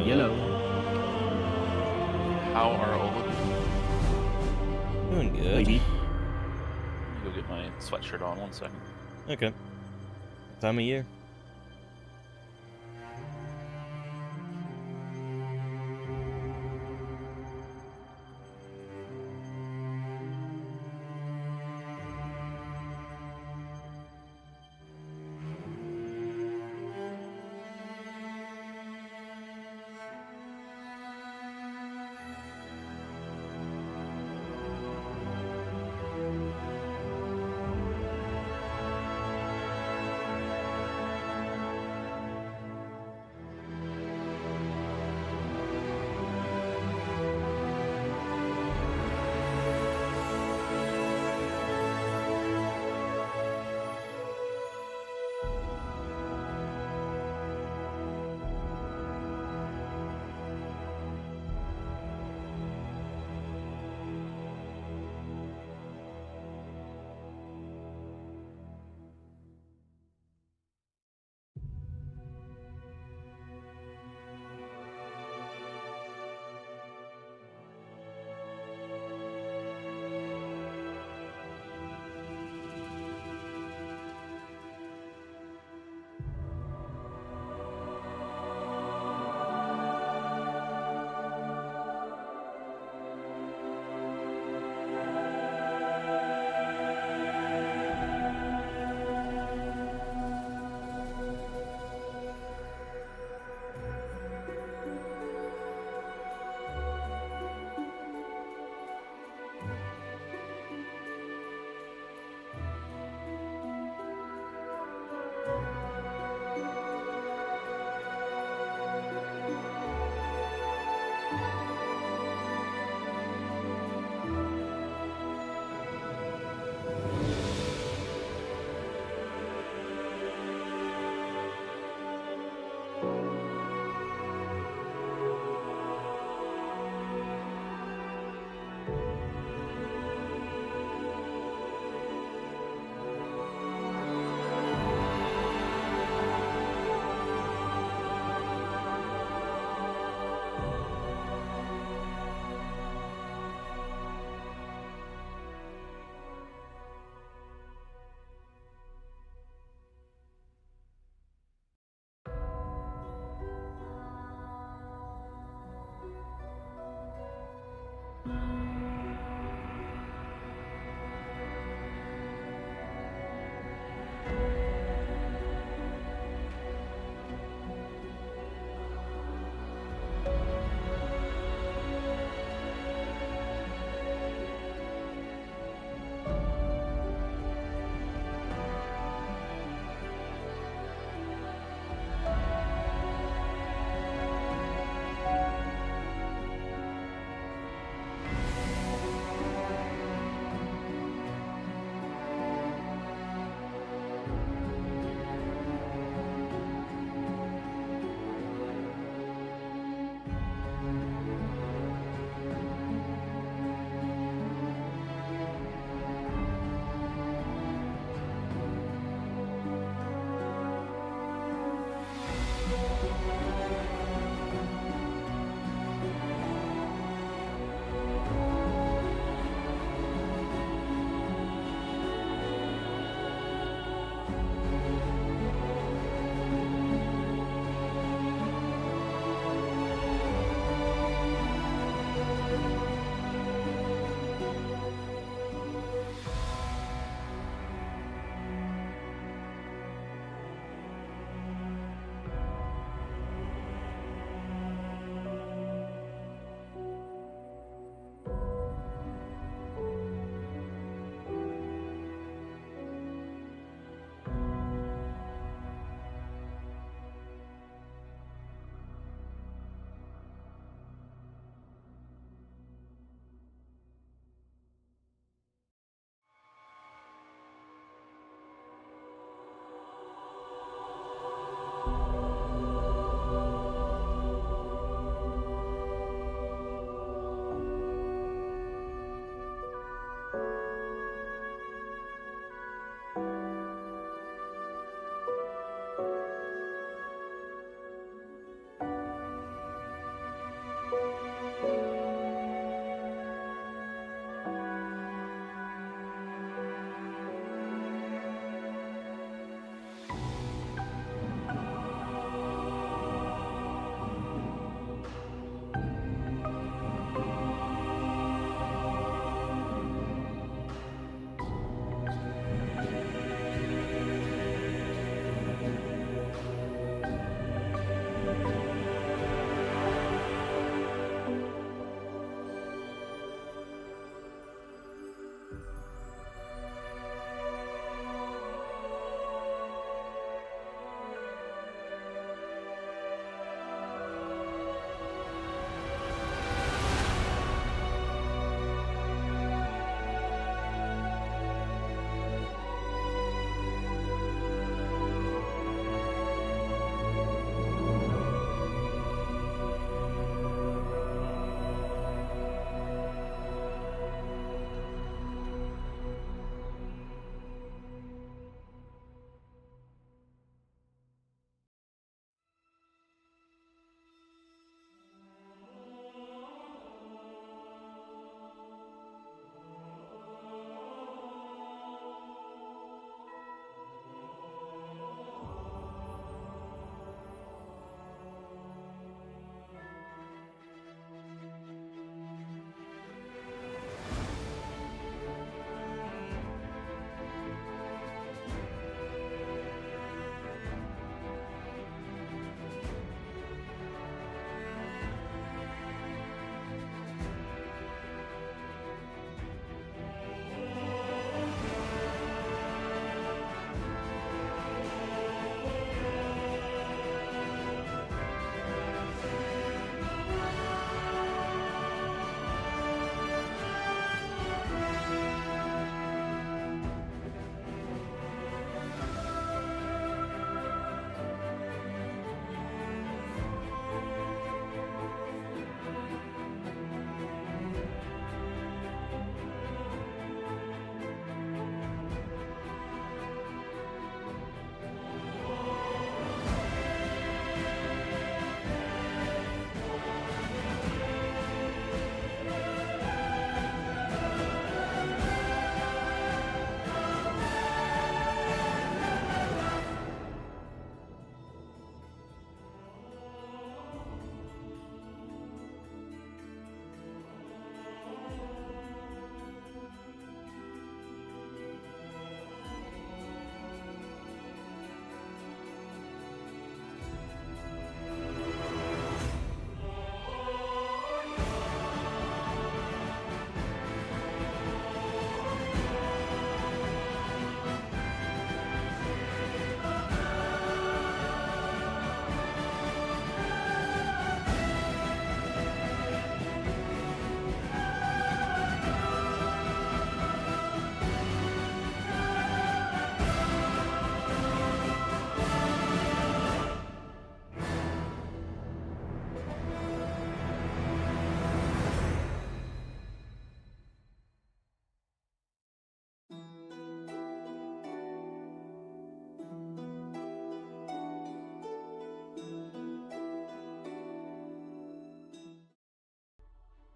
Yellow. How are all of you? Doing good. Lady. Let me go get my sweatshirt on 1 second. Okay. Time of year.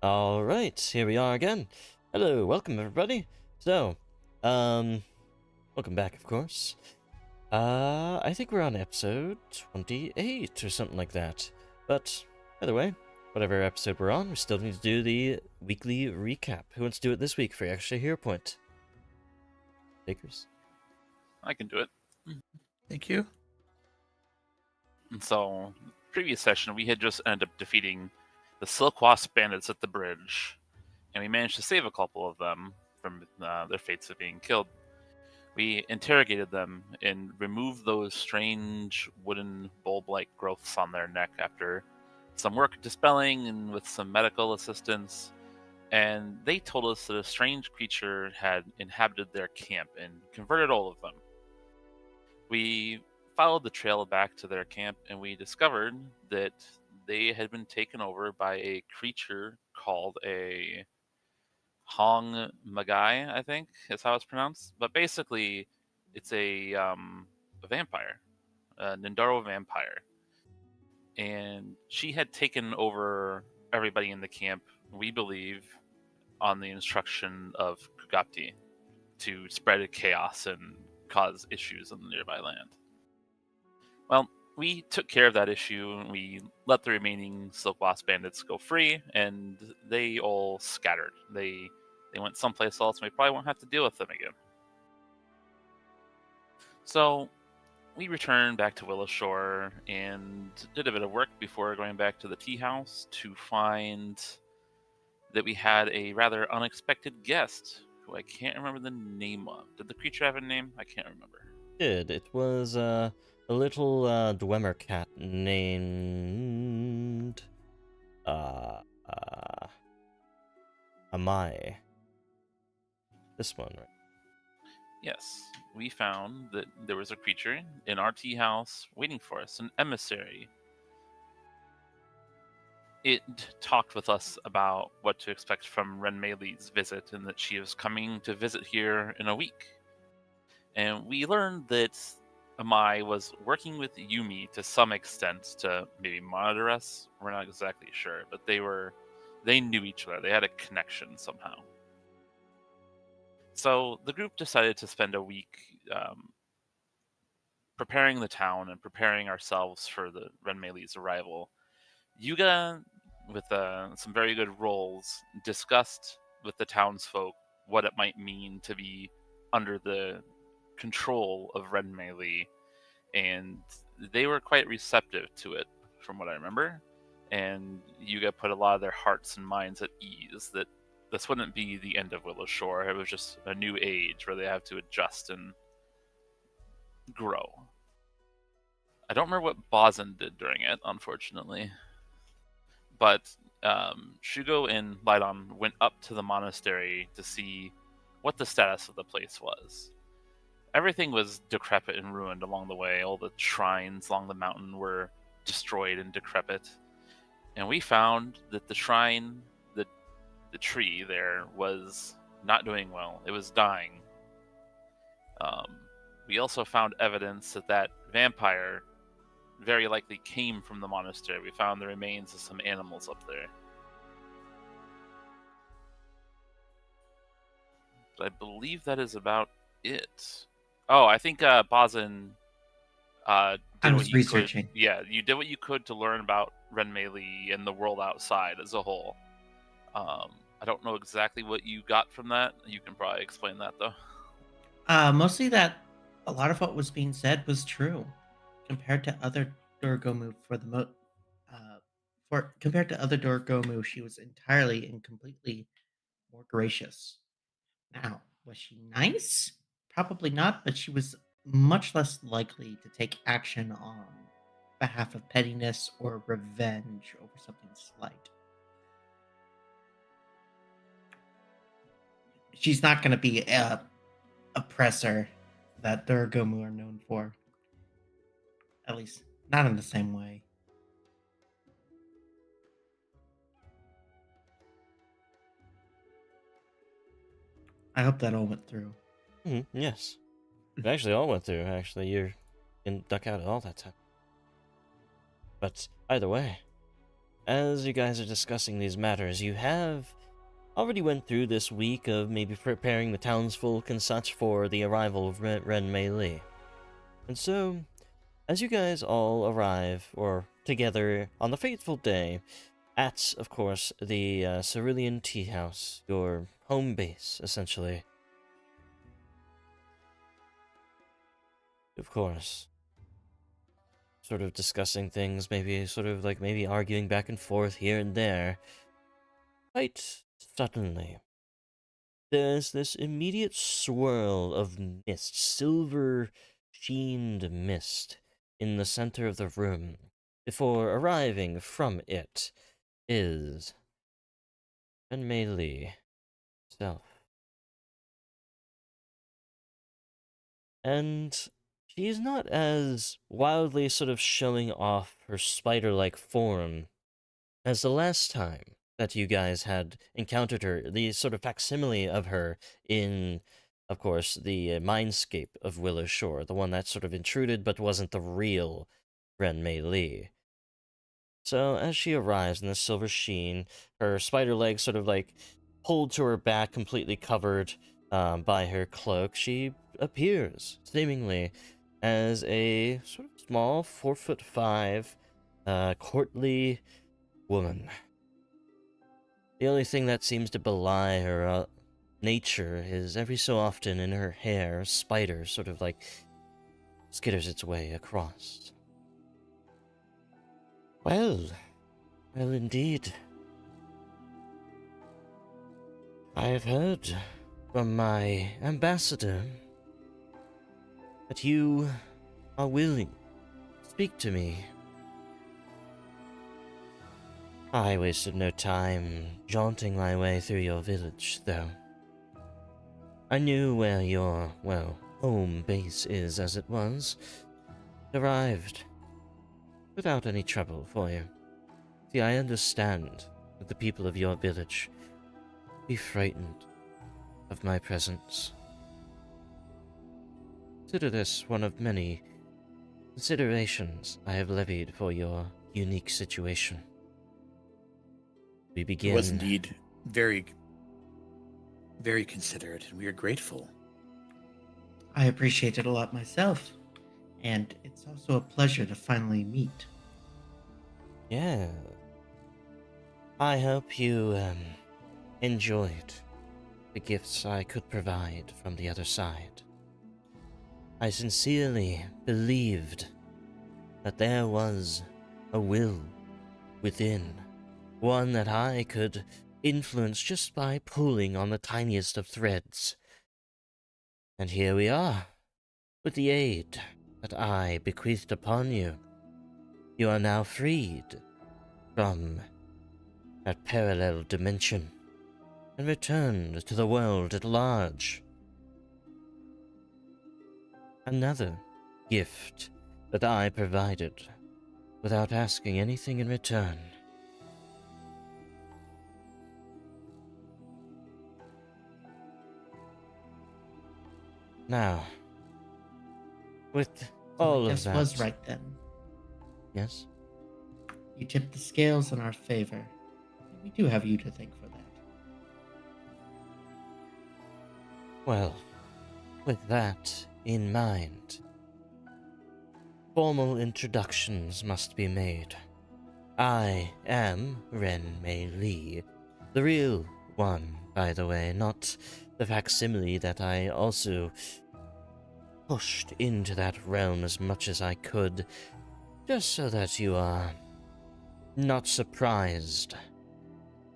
All right, here we are again. Hello, welcome everybody. So, welcome back, of course. I think we're on episode 28 or something like that. But either way, whatever episode we're on, we still need to do the weekly recap. Who wants to do it this week for your extra hero point? Takers. I can do it. Thank you. And so, previous session, we had just ended up defeating the Silk Wasp bandits at the bridge, and we managed to save a couple of them from their fates of being killed. We interrogated them and removed those strange wooden bulb-like growths on their neck after some work dispelling and with some medical assistance. And they told us that a strange creature had inhabited their camp and converted all of them. We followed the trail back to their camp, and we discovered that they had been taken over by a creature called a Hong Magai, I think is how it's pronounced. But basically, it's a vampire, a Nindaro vampire. And she had taken over everybody in the camp, we believe, on the instruction of Kugapti to spread chaos and cause issues in the nearby land. Well, we took care of that issue, and we let the remaining Silk Wasp bandits go free, and they all scattered. They went someplace else, and we probably won't have to deal with them again. So, we returned back to Willowshore and did a bit of work before going back to the tea house to find that we had a rather unexpected guest who I can't remember the name of. Did the creature have a name? I can't remember. It was a little Dwemer cat named uh, uh, Amai. This one, right? Yes, we found that there was a creature in our tea house waiting for us, an emissary. It talked with us about what to expect from Ren Meili's visit and that she was coming to visit here in a week. And we learned that Amai was working with Yumi to some extent to maybe monitor us. We're not exactly sure, but they knew each other. They had a connection somehow. So the group decided to spend a week preparing the town and preparing ourselves for the Ren Meili's arrival. Yuga, with some very good rolls, discussed with the townsfolk what it might mean to be under the control of Ren Meili, and they were quite receptive to it, from what I remember. And Yuga put a lot of their hearts and minds at ease that this wouldn't be the end of Willowshore. It was just a new age where they have to adjust and grow. I don't remember what Bozin did during it, unfortunately. But Shugo and Lydon went up to the monastery to see what the status of the place was. Everything was decrepit and ruined along the way. All the shrines along the mountain were destroyed and decrepit. And we found that the shrine, the tree there, was not doing well. It was dying. We also found evidence that vampire very likely came from the monastery. We found the remains of some animals up there. But I believe that is about it. Oh, I think Bozin I did what was you researching. could. Yeah, you did what you could to learn about Ren Meili and the world outside as a whole. I don't know exactly what you got from that. You can probably explain that though. Mostly that a lot of what was being said was true compared to other Dorgomu for compared to other Dorgomu, she was entirely and completely more gracious. Now, was she nice? Probably not, but she was much less likely to take action on behalf of pettiness or revenge over something slight. She's not going to be a oppressor that Dorgomu are known for. At least, not in the same way. I hope that all went through. Yes. It actually all went through, actually. You didn't duck out at all that time. But either way, as you guys are discussing these matters, you have already went through this week of maybe preparing the townsfolk and such for the arrival of Ren Meili. And so, as you guys all arrive, or together, on the fateful day, at, of course, the Cerulean Tea House, your home base, essentially. Of course. Sort of discussing things, maybe sort of like maybe arguing back and forth here and there. Quite suddenly, there's this immediate swirl of mist, silver sheened mist, in the center of the room. Before arriving from it is Mei Li herself. And she's not as wildly sort of showing off her spider-like form as the last time that you guys had encountered her, the sort of facsimile of her in, of course, the mindscape of Willowshore, the one that sort of intruded but wasn't the real Ren Mei Li. So as she arrives in the silver sheen, her spider legs sort of like pulled to her back, completely covered by her cloak, she appears, seemingly, as a sort of small, 4'5", courtly woman. The only thing that seems to belie her nature is every so often in her hair, spiders sort of like skitters its way across. Well, well indeed. I have heard from my ambassador that you are willing to speak to me. I wasted no time jaunting my way through your village, though. I knew where your, well, home base is, as it was. Arrived without any trouble for you. See, I understand that the people of your village be frightened of my presence. Consider this one of many considerations I have levied for your unique situation. We begin. It was indeed very, very considerate, and we are grateful. I appreciate it a lot myself, and it's also a pleasure to finally meet. Yeah. I hope you enjoyed the gifts I could provide from the other side. I sincerely believed that there was a will within, one that I could influence just by pulling on the tiniest of threads. And here we are, with the aid that I bequeathed upon you. You are now freed from that parallel dimension and returned to the world at large. Another gift that I provided without asking anything in return. Now, with So all my of guess that, was right then. yes, You tipped the scales in our favor. And we do have you to thank for that. well, with that in mind, formal introductions must be made. I am Ren Mei Li, the real one, by the way, not the facsimile that I also pushed into that realm as much as I could, just so that you are not surprised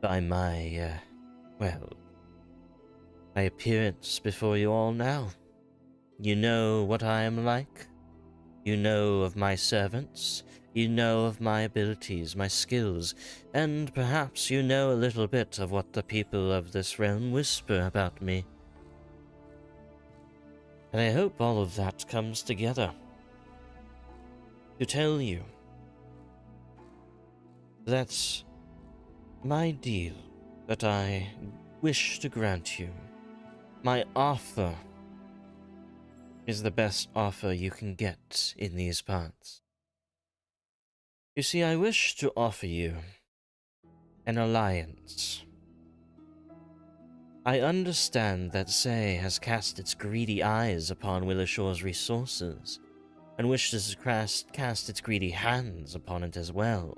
by my, my appearance before you all now. You know what I am like. You know of my servants. You know of my abilities, my skills, and perhaps you know a little bit of what the people of this realm whisper about me. And I hope all of that comes together to tell you that my deal that I wish to grant you, my offer, is the best offer you can get in these parts. You see, I wish to offer you an alliance. I understand that Say has cast its greedy eyes upon Willowshore's resources, and wishes to cast its greedy hands upon it as well.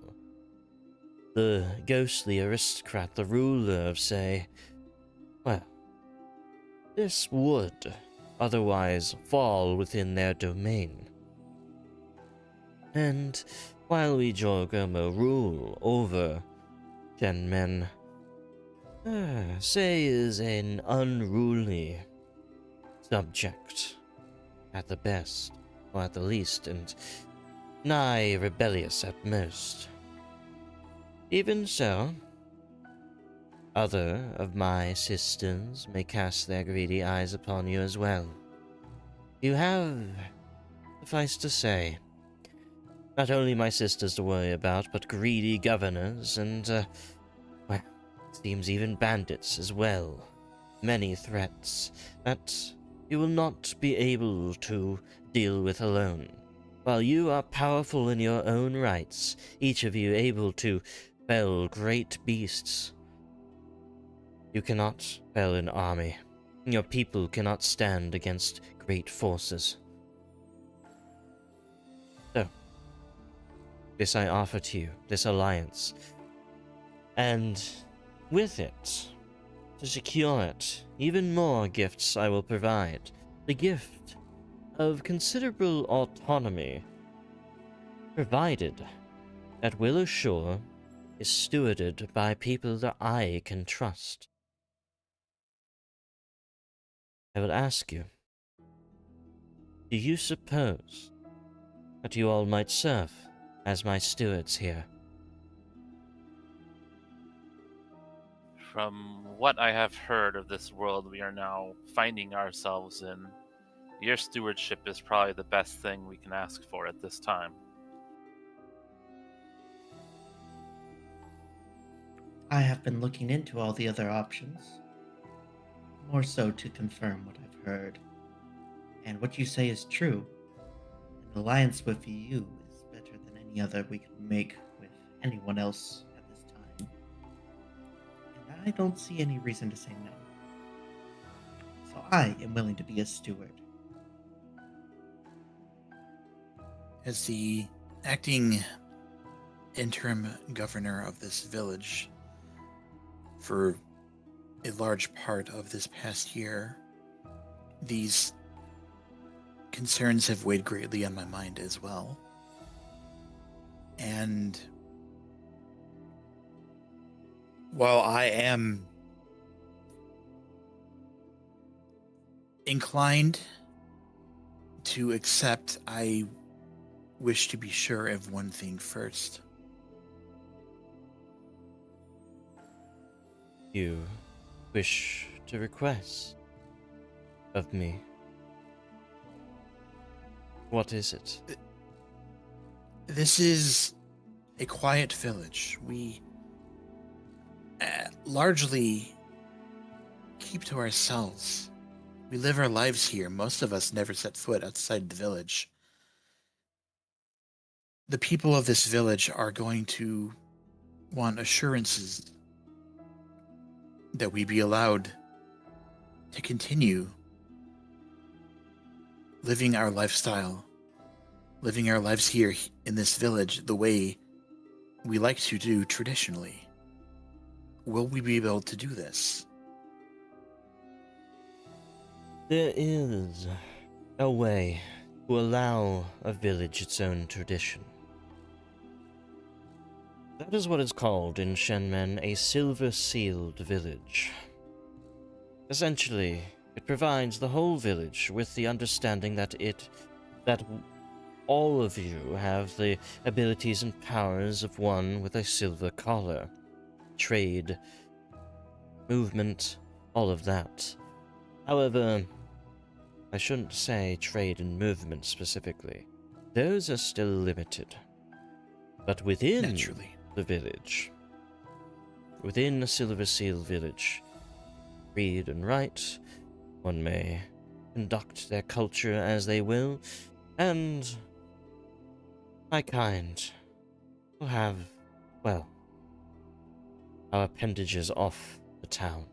The ghostly aristocrat, the ruler of Say, well, this would otherwise fall within their domain. And while we Jorgomo rule over 10 men, Say is an unruly subject at the best, or at the least, and nigh rebellious at most. Even so, other of my sisters may cast their greedy eyes upon you as well. You have, suffice to say, not only my sisters to worry about, but greedy governors and, well, it seems even bandits as well. Many threats that you will not be able to deal with alone. While you are powerful in your own rights, each of you able to fell great beasts, you cannot fell an army. Your people cannot stand against great forces. So, this I offer to you, this alliance. And with it, to secure it, even more gifts I will provide. The gift of considerable autonomy, provided that Willowshore is stewarded by people that I can trust. I will ask you, do you suppose that you all might serve as my stewards here? From what I have heard of this world we are now finding ourselves in, your stewardship is probably the best thing we can ask for at this time. I have been looking into all the other options, more so to confirm what I've heard. And what you say is true. An alliance with you is better than any other we could make with anyone else at this time. And I don't see any reason to say no. So I am willing to be a steward. As the acting interim governor of this village for a large part of this past year, these concerns have weighed greatly on my mind as well. And while I am inclined to accept, I wish to be sure of one thing first. You wish to request of me? What is it? This is a quiet village. We largely keep to ourselves. We live our lives here. Most of us never set foot outside the village. The people of this village are going to want assurances that we be allowed to continue living our lifestyle, living our lives here in this village the way we like to do traditionally. Will we be able to do this? There is a way to allow a village its own tradition. That is what is called in Shenmen a silver-sealed village. Essentially, it provides the whole village with the understanding that all of you have the abilities and powers of one with a silver collar. Trade, movement, all of that. However, I shouldn't say trade and movement specifically. Those are still limited. But within Naturally. the village, within a Silver Seal village, read and write, one may conduct their culture as they will, and my kind will have, well, our appendages off the town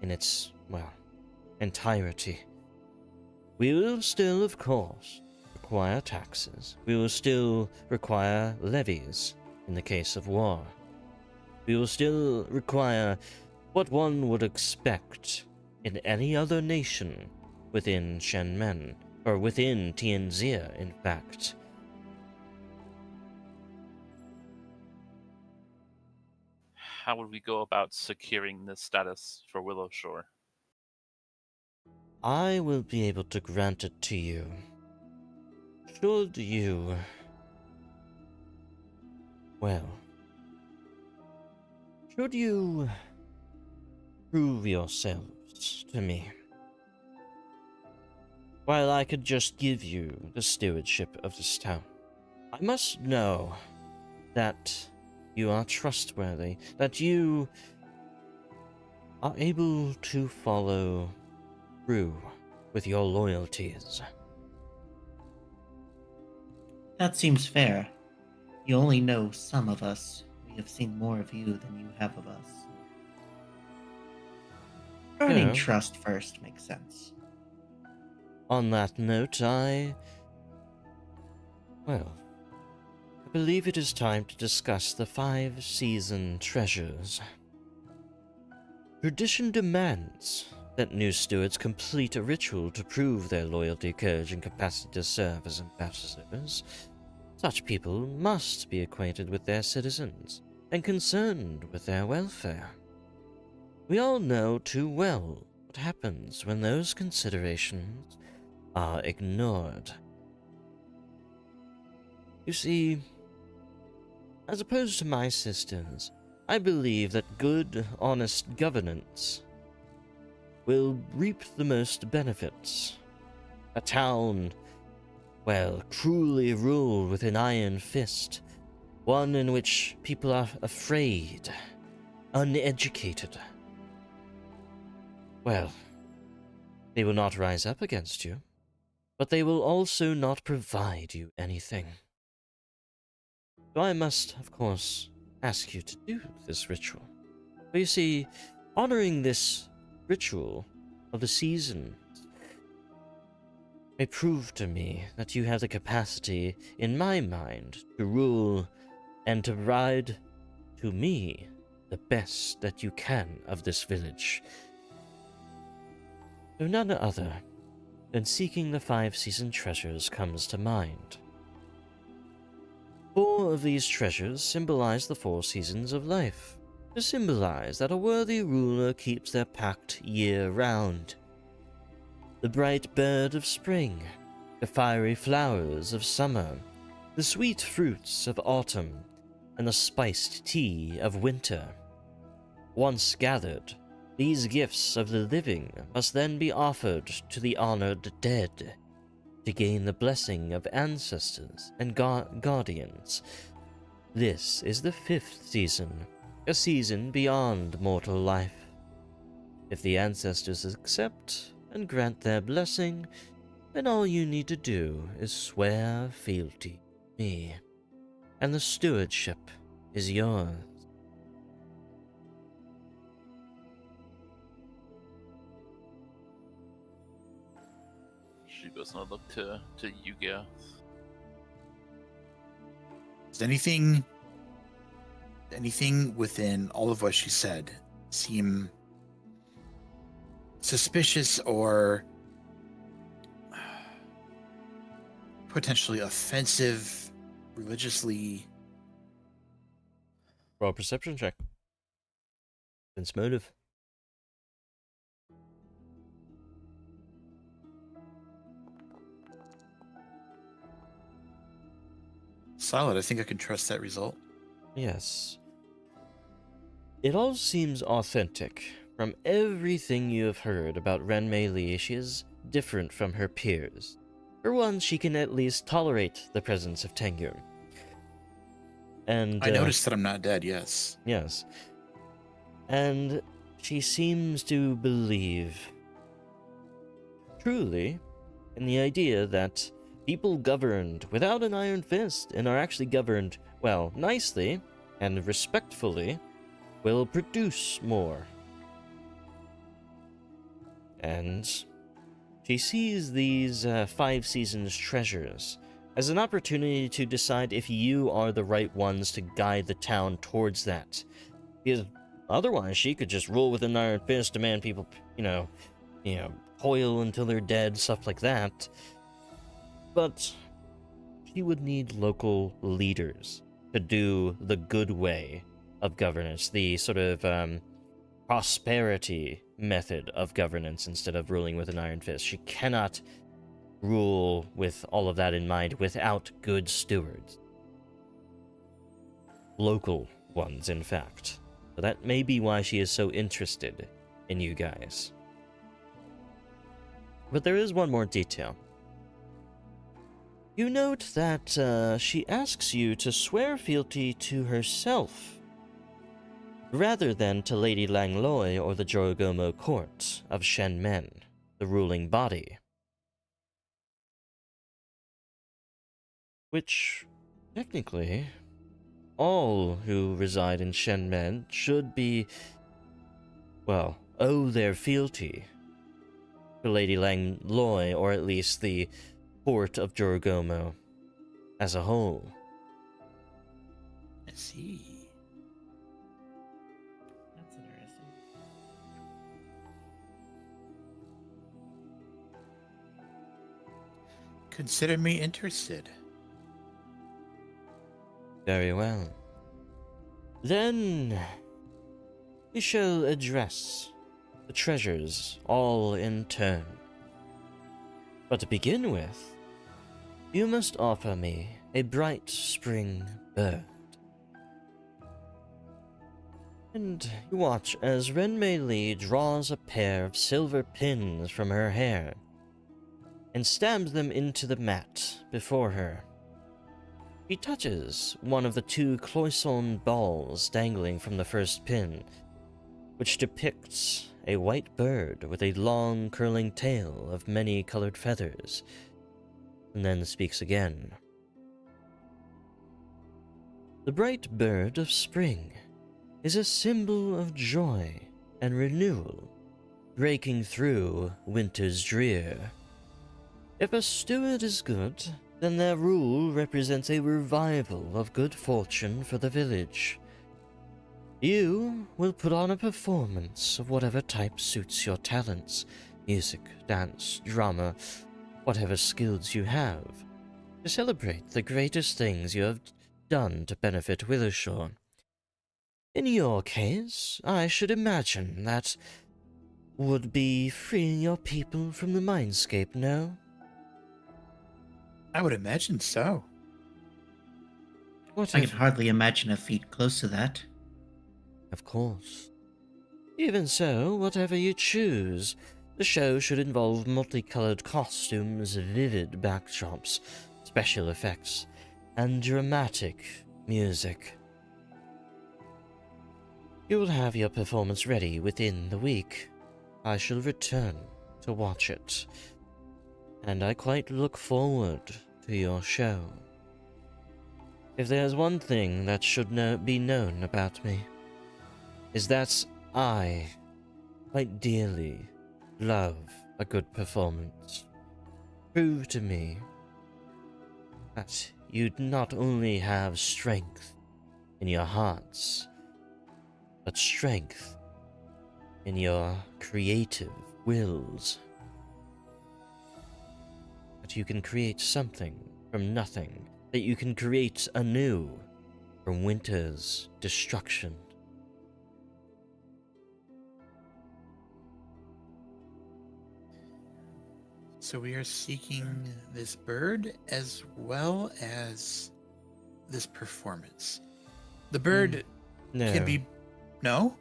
in its, well, entirety. We will still, of course, require taxes. We will still require levies in the case of war. We will still require what one would expect in any other nation within Shenmen, or within Tianzia, in fact. How would we go about securing this status for Willowshore? I will be able to grant it to you. Should you... well... should you prove yourselves to me, while I could just give you the stewardship of this town, I must know that you are trustworthy, that you are able to follow through with your loyalties. That seems fair. You only know some of us. We have seen more of you than you have of us. Earning Yeah. trust first makes sense. On that note, I believe it is time to discuss the 5-season treasures. Tradition demands that new stewards complete a ritual to prove their loyalty, courage, and capacity to serve as ambassadors. Such people must be acquainted with their citizens and concerned with their welfare. We all know too well what happens when those considerations are ignored. You see, as opposed to my sisters, I believe that good, honest governance will reap the most benefits. A town, well, cruelly ruled with an iron fist, one in which people are afraid, uneducated. Well, they will not rise up against you, but they will also not provide you anything. So I must, of course, ask you to do this ritual. But you see, honoring this ritual of the season may prove to me that you have the capacity, in my mind, to rule and to provide to me the best that you can of this village. So none other than seeking the 5-season treasures comes to mind. 4 of these treasures symbolize the 4 seasons of life, to symbolize that a worthy ruler keeps their pact year-round. The bright bird of spring, the fiery flowers of summer, the sweet fruits of autumn, and the spiced tea of winter. Once gathered, these gifts of the living must then be offered to the honored dead, to gain the blessing of ancestors and guardians. This is the 5th season, a season beyond mortal life. If the ancestors accept and grant their blessing, then all you need to do is swear fealty to me, and the stewardship is yours. She goes and look to Yuga. Does anything within all of what she said seem suspicious or potentially offensive, religiously? Roll a perception check. Sense motive. Solid. I think I can trust that result. Yes. It all seems authentic. From everything you have heard about Ren Mei Li, she is different from her peers. For one, she can at least tolerate the presence of Tengyun. And I noticed that I'm not dead, yes. yes. And she seems to believe truly in the idea that people governed without an iron fist and are actually governed, well, nicely and respectfully, will produce more. And she sees these 5 seasons treasures as an opportunity to decide if you are the right ones to guide the town towards that. Because otherwise, she could just rule with an iron fist, demand people, toil until they're dead, stuff like that. But she would need local leaders to do the good way of governance, the sort of prosperity method of governance instead of ruling with an iron fist. She cannot rule with all of that in mind without good stewards. Local ones, in fact. So that may be why she is so interested in you guys. But there is one more detail. You note that she asks you to swear fealty to herself, rather than to Lady Langloi or the Jorogomo court of Shenmen, the ruling body. Which, technically, all who reside in Shenmen should be, well, owe their fealty to Lady Langloi, or at least the court of Jorogomo as a whole. I see. That's interesting. Consider me interested. Very well. Then we shall address the treasures all in turn. But to begin with, you must offer me a bright spring bird. And you watch as Renmei Li draws a pair of silver pins from her hair and stabs them into the mat before her. She touches one of the two cloisonne balls dangling from the first pin, which depicts a white bird with a long curling tail of many colored feathers, and then speaks again. The bright bird of spring is a symbol of joy and renewal, breaking through winter's drear. If a steward is good, then their rule represents a revival of good fortune for the village. You will put on a performance of whatever type suits your talents, music, dance, drama, whatever skills you have, to celebrate the greatest things you have done to benefit Willowshore. In your case, I should imagine that would be freeing your people from the mindscape, no? I would imagine so. What I if... can hardly imagine a feat close to that. Of course. Even so, whatever you choose, the show should involve multicolored costumes, vivid backdrops, special effects, and dramatic music. You will have your performance ready within the week. I shall return to watch it, and I quite look forward to your show. If there's one thing that should be known about me, is that I quite dearly love a good performance. Prove to me that you not only have strength in your hearts, but strength in your creative wills. That you can create something from nothing, that you can create anew from winter's destruction. So we are seeking this bird as well as this performance. The bird No, can be... No?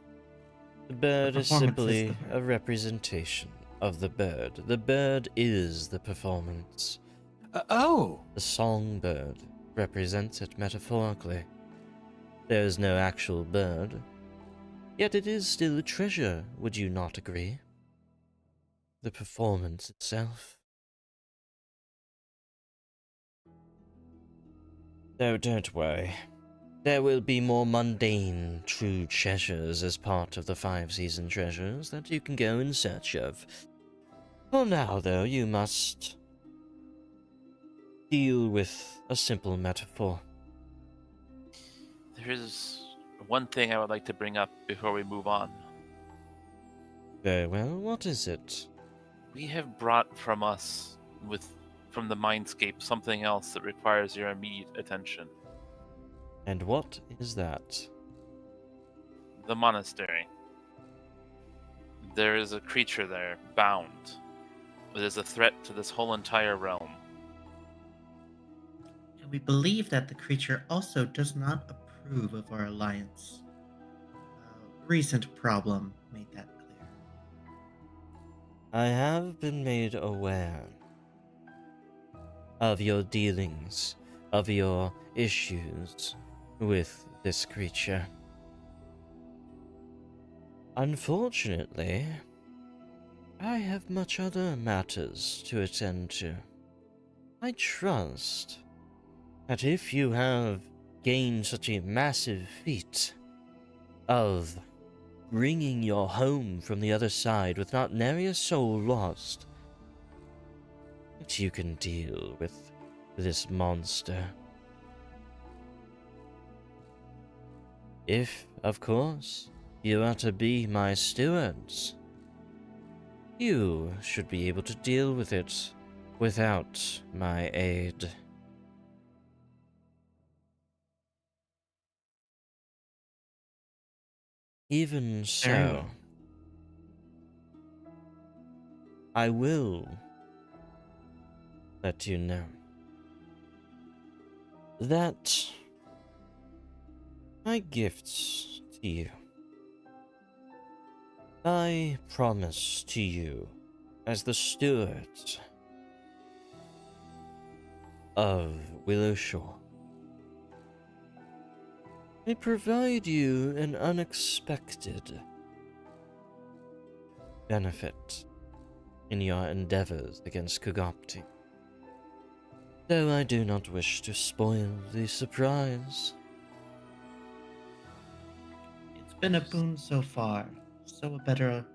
the bird The is performance is simply the bird. a representation of the bird. The bird is the performance. Oh! The songbird represents it metaphorically. There is no actual bird, yet it is still a treasure, would you not agree? The performance itself. No, don't worry. There will be more mundane, true treasures as part of the 5-season treasures that you can go in search of. For now, though, you must deal with a simple metaphor. There's one thing I would like to bring up before we move on. Very well, what is it? We have brought from the mindscape something else that requires your immediate attention. And what is that? The monastery. There is a creature there, bound. It is a threat to this whole entire realm. And we believe that the creature also does not approve of our alliance. A recent problem made that clear. I have been made aware of your dealings, of your issues with this creature. Unfortunately, I have much other matters to attend to. I trust that if you have gained such a massive feat of bringing your home from the other side with not nary a soul lost, that you can deal with this monster. If, of course, you are to be my stewards, you should be able to deal with it without my aid. Even Very so, well. I will let you know that my gifts to you, I promise to you as the steward of Willowshore, I provide you an unexpected benefit in your endeavors against Kugopti. Though I do not wish to spoil the surprise. It's been a boon so far. So a better,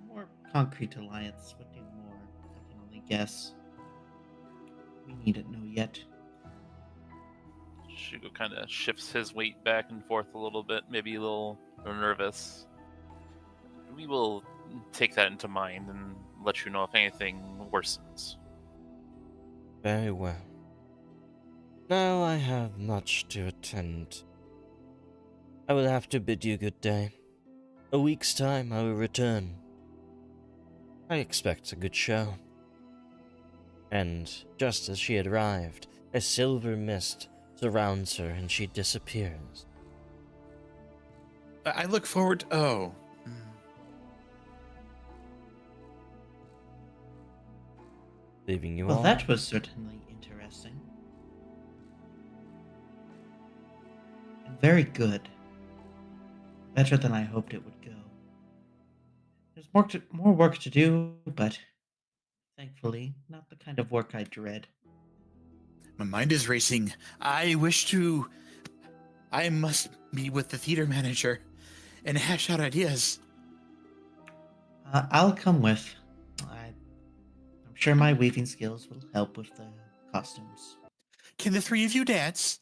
more concrete alliance would do more. I can only guess. We needn't know yet. Shugo kind of shifts his weight back and forth a little bit, maybe a little nervous. We will take that into mind and let you know if anything worsens. Very well. Now I have much to attend. I will have to bid you good day. A week's time I will return. I expect a good show. And just as she had arrived, a silver mist surrounds her and she disappears. I look forward. Oh. Leaving you Well, all. that was certainly interesting. And very good. Better than I hoped it would go. There's more work to do, but thankfully, not the kind of work I dread. My mind is racing. I must meet with the theater manager and hash out ideas. I'll come with. I'm sure my weaving skills will help with the costumes. Can the three of you dance?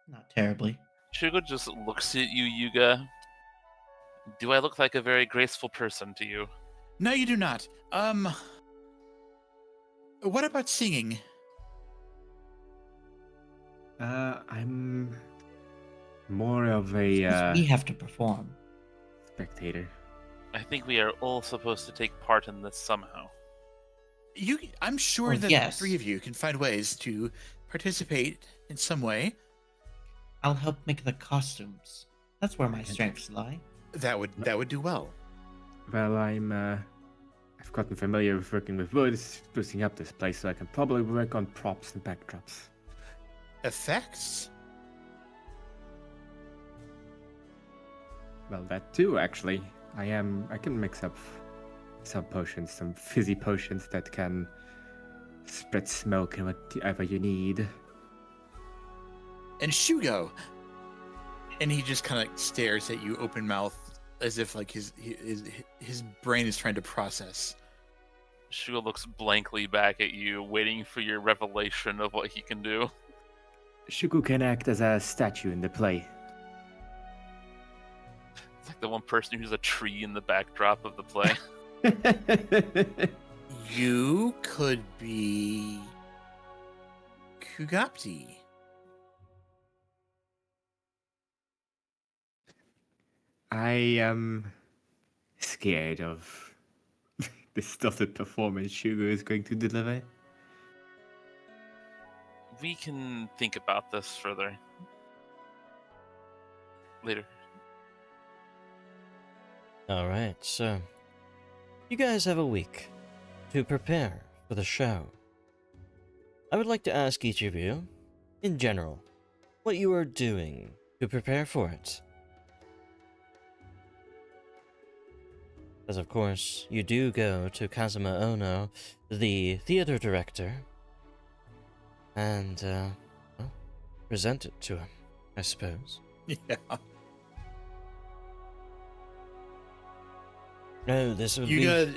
Not terribly. Shugo just looks at you, Yuga. Do I look like a very graceful person to you? No, you do not. What about singing? I'm more of Because a we have to perform. spectator. I think we are all supposed to take part in this somehow. I'm sure Oh, that yes. the three of you can find ways to participate in some way. I'll help make the costumes. That's where my Okay. strengths lie. That would do well. Well, I've gotten familiar with working with wood, sprucing up this place, so I can probably work on props and backdrops. Effects? Well, that too, actually. I can mix up some potions, some fizzy potions that can spread smoke and whatever you need. And Shugo. And he just kind of stares at you open mouth as if like his brain is trying to process. Shugo looks blankly back at you, waiting for your revelation of what he can do. Shuku can act as a statue in the play. It's like the one person who's a tree in the backdrop of the play. You could be Kugopti. I am scared of the stilted performance Shugo is going to deliver. We can think about this further. Later. Alright, so you guys have a week to prepare for the show. I would like to ask each of you, in general, what you are doing to prepare for it. As of course, you do go to Kazuma Ono, the theater director, and, well, present it to him, I suppose. Yeah. No, this would You be got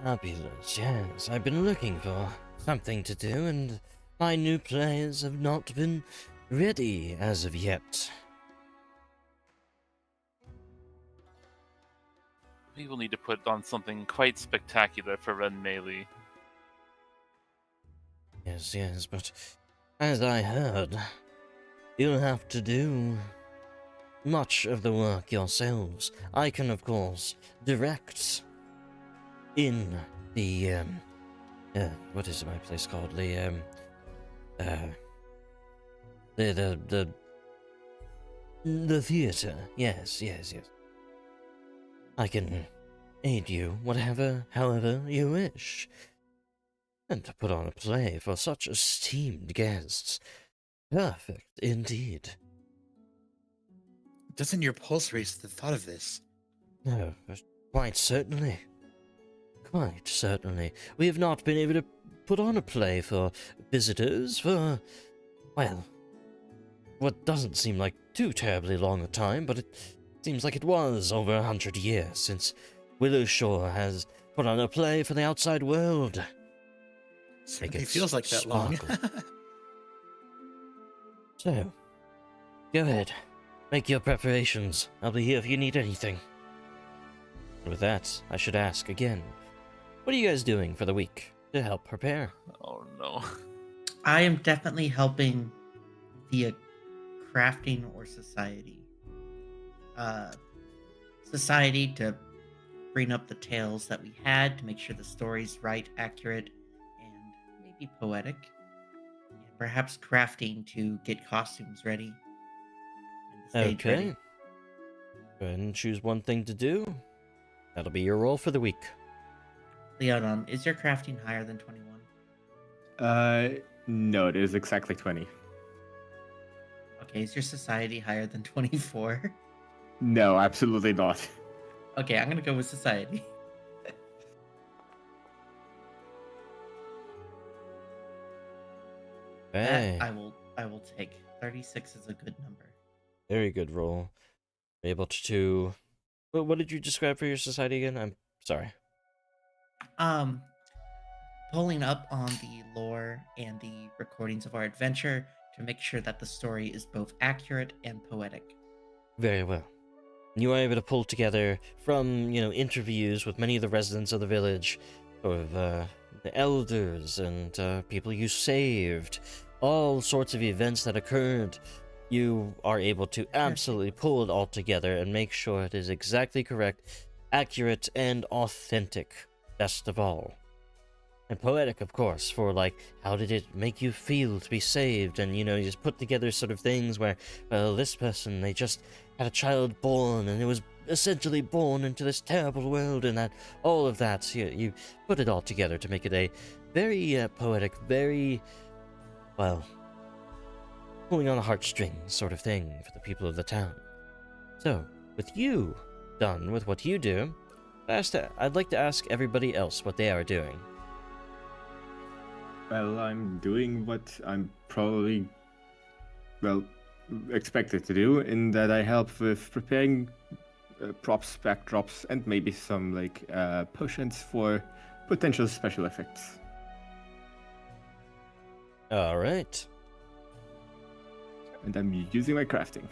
fabulous, yes. I've been looking for something to do, and my new plays have not been ready as of yet. We will need to put on something quite spectacular for Ren Meili. Yes, but as I heard, you'll have to do much of the work yourselves. I can, of course, direct in the, what is my place called? Uh, the theater. Yes. I can aid you, however you wish. And to put on a play for such esteemed guests. Perfect indeed. Doesn't your pulse race the thought of this? No, quite certainly. Quite certainly. We have not been able to put on a play for visitors for, well, what doesn't seem like too terribly long a time, but it seems like it was over 100 years since Willowshore has put on a play for the outside world. Certainly feels like that long. So, go ahead. Make your preparations. I'll be here if you need anything. With that, I should ask again, what are you guys doing for the week to help prepare? Oh no. I am definitely helping via crafting or society. Society to bring up the tales that we had to make sure the story's right, accurate, and maybe poetic. And perhaps crafting to get costumes ready. And the stage ready. Okay. Go ahead and choose one thing to do. That'll be your role for the week. Leonon, is your crafting higher than 21? No, it is exactly 20. Okay, is your society higher than 24? No, absolutely not. Okay, I'm gonna go with society. Hey, That I will take. 36 is a good number. very good roll. Able to... What did you describe for your society again? I'm sorry. Pulling up on the lore and the recordings of our adventure to make sure that the story is both accurate and poetic. Very well. You were able to pull together from, interviews with many of the residents of the village, of the elders and people you saved, all sorts of events that occurred. You are able to absolutely pull it all together and make sure it is exactly correct, accurate, and authentic, best of all. And poetic, of course, for how did it make you feel to be saved? And, you just put together sort of things where, well, this person, they just had a child born, and it was essentially born into this terrible world, and that, all of that, you put it all together to make it a very poetic, very, well, pulling on the heartstrings sort of thing for the people of the town. So, with you done with what you do, I'd like to ask everybody else what they are doing. Well, I'm doing what I'm probably, expected to do, in that I help with preparing props, backdrops, and maybe some, potions for potential special effects. Alright. And I'm using my crafting.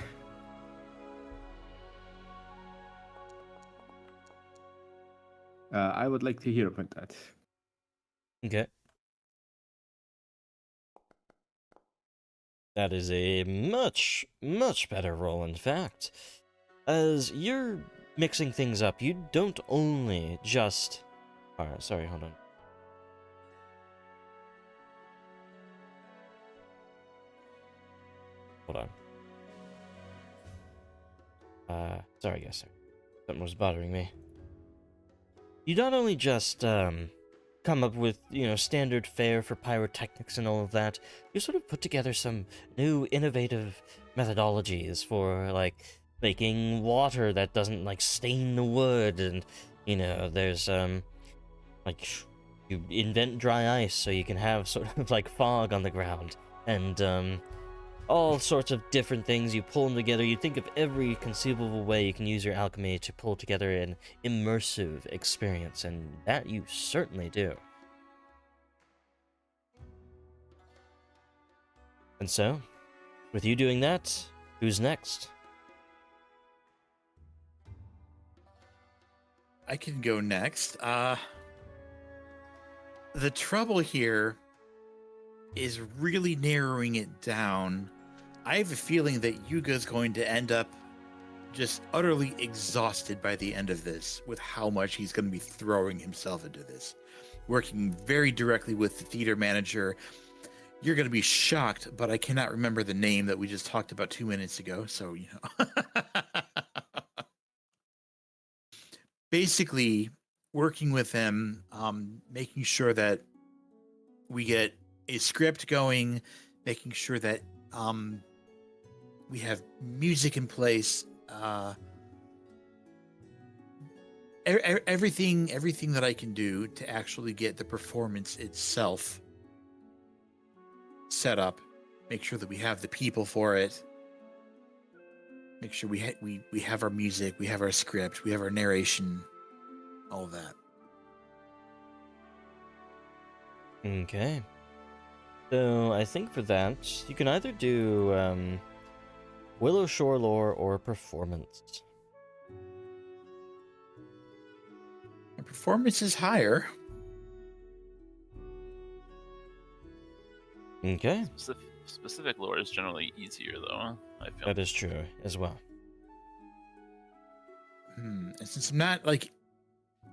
I would like to hear about that. Okay. That is a much, much better roll, in fact. As you're mixing things up, you don't only just... Alright, sorry, hold on. Hold on. Sorry, guys. Something was bothering me. You not only just, come up with, standard fare for pyrotechnics and all of that, you sort of put together some new innovative methodologies for, making water that doesn't, stain the wood, and, there's, you invent dry ice so you can have sort of, fog on the ground, and, all sorts of different things. You pull them together. You think of every conceivable way you can use your alchemy to pull together an immersive experience, and that you certainly do. And so, with you doing that, who's next? I can go next. The trouble here is really narrowing it down. I have a feeling that Yuga's going to end up just utterly exhausted by the end of this with how much he's going to be throwing himself into this. Working very directly with the theater manager. You're going to be shocked, but I cannot remember the name that we just talked about 2 minutes ago. So, basically working with them, making sure that we get a script going, making sure that we have music in place, everything that I can do to actually get the performance itself set up, make sure that we have the people for it, make sure we have our music, we have our script, we have our narration, all of that. Okay. So I think for that, you can either do Willowshore lore or performance. My performance is higher. Okay, Specific lore is generally easier, though. I feel. that is true as well. And since I'm not like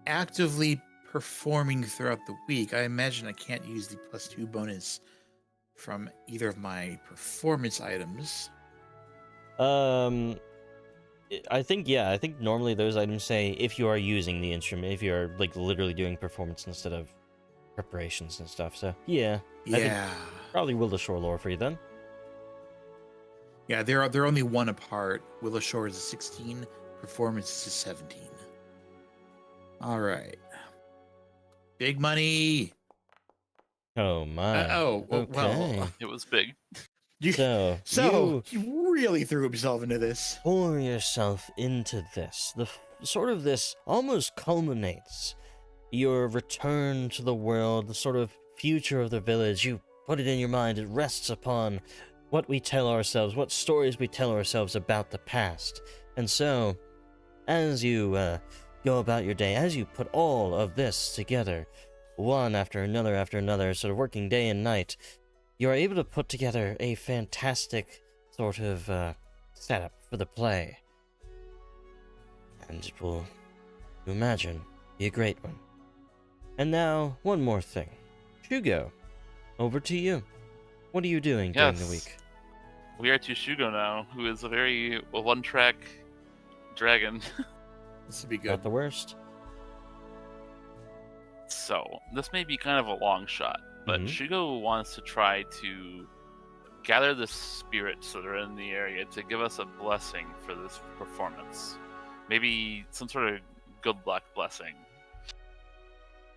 actively performing throughout the week, I imagine I can't use the +2 bonus from either of my performance items. I think normally those items say if you are using the instrument, if you're like literally doing performance instead of preparations and stuff. So yeah, I think Yeah. probably Willowshore lore for you then. Yeah, they're only one apart. Willowshore is a 16, performance is a 17. All right. Big money. Oh my. Well, Okay. It was big. So you really threw himself into this. pour yourself into this. This almost culminates your return to the world, the sort of future of the village. You put it in your mind. It rests upon what we tell ourselves, what stories we tell ourselves about the past. And so, as you go about your day, as you put all of this together, one after another, sort of working day and night, you are able to put together a fantastic sort of setup for the play. And it will, you imagine, be a great one. And now, one more thing. Shugo, over to you. What are you doing during the week? We are to Shugo now, who is a very one-track dragon. This would be Not good. the worst. So, this may be kind of a long shot, but Mhm. Shugo wants to try to gather the spirits that are in the area to give us a blessing for this performance. Maybe some sort of good luck blessing.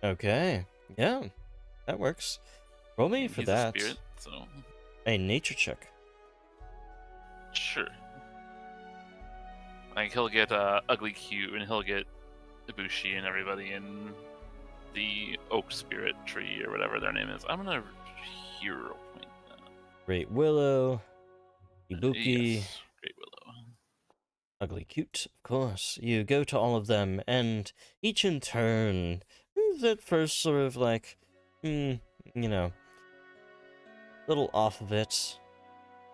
Okay. Yeah, that works. Roll me for He's that. a spirit, so A nature check. sure. Like, he'll get Ugly Q, and he'll get Ibushi and everybody in the Oak Spirit Tree, or whatever their name is. I'm gonna hero point that. Great Willow. Ibuki. Yes, Great Willow. Ugly Cute, of course. You go to all of them, and each in turn is at first sort of like, you know, little off of it.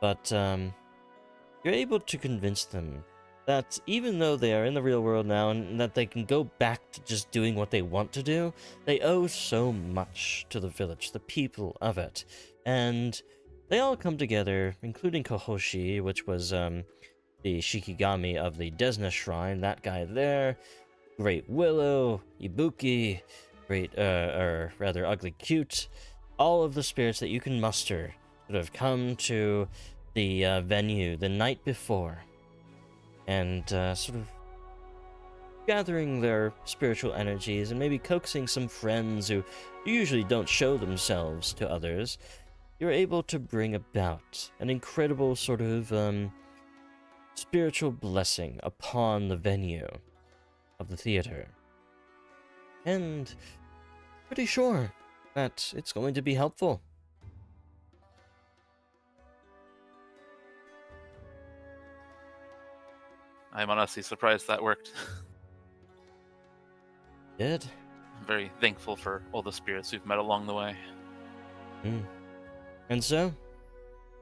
But you're able to convince them that even though they are in the real world now and that they can go back to just doing what they want to do, they owe so much to the village, the people of it. And they all come together, including Kohoshi, which was the Shikigami of the Desna Shrine, that guy there, Great Willow, Ibuki, rather Ugly Cute, all of the spirits that you can muster that have come to the venue the night before, and sort of gathering their spiritual energies and maybe coaxing some friends who usually don't show themselves to others. You're able to bring about an incredible sort of spiritual blessing upon the venue of the theater. And pretty sure that it's going to be helpful. I'm honestly surprised that worked. Did? I'm very thankful for all the spirits we've met along the way. And so,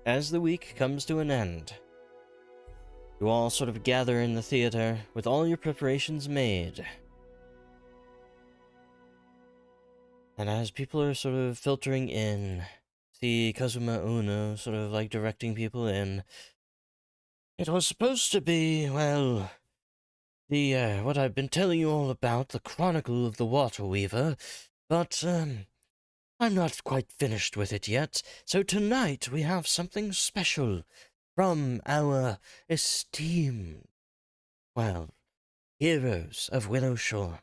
as the week comes to an end, you all sort of gather in the theater with all your preparations made. And as people are sort of filtering in, see Kazuma Uno sort of like directing people in. It was supposed to be, well, the, what I've been telling you all about, the Chronicle of the Water Weaver, but, I'm not quite finished with it yet, so tonight we have something special from our esteemed, well, heroes of Willowshore.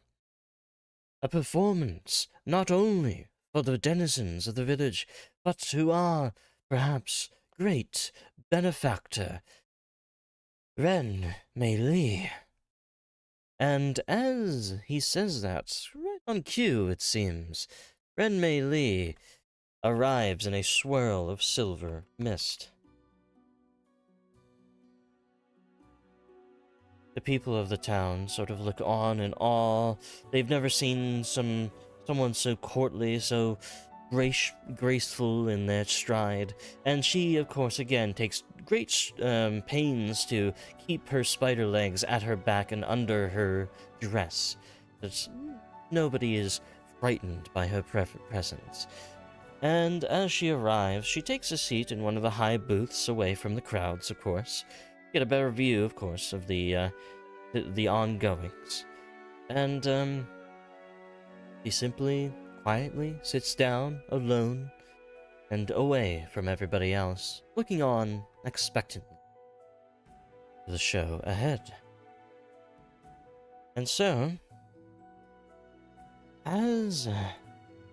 A performance not only for the denizens of the village, but who are, perhaps, great benefactor Ren Mei Li. And as he says that, right on cue it seems, Ren Mei Li arrives in a swirl of silver mist. The people of the town sort of look on in awe. They've never seen someone so courtly, so graceful in their stride. And she, of course, again takes great pains to keep her spider legs at her back and under her dress. That nobody is frightened by her presence. And as she arrives, she takes a seat in one of the high booths away from the crowds, of course. Get a better view, of course, of the ongoings. And, he simply, quietly sits down, alone, and away from everybody else, looking on expectantly to the show ahead. And so, as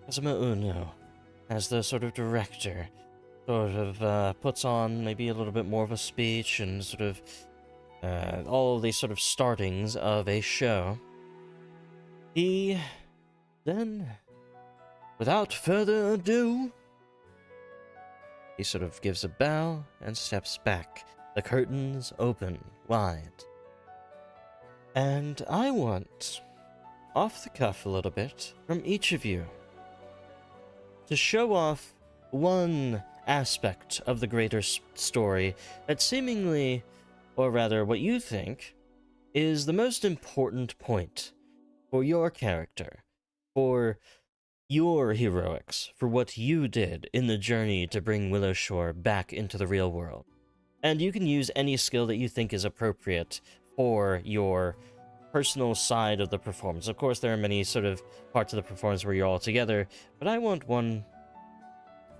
Kazuma Uno, as the sort of director, sort of puts on maybe a little bit more of a speech and sort of all these sort of startings of a show, he then, without further ado, he sort of gives a bow and steps back. The curtains open wide. And I want, off the cuff a little bit, from each of you, to show off one aspect of the greater story that seemingly, or rather what you think, is the most important point for your character, for your heroics, for what you did in the journey to bring Willowshore back into the real world. And you can use any skill that you think is appropriate for your personal side of the performance. Of course, there are many sort of parts of the performance where you're all together, but I want one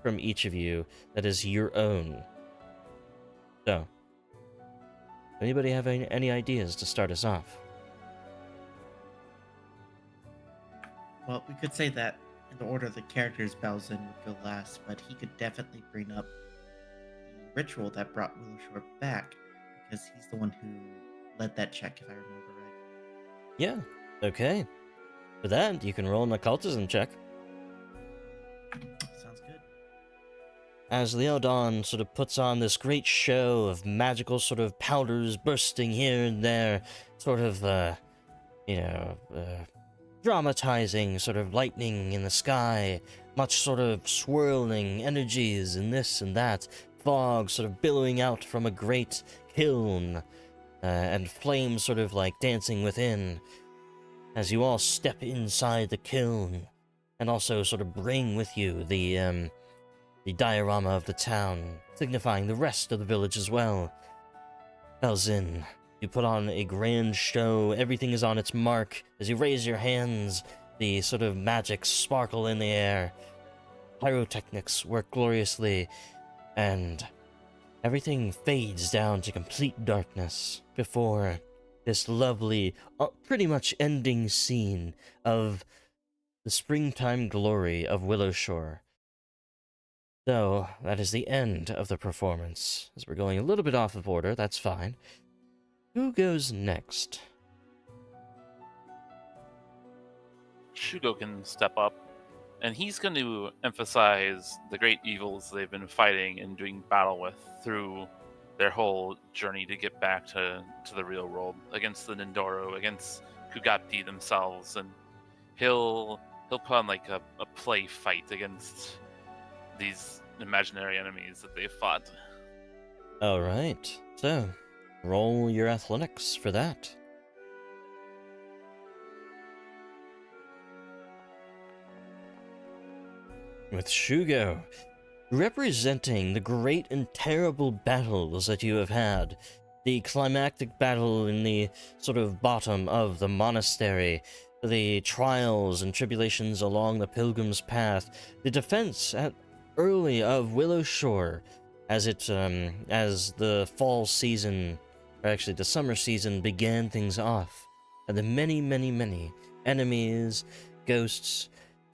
from each of you that is your own. So, anybody have any ideas to start us off? Well, we could say that in the order the characters Belzin would go last, but he could definitely bring up the ritual that brought Willowshore back, because he's the one who led that check, if I remember right. Yeah, okay. For that, you can roll an occultism check. Sounds good. As Leodon sort of puts on this great show of magical sort of powders bursting here and there, sort of, dramatizing sort of lightning in the sky, much sort of swirling energies and this and that, fog sort of billowing out from a great kiln, and flames sort of like dancing within, as you all step inside the kiln, and also sort of bring with you the diorama of the town, signifying the rest of the village as well. Belzin, you put on a grand show, everything is on its mark. As you raise your hands, the sort of magic sparkle in the air. Pyrotechnics work gloriously, and everything fades down to complete darkness before this lovely, pretty much ending scene of the springtime glory of Willowshore. So, that is the end of the performance. As we're going a little bit off of order, that's fine. Who goes next? Shugo can step up, and he's going to emphasize the great evils they've been fighting and doing battle with through their whole journey to get back to the real world, against the Nindoro, against Kugati themselves, and he'll put on like a play fight against these imaginary enemies that they fought. Alright, so roll your athletics for that. With Shugo, representing the great and terrible battles that you have had, the climactic battle in the sort of bottom of the monastery, the trials and tribulations along the pilgrim's path, the defense at early of Willowshore, as the fall season, or actually the summer season, began things off, and the many, many, many enemies, ghosts,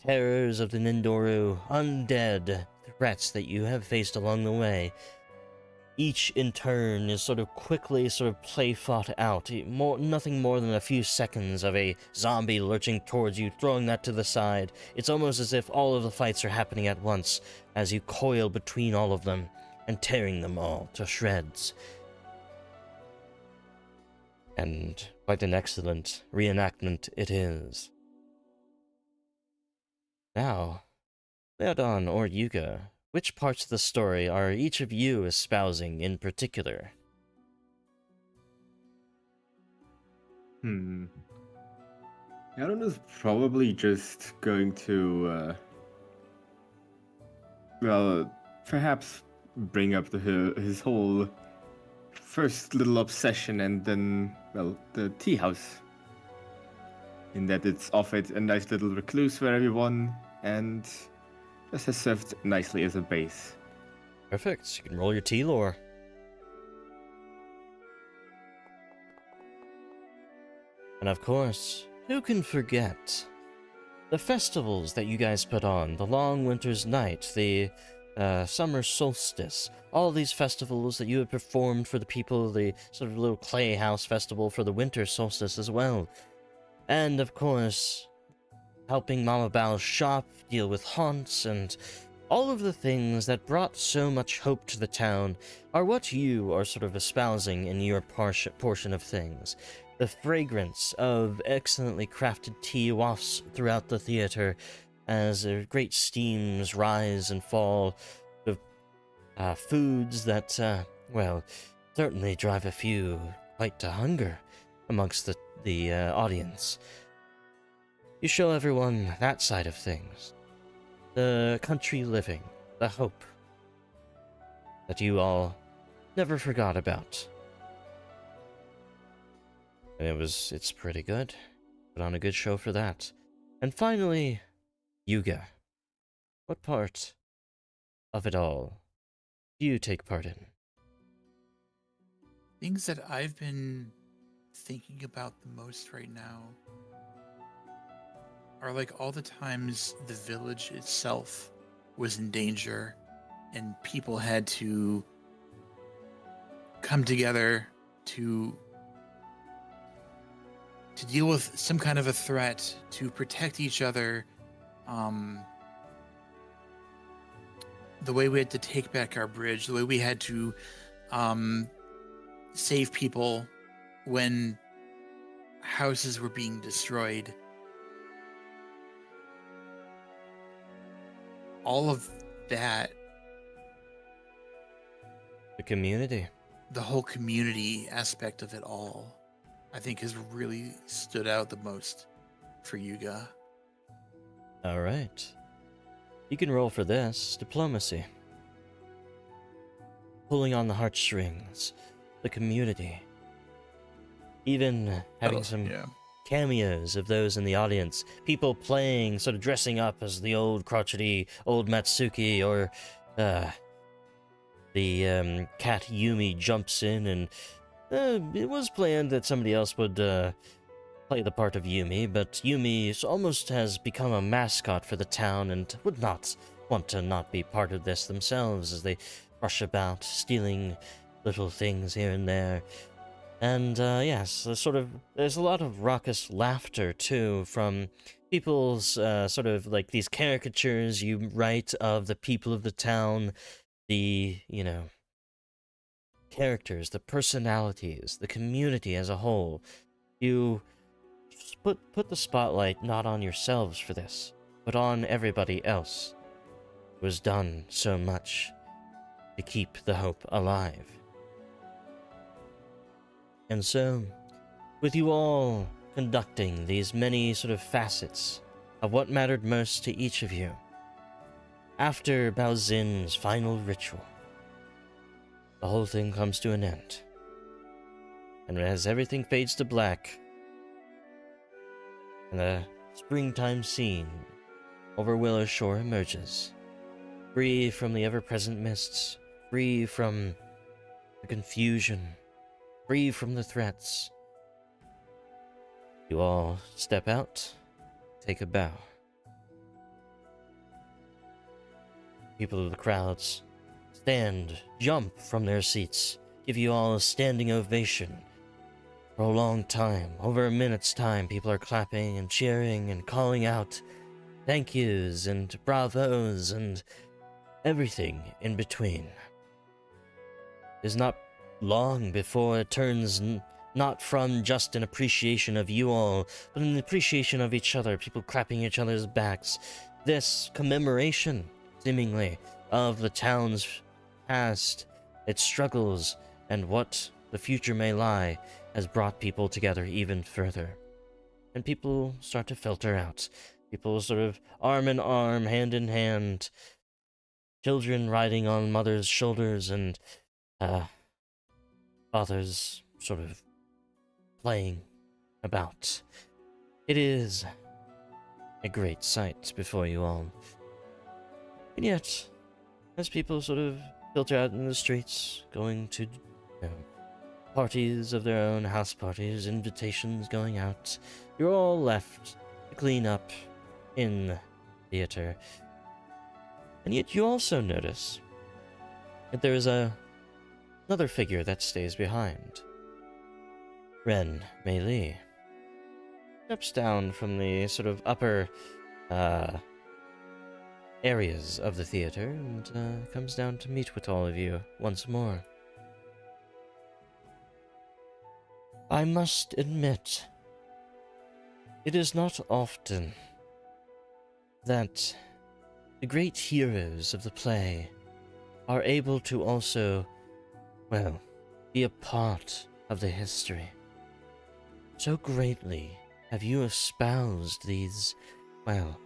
terrors of the Nindoru, undead threats that you have faced along the way. Each in turn is sort of quickly play fought out. Nothing more than a few seconds of a zombie lurching towards you, throwing that to the side. It's almost as if all of the fights are happening at once, as you coil between all of them and tearing them all to shreds. And quite an excellent reenactment it is. Now, Leodon or Yuga, which parts of the story are each of you espousing in particular? Aaron is probably just going to, perhaps bring up his whole first little obsession and then, the tea house. In that it's offered a nice little recluse for everyone, and just has served nicely as a base. Perfect. You can roll your tea lore. And of course, who can forget the festivals that you guys put on, the long winter's night, the summer solstice, all these festivals that you had performed for the people, the sort of little clay house festival for the winter solstice as well. And of course, helping Mama Bao's shop deal with haunts and all of the things that brought so much hope to the town are what you are sort of espousing in your portion of things. The fragrance of excellently crafted tea wafts throughout the theater as great steams rise and fall of foods that, certainly drive a few quite to hunger amongst the audience. You show everyone that side of things. The country living, the hope that you all never forgot about. And it's pretty good. Put on a good show for that. And finally, Yuga. What part of it all do you take part in? Things that I've been thinking about the most right now are like all the times the village itself was in danger and people had to come together to deal with some kind of a threat, to protect each other. The way we had to take back our bridge, the way we had to save people when houses were being destroyed. All of that, The community. the whole community aspect of it all, I think has really stood out the most for Yuga. Alright. You can roll for this. Diplomacy. Pulling on the heartstrings. The community. Even having some cameos of those in the audience. People playing, sort of dressing up as the old crotchety old Matsuki, or the cat Yumi jumps in, and it was planned that somebody else would play the part of Yumi, but Yumi almost has become a mascot for the town and would not want to not be part of this themselves as they rush about, stealing little things here and there. And yes, there's a lot of raucous laughter too from people's sort of like these caricatures you write of the people of the town, the, characters, the personalities, the community as a whole. You put the spotlight not on yourselves for this, but on everybody else. was done so much to keep the hope alive. And so, with you all conducting these many sort of facets of what mattered most to each of you, after Baozin's final ritual, the whole thing comes to an end. And as everything fades to black, and the springtime scene over Willowshore emerges, free from the ever-present mists, free from the confusion, free from the threats, you all step out, take a bow. People of the crowds stand, jump from their seats, give you all a standing ovation. For a long time, over a minute's time, people are clapping and cheering and calling out thank yous and bravos and everything in between. It's not long before it turns not from just an appreciation of you all, but an appreciation of each other, people clapping each other's backs. This commemoration, seemingly, of the town's past, its struggles, and what the future may lie, has brought people together even further. And people start to filter out. People sort of arm in arm, hand in hand, children riding on mothers' shoulders, and fathers sort of playing about. It is a great sight before you all. And yet, as people sort of filter out in the streets, going to parties of their own, house parties, invitations going out, you're all left to clean up in the theater. And yet you also notice that there is another figure that stays behind. Ren Mei Li steps down from the sort of upper areas of the theater and comes down to meet with all of you once more. I must admit, it is not often that the great heroes of the play are able to also, well, be a part of the history. So greatly have you espoused these, well,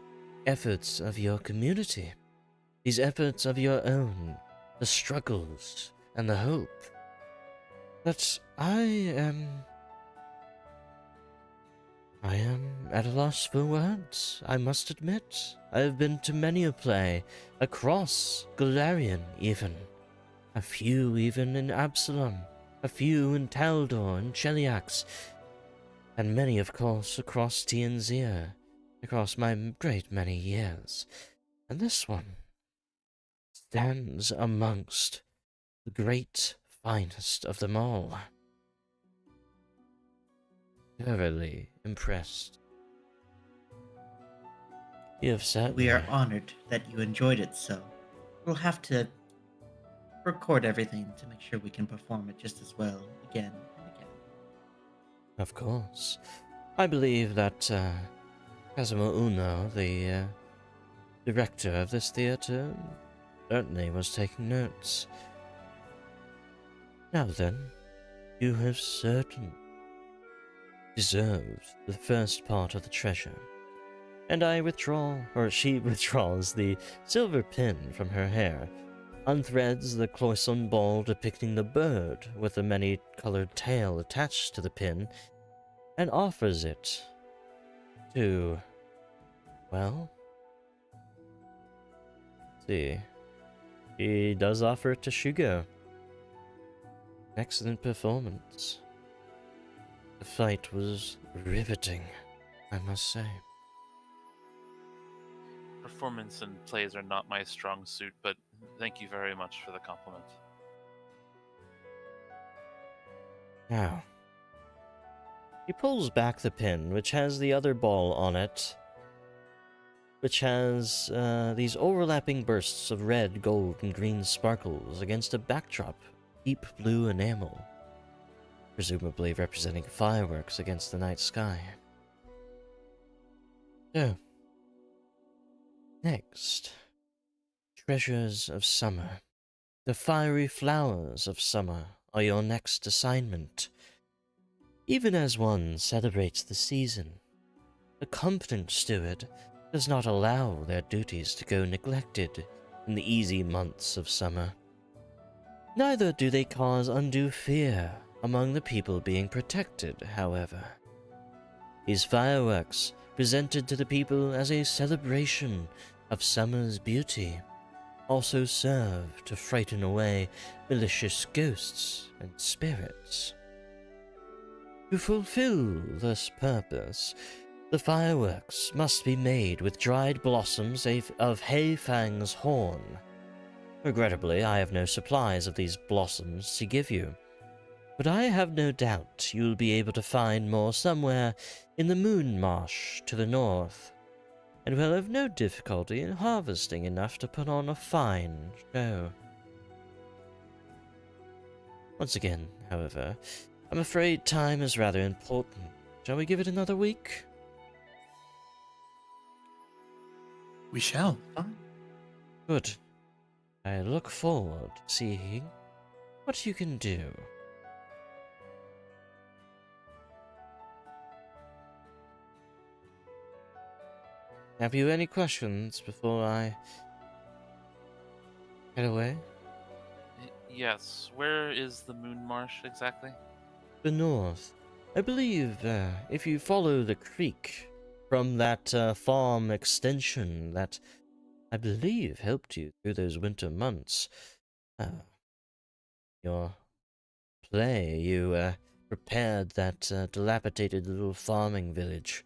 efforts of your community, these efforts of your own, the struggles and the hope, that I am at a loss for words, I must admit. I have been to many a play, across Galarian even, a few even in Absalom, a few in Taldor and Cheliax, and many, of course, across Tianzir, across my great many years. And this one stands amongst the great finest of them all. Thoroughly impressed. You have certainly... We are honored that you enjoyed it so. We'll have to record everything to make sure we can perform it just as well again and again. Of course. I believe that Cosimo Uno, the director of this theater, certainly was taking notes. Now then, you have certainly deserved the first part of the treasure. And I withdraw, or she withdraws the silver pin from her hair, unthreads the cloisonne ball depicting the bird with the many-colored tail attached to the pin, and offers it to, well, let's see, she does offer it to Shugo. Excellent performance. The fight was riveting, I must say. Performance and plays are not my strong suit, but thank you very much for the compliment. Now, he pulls back the pin, which has the other ball on it, which has these overlapping bursts of red, gold, and green sparkles against a backdrop, deep blue enamel, presumably representing fireworks against the night sky. So, next, treasures of summer, the fiery flowers of summer are your next assignment. Even as one celebrates the season, the competent steward does not allow their duties to go neglected in the easy months of summer. Neither do they cause undue fear among the people being protected, however. These fireworks, presented to the people as a celebration of summer's beauty, also serve to frighten away malicious ghosts and spirits. To fulfill this purpose, the fireworks must be made with dried blossoms of Heifang's horn. Regrettably, I have no supplies of these blossoms to give you, but I have no doubt you'll be able to find more somewhere in the Moon Marsh to the north, and will have no difficulty in harvesting enough to put on a fine show. Once again, however, I'm afraid time is rather important. Shall we give it another week? We shall. Fine. Good. I look forward to seeing what you can do. Have you any questions before I head away? Yes. Where is the Moon Marsh exactly? The north. I believe if you follow the creek from that farm extension that I believe helped you through those winter months, your play, you prepared that dilapidated little farming village,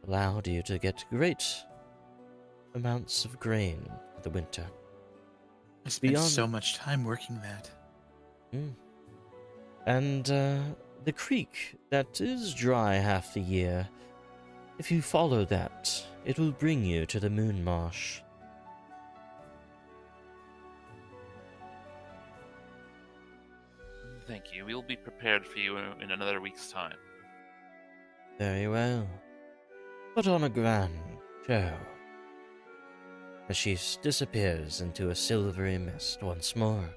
allowed you to get great amounts of grain for the winter. I spent Beyond- so much time working that. And the creek that is dry half the year, if you follow that, it will bring you to the Moon Marsh. Thank you. We'll be prepared for you in another week's time. Very well. Put on a grand show. As she disappears into a silvery mist once more.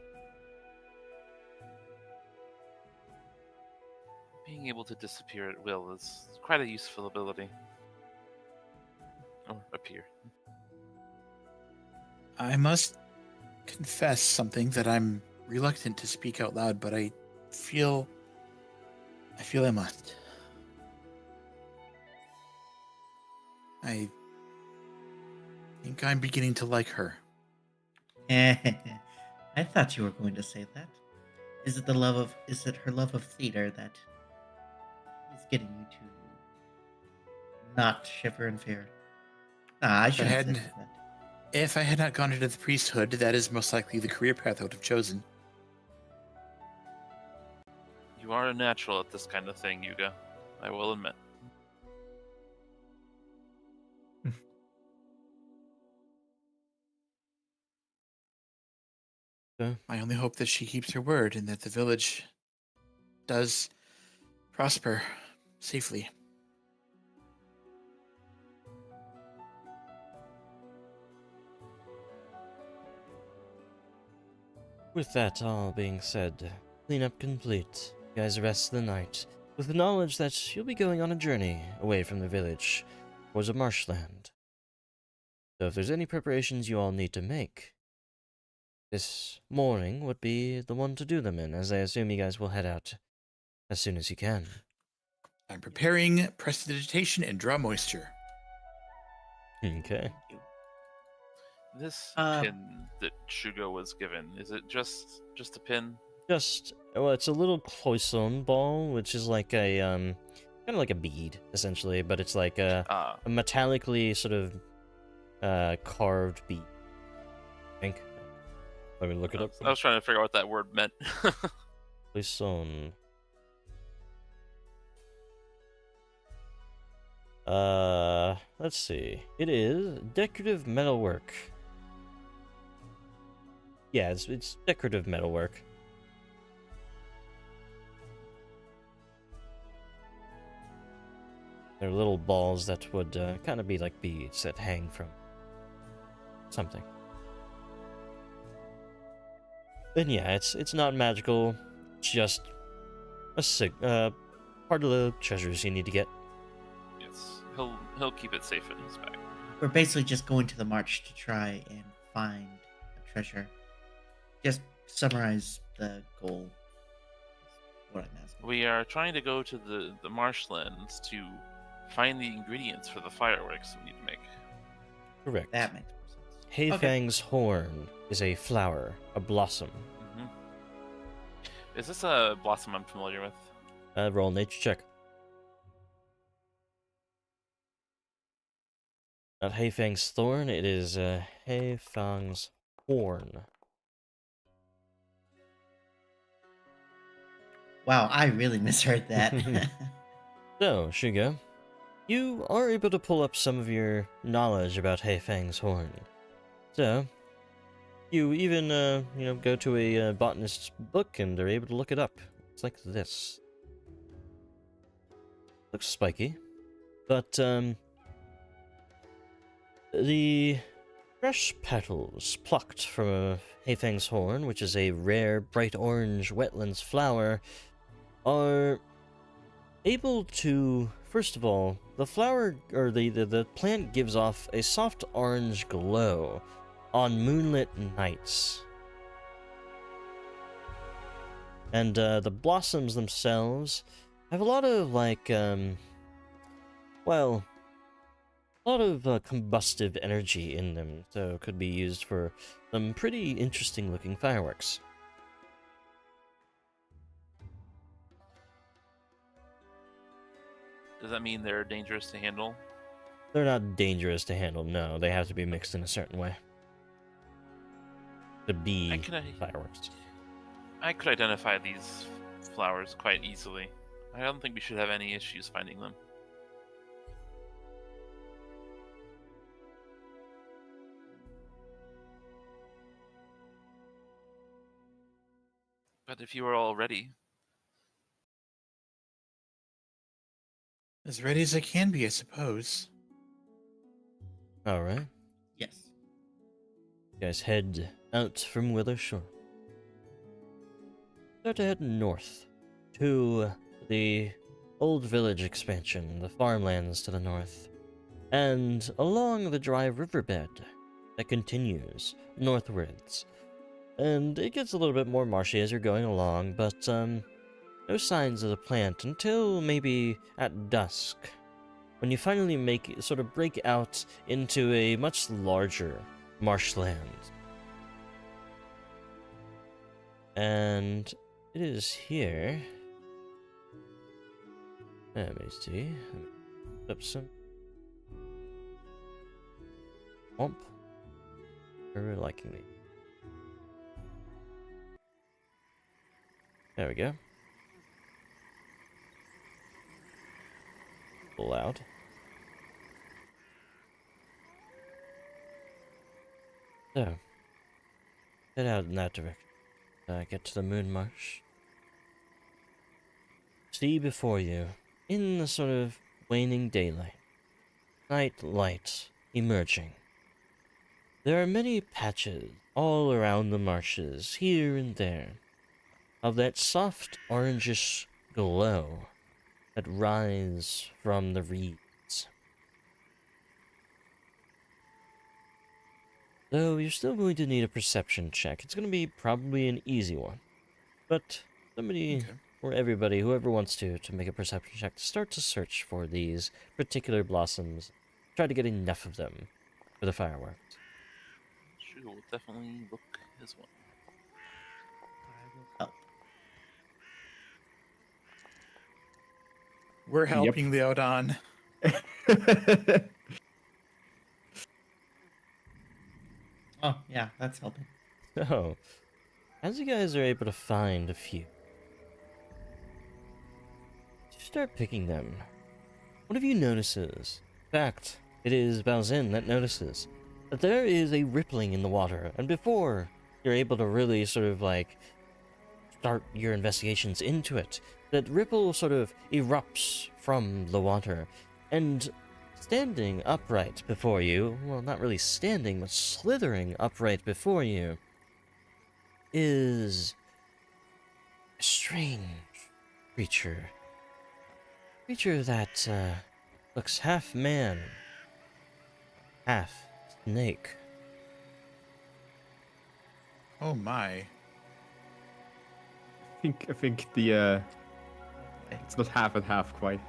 Being able to disappear at will is quite a useful ability. Or appear. I must confess something that I'm reluctant to speak out loud, but I feel I must. I think I'm beginning to like her. I thought you were going to say that. Is it her love of theater that is getting you to not shiver in fear? Nah, I shouldn't say hadn't- that. If I had not gone into the priesthood, that is most likely the career path I would have chosen. You are a natural at this kind of thing, Yuga. I will admit. I only hope that she keeps her word and that the village does prosper safely. With that all being said, cleanup complete. You guys rest the night, with the knowledge that you'll be going on a journey away from the village towards a marshland. So if there's any preparations you all need to make, this morning would be the one to do them in, as I assume you guys will head out as soon as you can. I'm preparing prestidigitation and draw moisture. Okay. This Uh, pin that Shugo was given, is it just a pin? Well, it's a little cloisonne ball, which is like a kind of like a bead essentially, but it's like a metallically sort of carved bead. I think. Let me look it up. I was trying to figure out what that word meant. Cloisonne. Let's see. It is decorative metalwork. Yeah, it's decorative metalwork. They're little balls that would kind of be like beads that hang from something. And yeah, it's not magical. It's just part of the treasures you need to get. Yes, he'll keep it safe in his bag. We're basically just going to the march to try and find a treasure. Just summarize the goal. Is what I'm asking. We are trying to go to the marshlands to find the ingredients for the fireworks we need to make. Correct. That makes more sense. Hayfang's horn is a flower, a blossom. Hmm. Is this a blossom I'm familiar with? Roll nature check. Not Hayfang's thorn, it is Hayfang's horn. Wow, I really misheard that. So, Shugo, you are able to pull up some of your knowledge about Hayfang's horn. So, you even, go to a botanist's book and are able to look it up. It's like this. Looks spiky, but, the fresh petals plucked from a Hayfang's horn, which is a rare bright orange wetlands flower, are able to, first of all, the flower, or the plant gives off a soft orange glow on moonlit nights. And the blossoms themselves have a lot of, like, a lot of combustive energy in them, so it could be used for some pretty interesting looking fireworks. Does that mean they're dangerous to handle? They're not dangerous to handle, no. They have to be mixed in a certain way to be fireworks. I could identify these flowers quite easily. I don't think we should have any issues finding them. But if you are all ready, As ready as I can be, I suppose. Alright. Yes. You guys head out from Willowshore. Start to head north to the old village expansion, the farmlands to the north, and along the dry riverbed that continues northwards. And it gets a little bit more marshy as you're going along, but no signs of the plant until maybe at dusk, when you finally break out into a much larger marshland. And it is here. Let me see. Up some. Womp. Very liking me. There we go. Loud. So, head out in that direction. Get to the Moon Marsh. See before you, in the sort of waning daylight, night light emerging. There are many patches all around the marshes, here and there, of that soft orangish glow that rise from the reeds. Though you're still going to need a perception check. It's going to be probably an easy one. But somebody, or everybody, whoever wants to make a perception check to start to search for these particular blossoms. Try to get enough of them for the fireworks. Sure, we'll definitely look as well. I will help. We're helping the Odon. Oh, yeah, that's helping. So, as you guys are able to find a few, you start picking them. One of you notices, in fact, it is Balzin that notices, that there is a rippling in the water, and before you're able to really start your investigations into it, that ripple sort of erupts from the water, and standing upright before you, well, not really standing, but slithering upright before you, is a strange creature. Creature that looks half man, half snake. Oh my. I think the it's not half and half quite.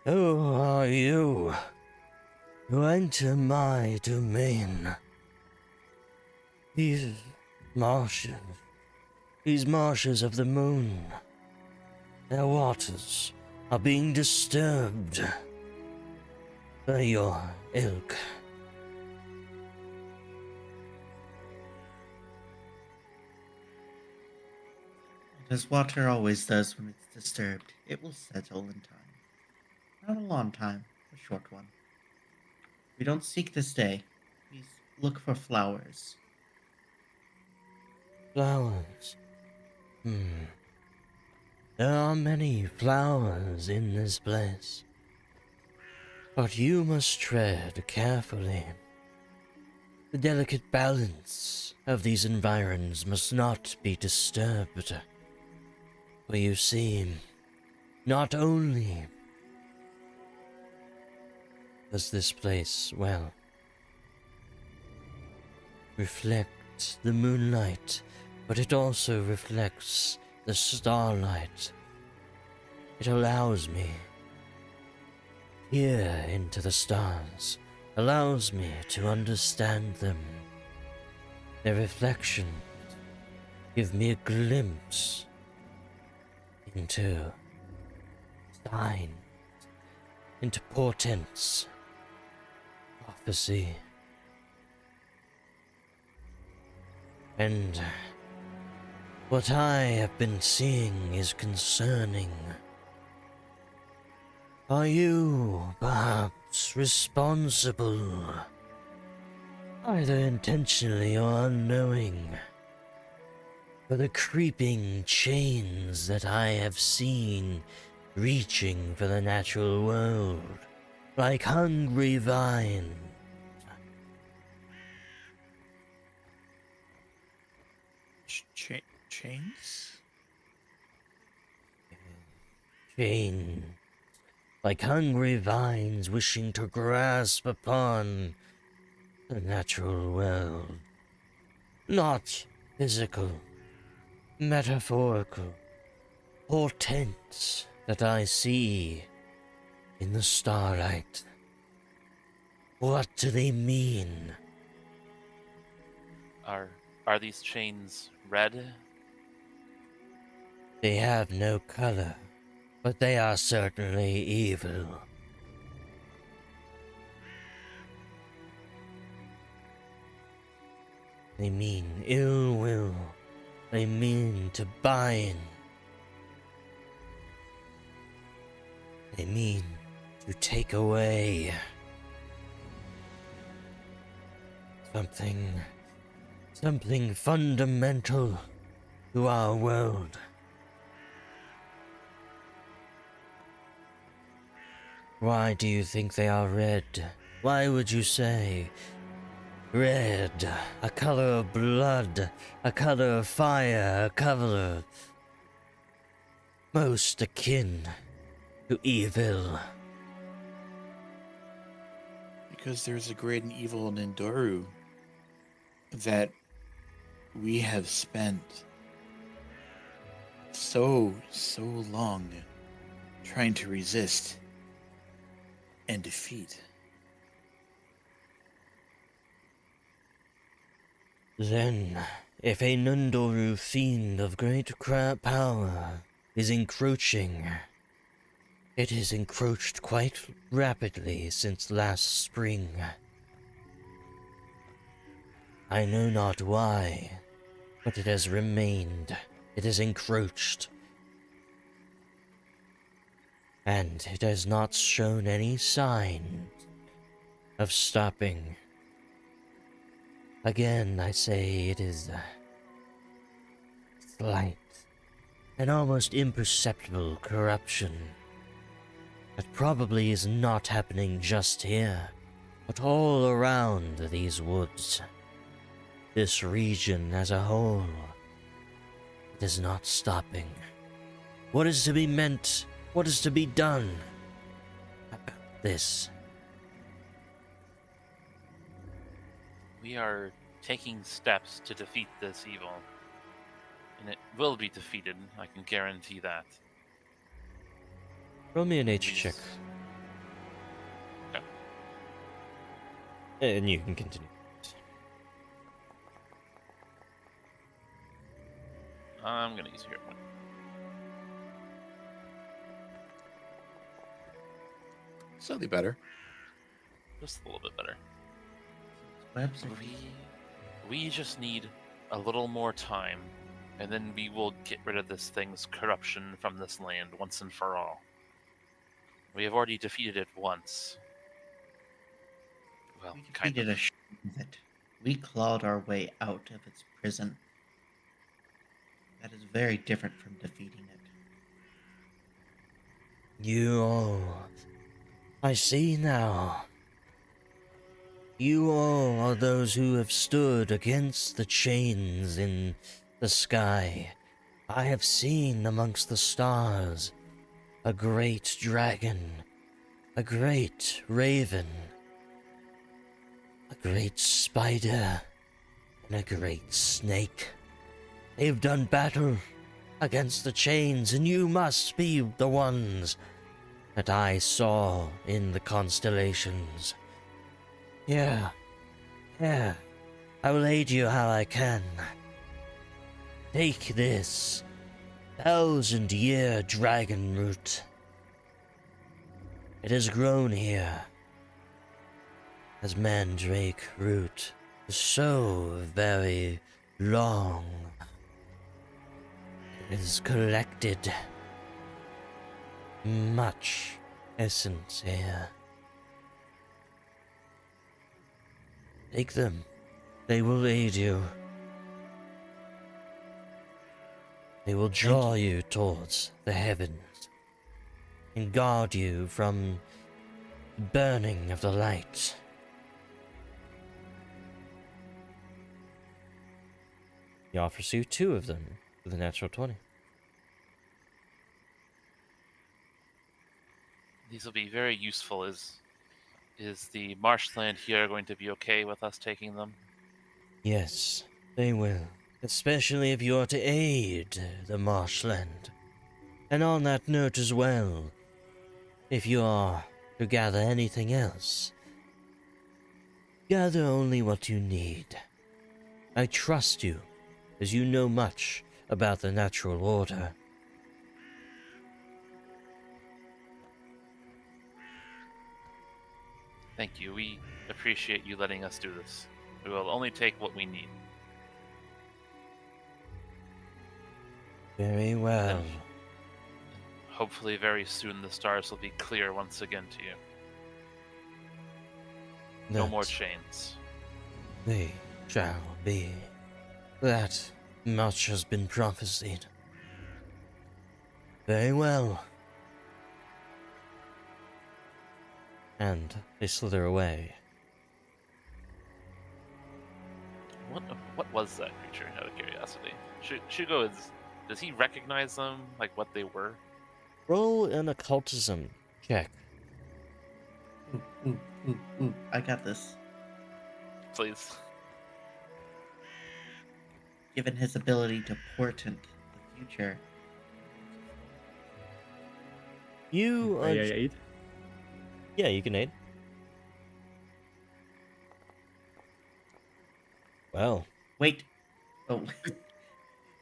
Who are you? You enter my domain. These marshes of the moon, their waters are being disturbed by your ilk. As water always does when it's disturbed, it will settle in time. Not a long time, a short one. We don't seek to stay. We look for flowers. Flowers. There are many flowers in this place. But you must tread carefully. The delicate balance of these environs must not be disturbed. For you see, not only does this place, well, reflect the moonlight, but it also reflects the starlight. It allows me peer into the stars, allows me to understand them. Their reflections give me a glimpse into signs, into portents, prophecy. And what I have been seeing is concerning. Are you perhaps responsible, either intentionally or unknowing, for the creeping chains that I have seen reaching for the natural world, like hungry vines? Chains? Chains, like hungry vines wishing to grasp upon the natural world. Not physical, metaphorical, portents that I see in the starlight. What do they mean? Are these chains red? They have no color, but they are certainly evil. They mean ill will. They mean to bind. They mean to take away something fundamental to our world. Why do you think they are red? Why would you say red? A color of blood, a color of fire, a color most akin to evil. Because there's a great and evil Nindoru that we have spent so long trying to resist and defeat. Then, if a Nundoru fiend of great power is encroaching, it has encroached quite rapidly since last spring. I know not why, but it has remained. It has encroached. And it has not shown any sign of stopping. Again, I say it is light, an almost imperceptible corruption that probably is not happening just here, but all around these woods. This region as a whole. It is not stopping. What is to be meant? What is to be done about this? We are taking steps to defeat this evil. And it will be defeated, I can guarantee that. Roll me a nature check. Okay. And you can continue. I'm gonna use your one. Slightly better. Just a little bit better. Webs are We just need a little more time, and then we will get rid of this thing's corruption from this land once and for all. We have already defeated it once. Well, We kind defeated of. a shit of it. We clawed our way out of its prison. That is very different from defeating it. You all. I see now. You all are those who have stood against the chains in the sky. I have seen amongst the stars a great dragon, a great raven, a great spider, and a great snake. They've done battle against the chains, and you must be the ones that I saw in the constellations. Yeah, I will aid you how I can. Take this 1,000-year dragon root. It has grown here as mandrake root is so very long. It is collected much essence here. Take them. They will aid you. They will draw you towards the heavens and guard you from the burning of the light. He offers you 2 of them with a natural 20. These will be very useful. Is the marshland here going to be okay with us taking them? Yes, they will. Especially if you are to aid the marshland. And on that note as well, if you are to gather anything else, gather only what you need. I trust you, as you know much about the natural order. Thank you. We appreciate you letting us do this. We will only take what we need. Very well. And hopefully very soon the stars will be clear once again to you. No more That chains. they shall be. That much has been prophesied. Very well. And they slither away. What was that creature, out of curiosity? Shugo does he recognize them, like what they were? Roll an occultism check. Ooh, I got this. Please. Given his ability to portent the future. You are... Yeah, 8. Yeah, you can aid. Well, Wait. Oh.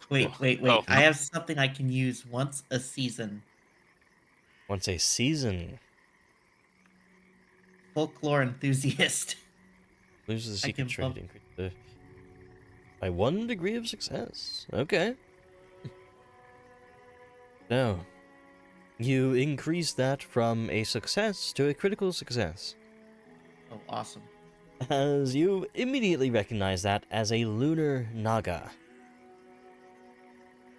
Wait. Oh. I have something I can use once a season. once a season Folklore enthusiast. loses the I secret can trait, bump- increase the... by 1 degree of success. Okay. Now, you increase that from a success to a critical success, Oh, awesome. as you immediately recognize that as a lunar naga.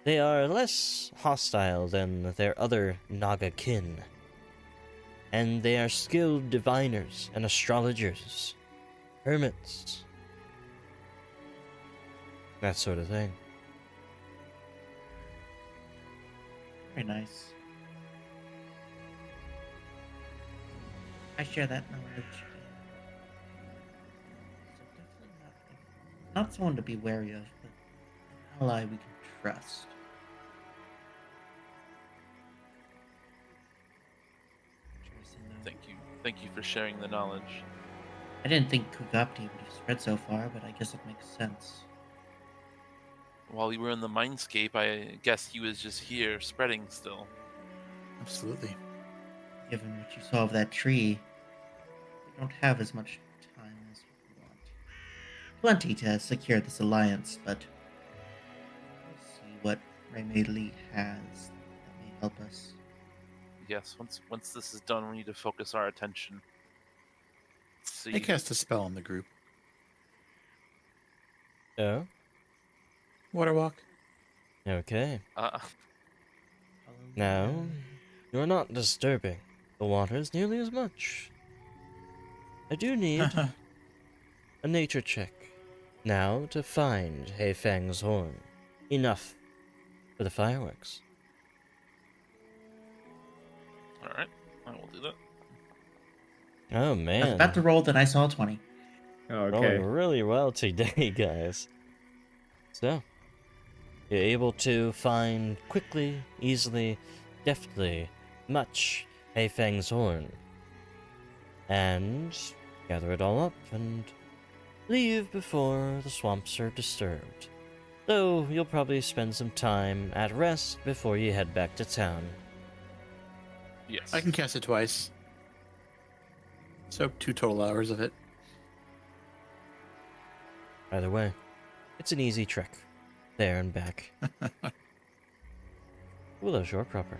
They are less hostile than their other Naga kin, and they are skilled diviners and astrologers, hermits, that sort of thing. Very nice. I share that knowledge. So definitely not someone to be wary of, but an ally we can trust. Interesting, though. Thank you for sharing the knowledge. I didn't think Kugapti would have spread so far, but I guess it makes sense. While we were in the mindscape, I guess he was just here spreading still. Absolutely. Given what you saw of that tree, we don't have as much time as we want. Plenty to secure this alliance, but we'll see what Raymaidley has that may help us. Yes, once this is done, we need to focus our attention. Let's I see. cast a spell on the group. Oh, Water walk. okay. Uh, Now, you are not disturbing the waters nearly as much. I do need a nature check now to find Heifeng's horn. Enough for the fireworks. all right, I will do that. Oh I was man, about to roll, then I saw 20. Okay. rolling really well today, guys. So, you're able to find quickly, easily, deftly, much Heifeng's horn. And gather it all up and leave before the swamps are disturbed. Though you'll probably spend some time at rest before you head back to town. Yes. I can cast it twice. So 2 total hours of it. Either way, it's an easy trek. There and back. Willowshore proper.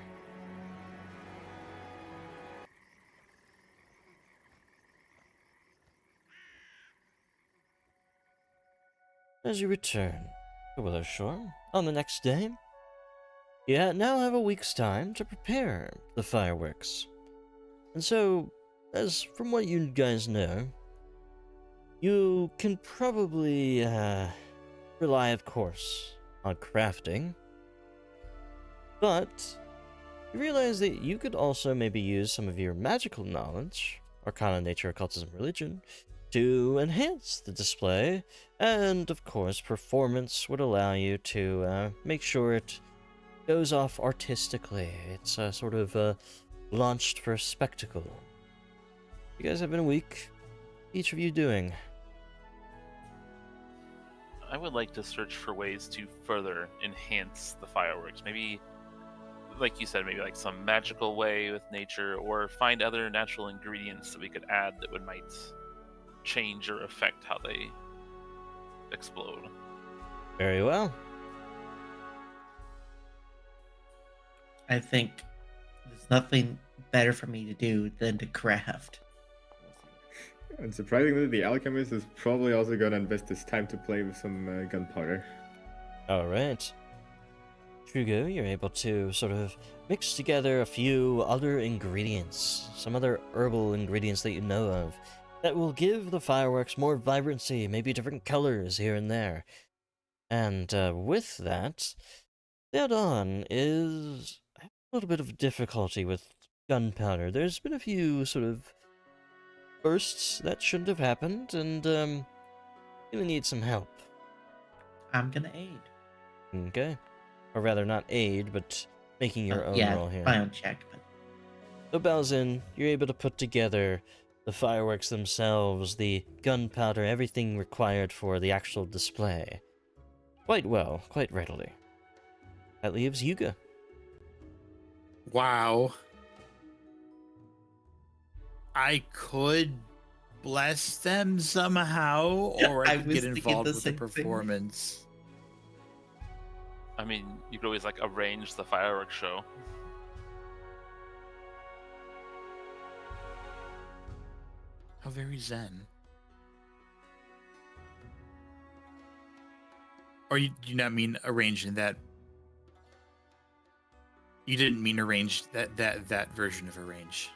As you return to Willowshore on the next day, you now have a week's time to prepare the fireworks. And so, as from what you guys know, you can probably rely, of course, on crafting, but you realize that you could also maybe use some of your magical knowledge, arcana, nature, occultism, religion, to enhance the display, and of course, performance would allow you to make sure it goes off artistically. It's sort of launched for a spectacle. You guys have been a week. Each of you doing? I would like to search for ways to further enhance the fireworks. Maybe, like you said, maybe like some magical way with nature, or find other natural ingredients that we could add that might change or affect how they explode. Very well. I think there's nothing better for me to do than to craft. And surprisingly, the alchemist is probably also gonna invest his time to play with some gunpowder. Alright. Trugo, you're able to sort of mix together a few other ingredients, some other herbal ingredients that you know of, that will give the fireworks more vibrancy, maybe different colors here and there. And with that, the add-on is a little bit of difficulty with gunpowder. There's been a few sort of bursts that shouldn't have happened, and gonna need some help. I'm gonna aid. Okay. Or rather, not aid, but making your own yeah, roll here. my own check. But So, Balzin, you're able to put together the fireworks themselves, the gunpowder, everything required for the actual display. Quite well, quite readily. That leaves Yuga. Wow. I could bless them somehow, or I I could was get thinking involved the with the same thing. performance. I mean, you could always like arrange the fireworks show. How very zen. Or you do not mean arranging that You didn't mean arrange that version of arrange.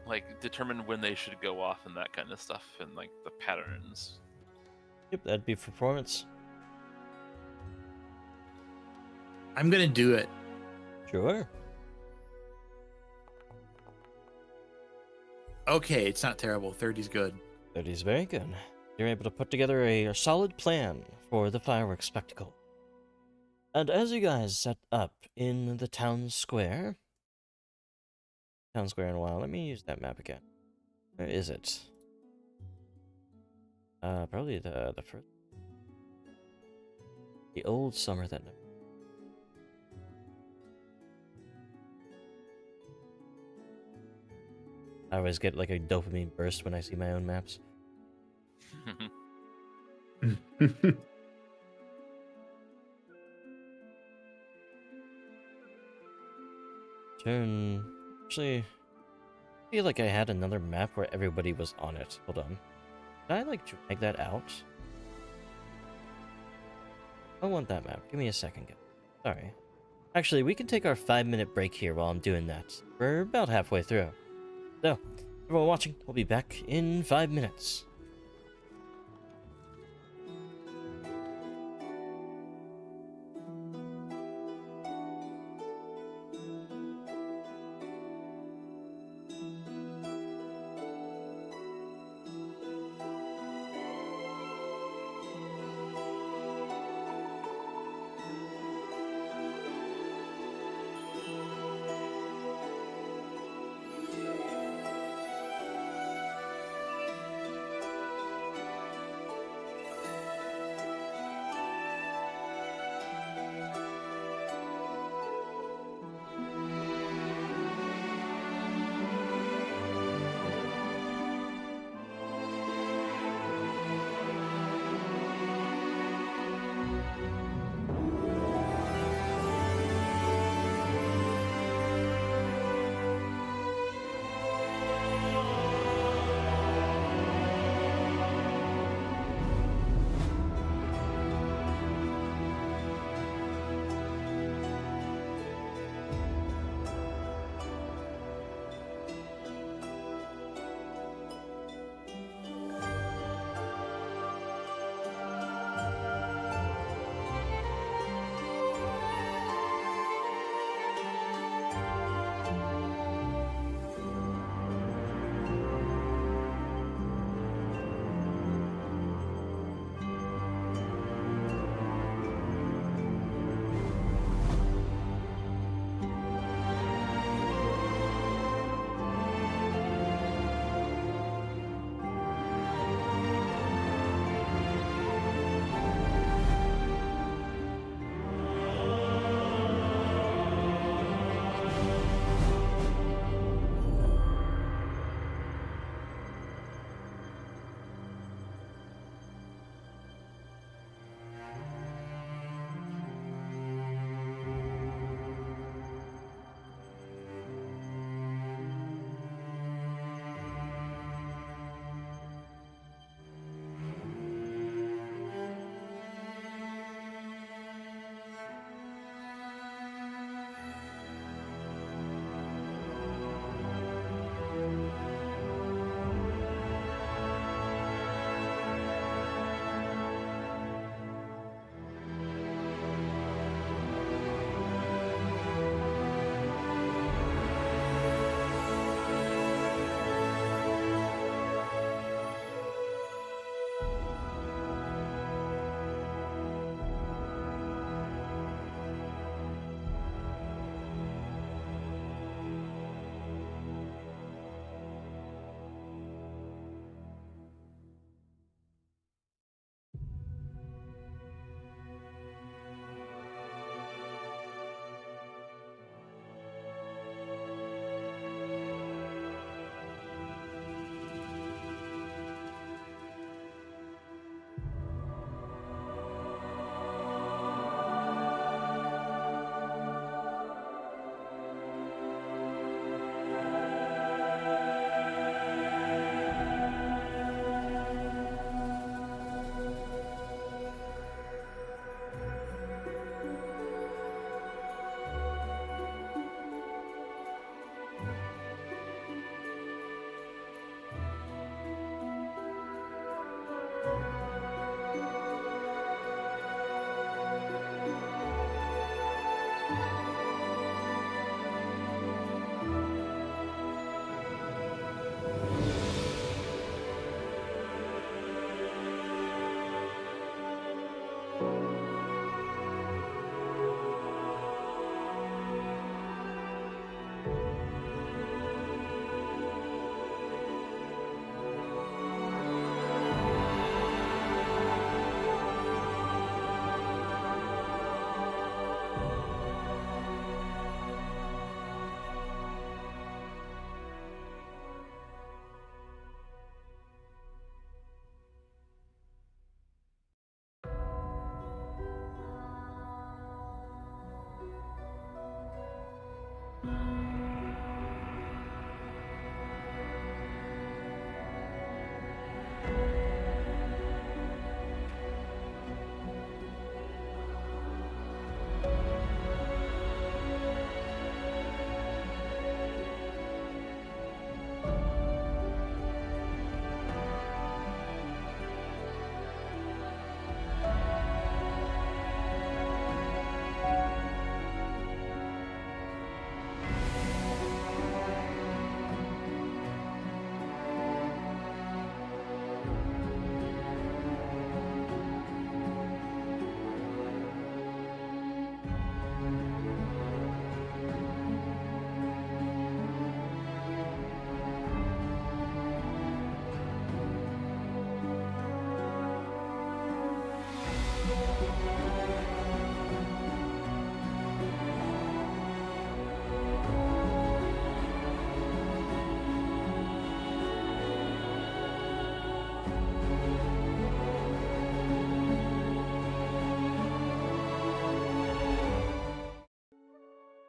Like determine when they should go off and that kind of stuff, and like the patterns. Yep, that'd be performance. I'm gonna do it. Sure. Okay, it's not terrible. 30's good. That is very good. You're able to put together a solid plan for the fireworks spectacle. And as you guys set up in the town square in a while, let me use that map again. Where is it? Probably the first. The old summer that never. I always get like a dopamine burst when I see my own maps. Turn. Actually, I feel like I had another map where everybody was on it. Hold on. Did I like drag that out? I want that map. Give me a second, guys. Sorry. Actually, we can take our 5-minute break here while I'm doing that. We're about halfway through. So, everyone watching, we'll be back in 5 minutes.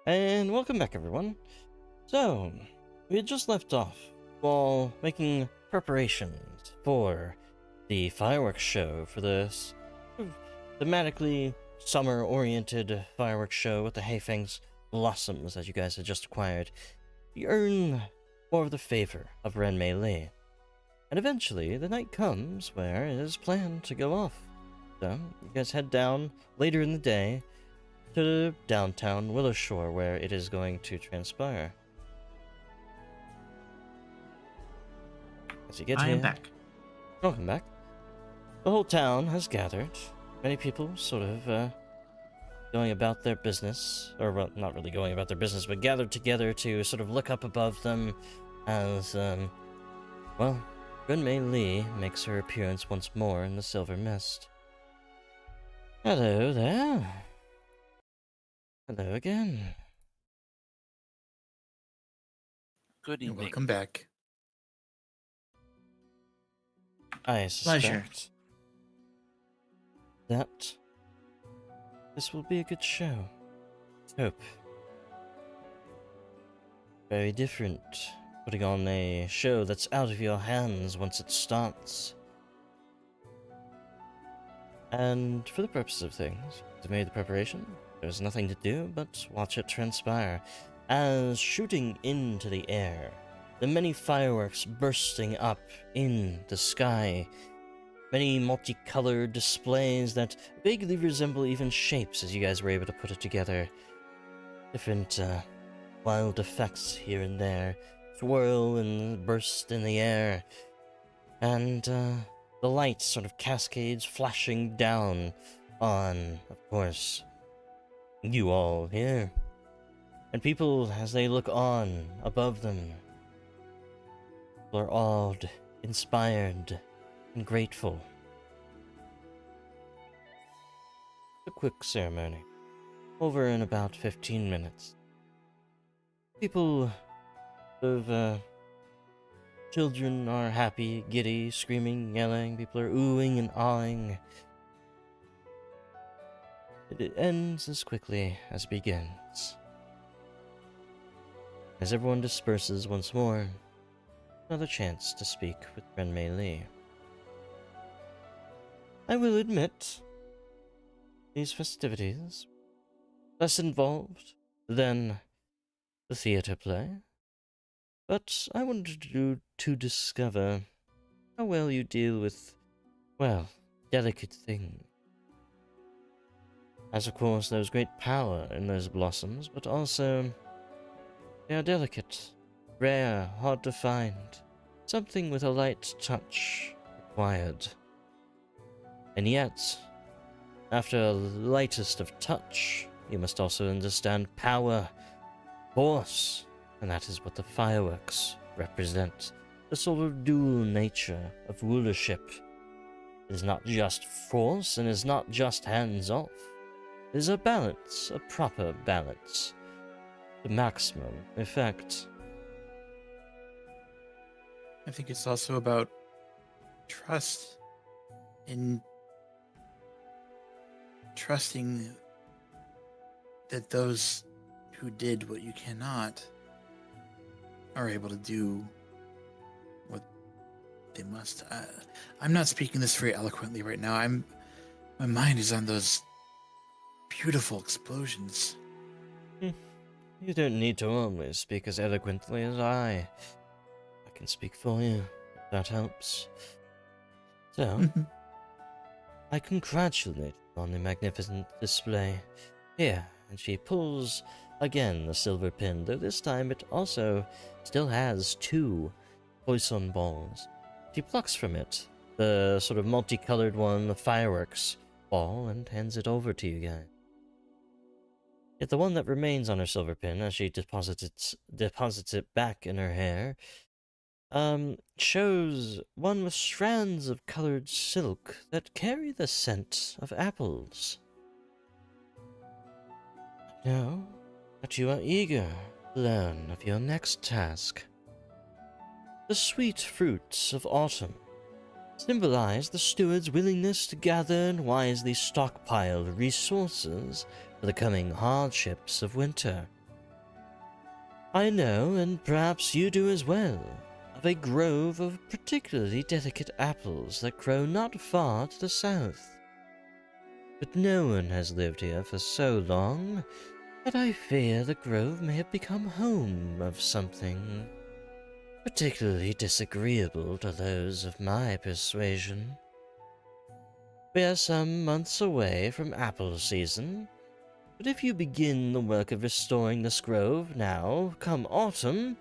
And welcome back, everyone. So, we had just left off while making preparations for the fireworks show for this thematically summer-oriented fireworks show with the Hayfang's blossoms that you guys had just acquired. You earn more of the favor of Renmei Li. And eventually, the night comes where it is planned to go off. So, you guys head down later in the day to downtown Willowshore, where it is going to transpire. As you get I here, am back. welcome back. The whole town has gathered. Many people sort of going about their business, or well, not really going about their business, but gathered together to sort of look up above them as, well, Renmei Li makes her appearance once more in the silver mist. Hello there. Hello again. Good And evening. welcome back. I Pleasure. suspect that this will be a good show. Hope. Very different. Putting on a show that's out of your hands once it starts. And for the purpose of things, to made the preparation, there's nothing to do but watch it transpire, as shooting into the air, the many fireworks bursting up in the sky, many multicolored displays that vaguely resemble even shapes as you guys were able to put it together. Different wild effects here and there, swirl and burst in the air, and the lights sort of cascades flashing down on, of course, you all here. And people, as they look on above them, are awed, inspired, and grateful. A quick ceremony, over in about 15 minutes. People of children are happy, giddy, screaming, yelling. People are oohing and awing. It ends as quickly as it begins. As everyone disperses once more, another chance to speak with Renmei Li. I will admit, these festivities, less involved than the theater play, but I wanted to discover how well you deal with, well, delicate things. As of course there's great power in those blossoms, but also they are delicate, rare, hard to find, something with a light touch required. And yet, after a lightest of touch, you must also understand power, force, and that is what the fireworks represent. The sort of dual nature of rulership. It is not just force, and is not just hands-off. It is a balance, a proper balance. The maximum effect. I think it's also about trust and trusting that those who did what you cannot are able to do what they must. I'm not speaking this very eloquently right now. My mind is on those beautiful explosions. You don't need to always speak as eloquently as I. I can speak for you, if that helps. So, I congratulate you on the magnificent display. Here, and she pulls again the silver pin, though this time it also still has 2 poison balls. She plucks from it the sort of multicolored one, the fireworks ball, and hands it over to you guys. Yet the one that remains on her silver pin, as she deposits it back in her hair, shows one with strands of colored silk that carry the scent of apples. Now that you are eager to learn of your next task, the sweet fruits of autumn symbolize the steward's willingness to gather and wisely stockpile resources for the coming hardships of winter. I know, and perhaps you do as well, of a grove of particularly delicate apples that grow not far to the south. But no one has lived here for so long that I fear the grove may have become home of something particularly disagreeable to those of my persuasion. We are some months away from apple season, but if you begin the work of restoring this grove now, come autumn,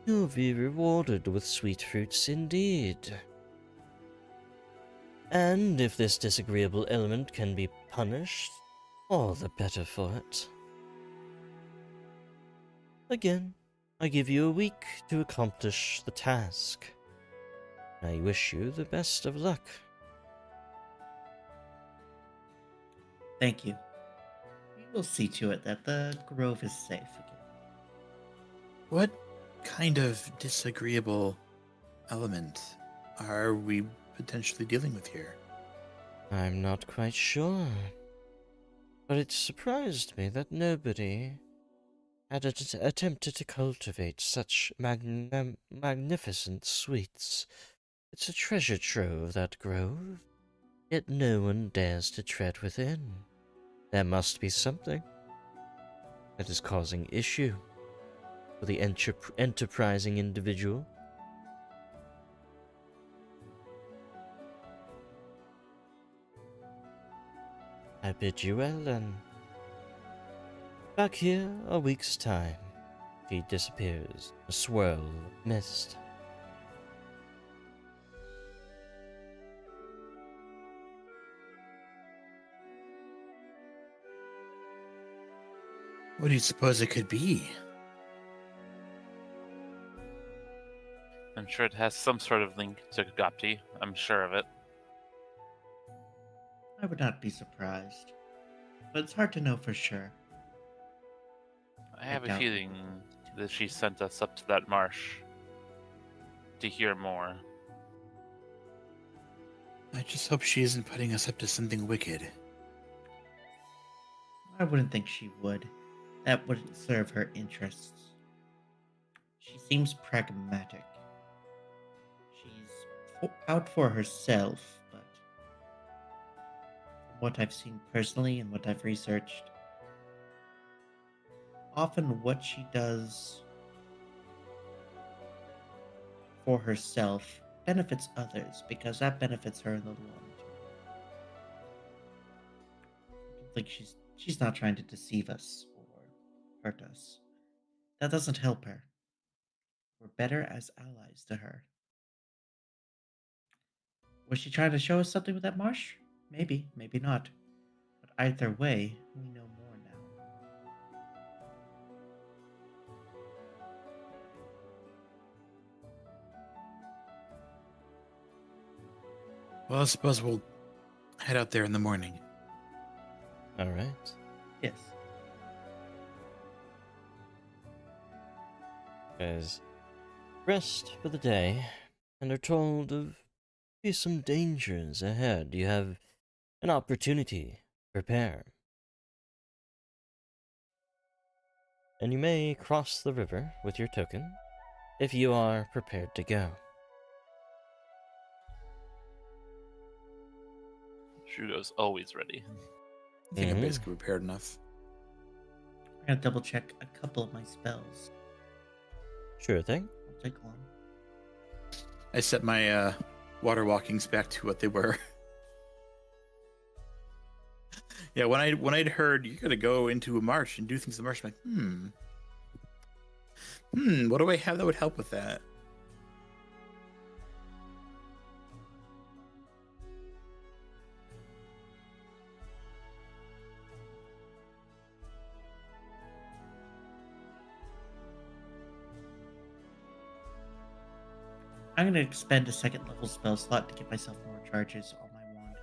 you'll be rewarded with sweet fruits indeed. And if this disagreeable element can be punished, all the better for it. Again, I give you a week to accomplish the task. I wish you the best of luck. Thank you. We will see to it that the grove is safe again. What kind of disagreeable element are we potentially dealing with here? I'm not quite sure, but it surprised me that nobody had attempted to cultivate such magnificent sweets. It's a treasure trove, that grove, yet no one dares to tread within. There must be something that is causing issue for the enterprising individual. I bid you well, then. Back here a week's time. She disappears, a swirl of mist. What do you suppose it could be? I'm sure it has some sort of link to Gopti. I'm sure of it. I would not be surprised, but it's hard to know for sure. I have a doubt feeling that she sent us up to that marsh to hear more. I just hope she isn't putting us up to something wicked. I wouldn't think she would. That wouldn't serve her interests. She seems pragmatic. She's out for herself, but from what I've seen personally and what I've researched, often what she does for herself benefits others because that benefits her in the long term. I don't think she's not trying to deceive us or hurt us. That doesn't help her. We're better as allies to her. Was she trying to show us something with that marsh? Maybe, maybe not. But either way, we know more now. Well, I suppose we'll head out there in the morning. All right. Yes. Guys, rest for the day, and are told of some dangers ahead. You have an opportunity to prepare. and you may cross the river with your token if you are prepared to go. Shugo's always ready. I think I'm Mhm. basically prepared enough. I'm gonna double check a couple of my spells. Sure thing. Won't take long. I set my water walkings back to what they were. Yeah, when I'd heard you gotta go into a marsh and do things in the marsh, I'm like, what do I have that would help with that? I'm gonna expend a second level spell slot to give myself more charges on my wand.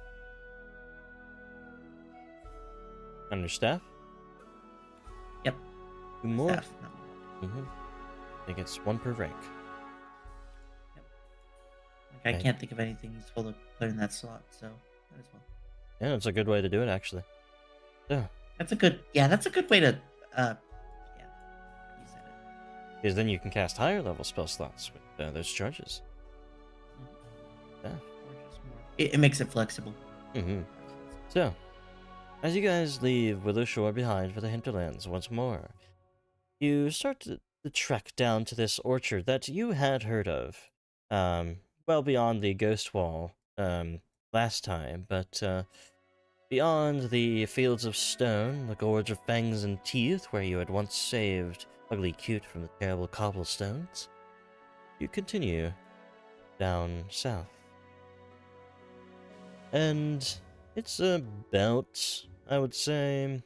On your staff? Yep. 2 more? Staff, not my wand. I think it's 1 per rank. Like, I Okay. can't think of anything useful to put in that slot, so might as well. Yeah, that's a good way to do it, actually. So, That's a good way to yeah. You said it. because then you can cast higher level spell slots with those charges. Yeah. Or just more. It makes it flexible. Mm-hmm. So, as you guys leave Willowshore behind for the hinterlands once more, you start to trek down to this orchard that you had heard of, well beyond the ghost wall last time, but beyond the fields of stone, the gorge of fangs and teeth where you had once saved Ugly Cute from the terrible cobblestones, you continue down south. And it's about, I would say,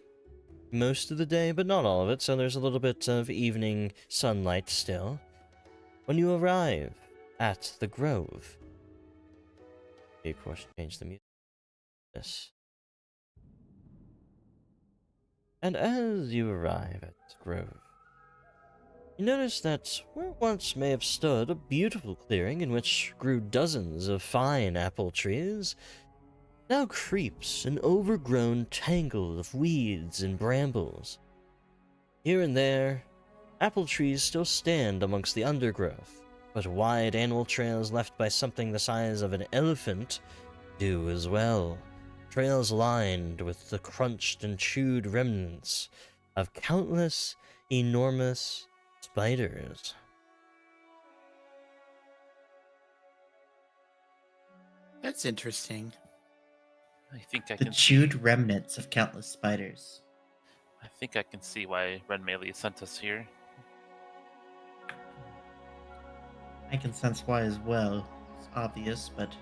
most of the day, but not all of it, so there's a little bit of evening sunlight still. When you arrive at the grove, of course, change the music. This. And as you arrive at the grove, you notice that where once may have stood a beautiful clearing in which grew dozens of fine apple trees, now creeps an overgrown tangle of weeds and brambles. Here and there, apple trees still stand amongst the undergrowth, but wide animal trails left by something the size of an elephant do as well. Trails lined with the crunched and chewed remnants of countless enormous spiders. That's interesting. I think I The can chewed remnants of countless spiders. I think I can see why Ren Melee sent us here. I can sense why as well. It's obvious, but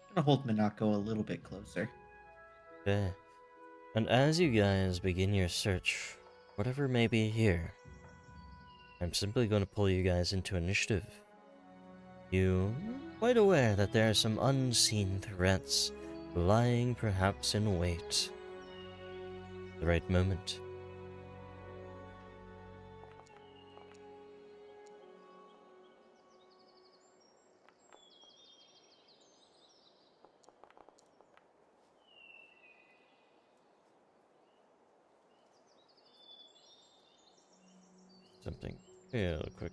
I'm gonna hold Minako a little bit closer. Okay. And as you guys begin your search, whatever may be here, I'm simply going to pull you guys into initiative. You are quite aware that there are some unseen threats lying perhaps in wait. The right moment. Something real quick.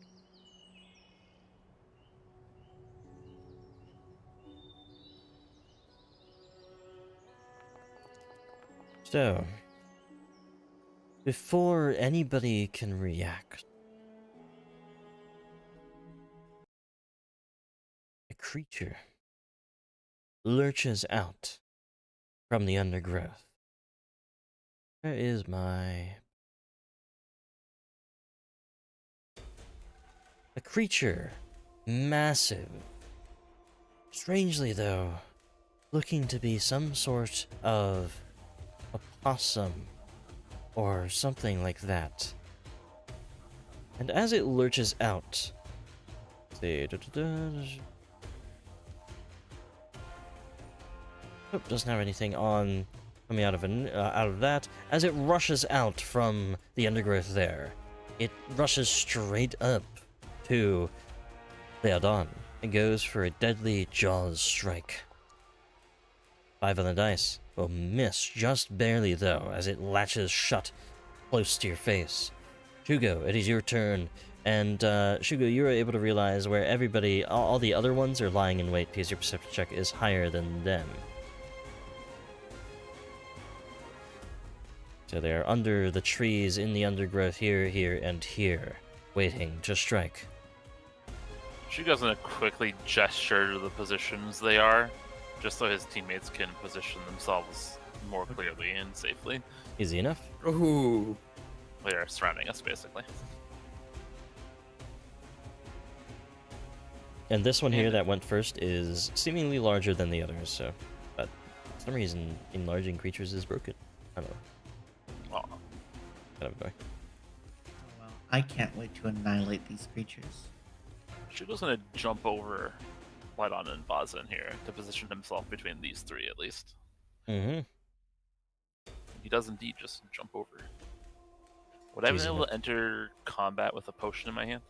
So, before anybody can react, a creature lurches out from the undergrowth. Where is my... A creature, massive. Strangely though, looking to be some sort of a possum or something like that. And as it lurches out, oh, doesn't have anything on coming out of that. As it rushes out from the undergrowth there, it rushes straight up to Leodon and goes for a deadly jaws strike. 5 on the dice. Will miss just barely, though, as it latches shut close to your face. Shugo, it is your turn. And, Shugo, you are able to realize where everybody, all the other ones are lying in wait because your perception check is higher than them. So they are under the trees, in the undergrowth, here, here, and here, waiting to strike. Shugo's gonna quickly gesture to the positions they are, just so his teammates can position themselves more clearly and safely. Easy enough. Ooh. They are surrounding us, basically. And this one here that went first is seemingly larger than the others, so... But for some reason, enlarging creatures is broken. I don't know. Oh, Kind of annoying. Oh, well, I can't wait to annihilate these creatures. Shugo's gonna jump over Lydon and Vazin here to position himself between these three at least. Mm-hmm. He does indeed just jump over. Would I have been Easy able enough. to enter combat with a potion in my hand?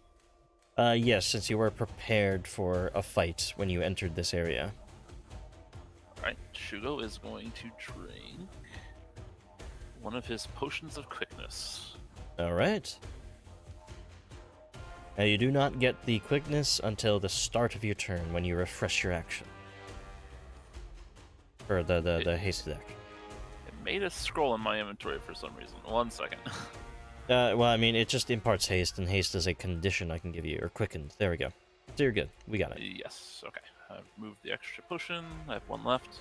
Yes, since you were prepared for a fight when you entered this area. Alright, Shugo is going to drink one of his potions of quickness. Alright. Now you do not get the quickness until the start of your turn when you refresh your action. Or the hasted action. It made a scroll in my inventory for some reason. 1 second. Well, I mean, it just imparts haste, and haste is a condition I can give you, or quickened. There we go. So you're good. We got it. Yes, okay. I've moved the extra potion. I have one left.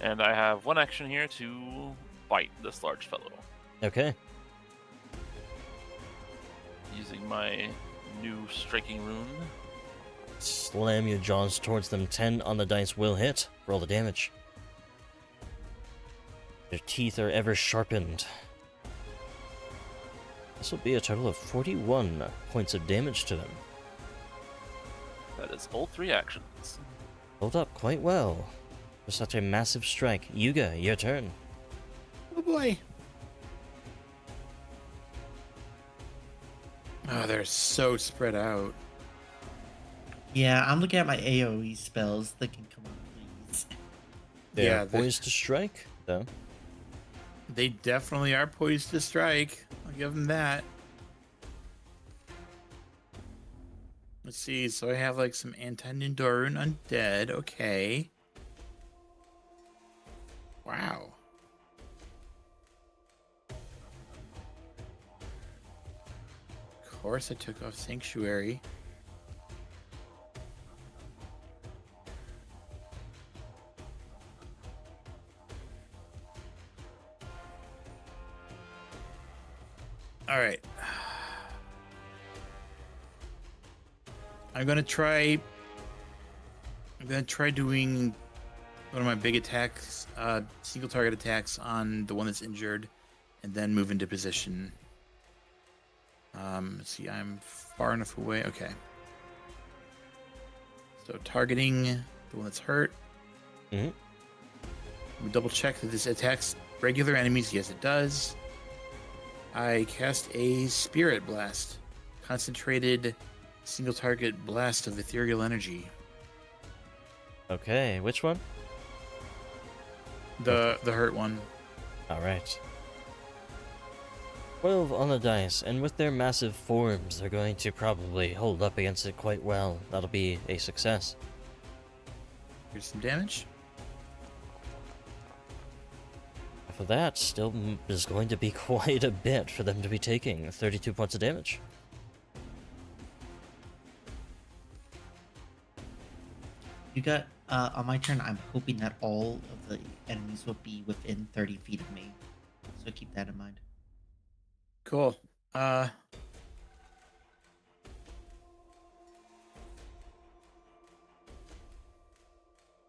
And I have one action here to bite this large fellow. Okay. Using my new striking rune. Slam your jaws towards them. 10 on the dice will hit. Roll the damage. Their teeth are ever sharpened. This will be a total of 41 points of damage to them. That is all 3 actions. Hold up quite well for such a massive strike. Yuga, your turn. Oh boy. Oh, they're so spread out. Yeah, I'm looking at my AoE spells, thinking, come on, please. They Yeah, are poised to strike, though. They definitely are poised to strike. I'll give them that. Let's see. So I have like some anti-Nindorun undead. Okay. Wow. Of course I took off Sanctuary. All right. I'm gonna try doing one of my big attacks, single target attacks on the one that's injured, and then move into position. Let's see, I'm far enough away. Okay. So targeting the one that's hurt. Mhm. We double check that this attacks regular enemies. Yes, it does. I cast a Spirit Blast. Concentrated single target blast of ethereal energy. Okay, which one? The hurt one. Alright. 12 on the dice, and with their massive forms, they're going to probably hold up against it quite well. That'll be a success. Here's some damage. For that, still is going to be quite a bit for them to be taking. 32 points of damage. You got, on my turn, I'm hoping that all of the enemies will be within 30 feet of me. So keep that in mind. Cool. I'm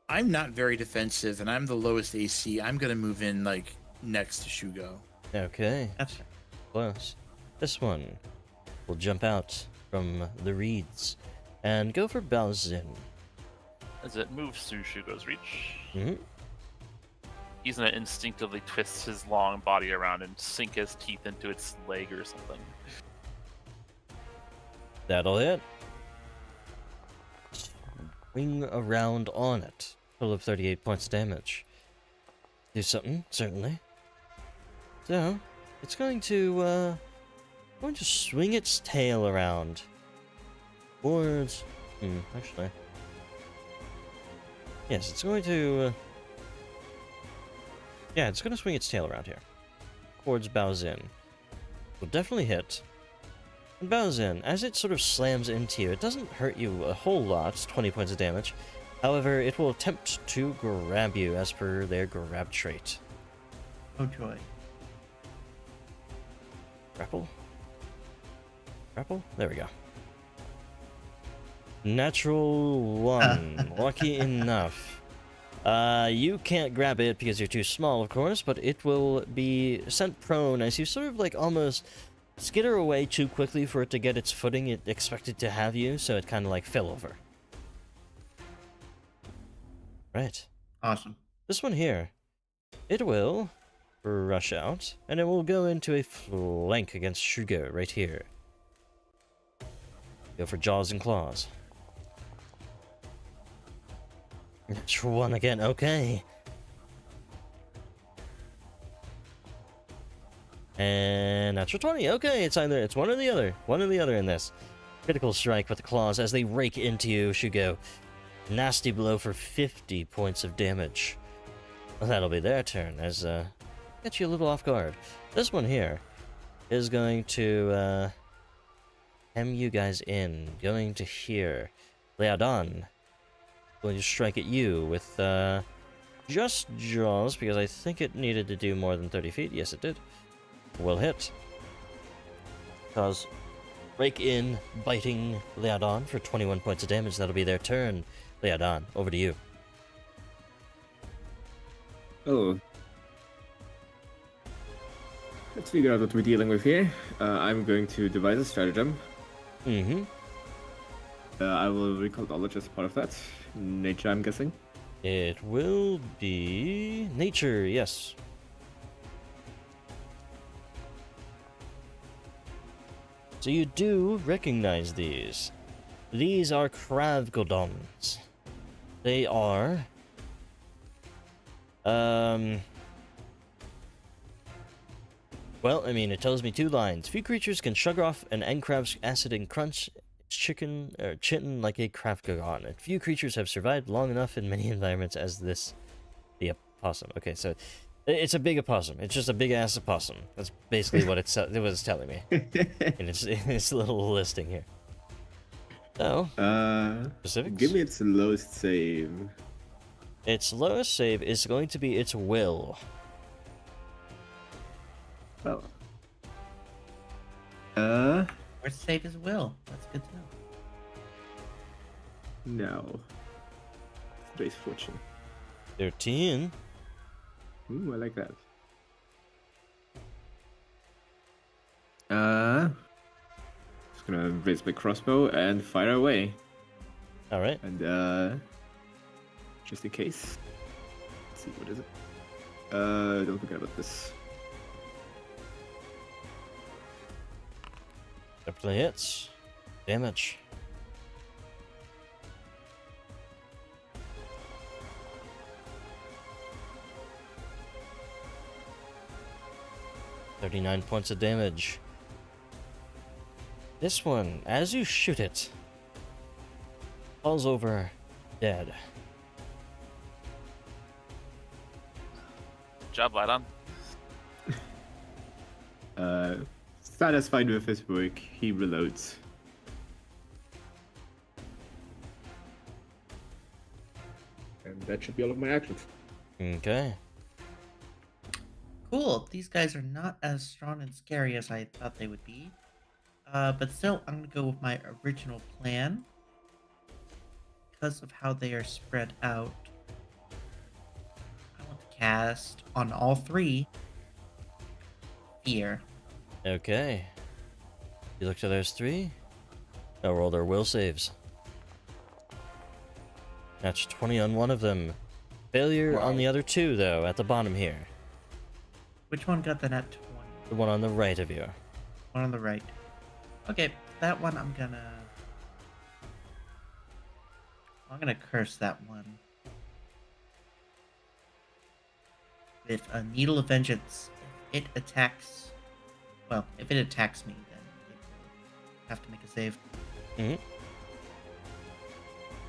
not very defensive, and I'm the lowest AC. I'm gonna move in like next to Shugo. Okay, That's close. This one will jump out from the reeds and go for Balzin. As it moves through Shugo's reach, Mm-hmm. he's gonna instinctively twist his long body around and sink his teeth into its leg or something. That'll hit. Swing around on it. Total of 38 points of damage. do something, certainly. So, it's going to swing its tail around towards... actually... Yes, it's going to... yeah, it's going to swing its tail around here. Towards Baozin. Will definitely hit. And Baozin, as it sort of slams into you, it doesn't hurt you a whole lot, 20 points of damage. However, it will attempt to grab you as per their grab trait. Oh joy. Grapple? Grapple? There we go. Natural 1. Lucky enough. You can't grab it because you're too small, of course, but it will be sent prone as you sort of like almost skitter away too quickly for it to get its footing it expected to have you, so it kind of like fell over. Right. Awesome. This one here, it will rush out, and it will go into a flank against Shugo right here. Go for jaws and claws. Natural 1 again, okay. And natural 20, okay, it's one or the other. One or the other in this. Critical strike with the claws as they rake into you, Shugo. Nasty blow for 50 points of damage. Well, that'll be their turn, as, get you a little off guard. This one here is going to, hem you guys in. Going to here. Leodon. Going to strike at you with, just jaws, because I think it needed to do more than 30 feet. Yes, it did. Will hit. Cause rake in, biting Leodon for 21 points of damage. That'll be their turn. Leodon, over to you. Oh. Let's figure out what we're dealing with here. I'm going to devise a stratagem. Mm-hmm. I will recall knowledge as part of that. Nature, I'm guessing. It will be nature, yes. So you do recognize these. These are Kravgodons. They are... Well, I mean, it tells me 2 lines. Few creatures can shrug off an Encrav's acid and crunch its chitin like a Kravgodon. And few creatures have survived long enough in many environments as this. The opossum. Okay, so it's a big opossum. It's just a big ass opossum. That's basically what it was telling me. in its little listing here. So, specifics? Give me its lowest save. Its lowest save is going to be its will. Oh. Where's save his will? That's good to know. No. Today's fortune. 13. Ooh, I like that. Just gonna raise my crossbow and fire away. Alright. And just in case. Let's see, what is it? Don't forget about this. Definitely hits. Damage. $39 points of damage. This one, as you shoot it, falls over dead. Good job, Leodon. Satisfied with his work, he reloads. And that should be all of my actions. Okay. Cool. These guys are not as strong and scary as I thought they would be. But still, I'm going to go with my original plan. Because of how they are spread out. I want to cast on all 3 Fear. Okay. You look to those 3. Now roll their will saves. That's 20 on one of them. Failure on the other 2, though, at the bottom here. Which one got the nat 20? The one on the right of you. One on the right. Okay, that one I'm gonna curse that one. with a Needle of Vengeance. If it attacks, well, if it attacks me, then it will have to make a save.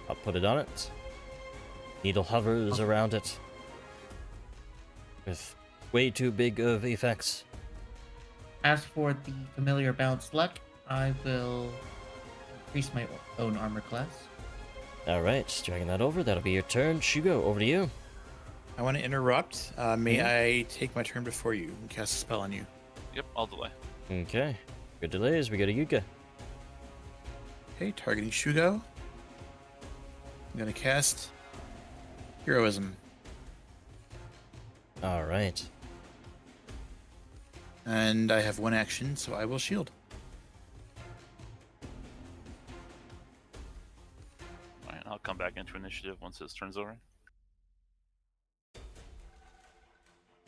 I'll put it on it. Needle hovers around it. With way too big of effects. As for the familiar balanced luck, I will increase my own armor class. Alright, dragging that over. That'll be your turn. Shugo, over to you. I want to interrupt. May I take my turn before you and cast a spell on you? Yep, I'll delay. Okay. Good delays. We go to Yuka. Okay, targeting Shugo. I'm going to cast Heroism. Alright. And I have one action, so I will shield. Alright, I'll come back into initiative once his turn's over.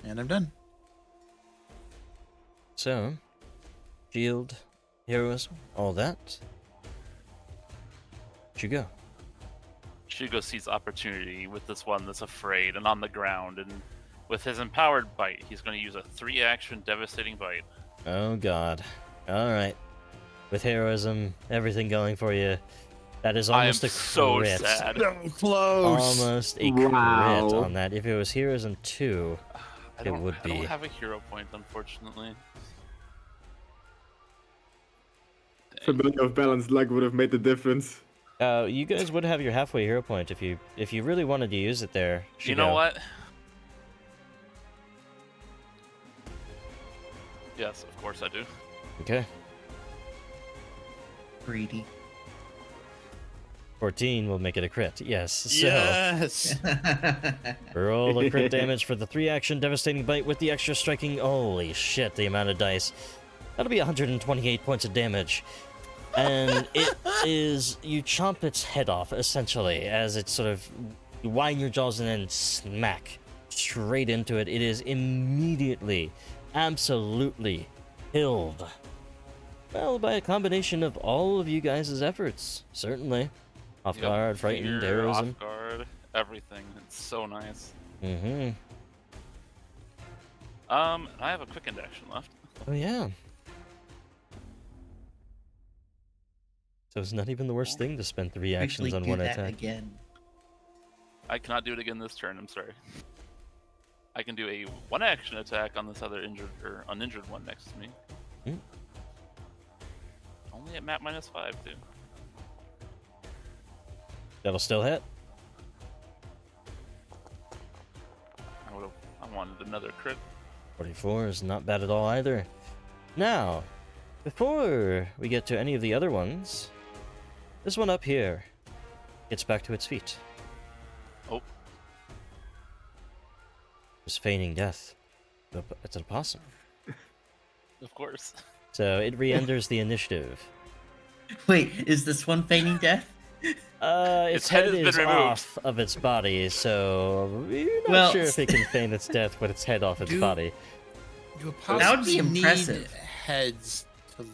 And I'm done. So, shield, heroism, all that. Shugo. Shugo sees opportunity with this one that's afraid and on the ground, and with his empowered bite, he's going to use a 3-action devastating bite. Oh god. Alright. With heroism, everything going for you. That is I am almost a so crit. sad. So close. Almost a Wow. crit on that. If it was heroism 2, I don't, would I don't be. have a hero point, unfortunately. Familiar of balanced luck would have made the difference. you guys would have your halfway hero point if you really wanted to use it there. You know Shugo. what? Yes, of course I do. Okay. Greedy. 14 will make it a crit. Yes. So Yes. roll the crit damage for the 3-action devastating bite with the extra striking. Holy shit, the amount of dice. That'll be 128 points of damage. And it is, you chomp its head off, essentially, as it's sort of, you widen your jaws and then smack straight into it. It is immediately, absolutely killed. Well, by a combination of all of you guys' efforts, certainly. Off Yep, guard, frightened, fear, heroism. Off guard, everything. It's so nice. Mm-hmm. I have a quick end action left. Oh, yeah. So it's not even the worst thing to spend 3 Actually actions on do one that attack. again. I cannot do it again this turn, I'm sorry. I can do a 1-action attack on this other injured or uninjured one next to me. Hmm. Only at map -5, too. That'll still hit. I wanted another crit. 44 is not bad at all either. Now, before we get to any of the other ones, this one up here gets back to its feet. Oh. It's feigning death. It's an opossum. Of course. So it re-enters the initiative. Wait, is this one feigning death? Its Its head head has is been removed. off of its body, so we're not Well, sure if it can feign its death with its head off its Do- body. Do That would be opossums need impressive. heads to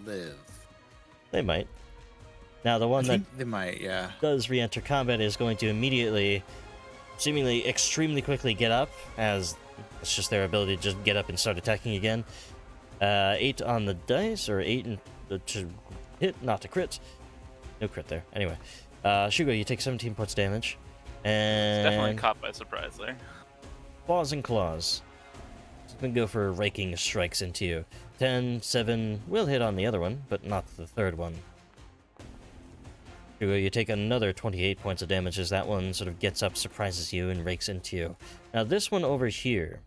live? They might. Now, the one I that think they might, yeah. does re-enter combat is going to immediately, seemingly extremely quickly get up, as it's just their ability to just get up and start attacking again. 8 on the dice, or 8 to hit, not to crit. No crit there. Anyway, Shugo, you take 17 points damage. It's definitely And caught by surprise there. claws and claws. It's going to go for raking strikes into you. 10, 7 will hit on the other one, but not the third one. Shugo, you take another 28 points of damage as that one sort of gets up, surprises you, and rakes into you. Now this one over here,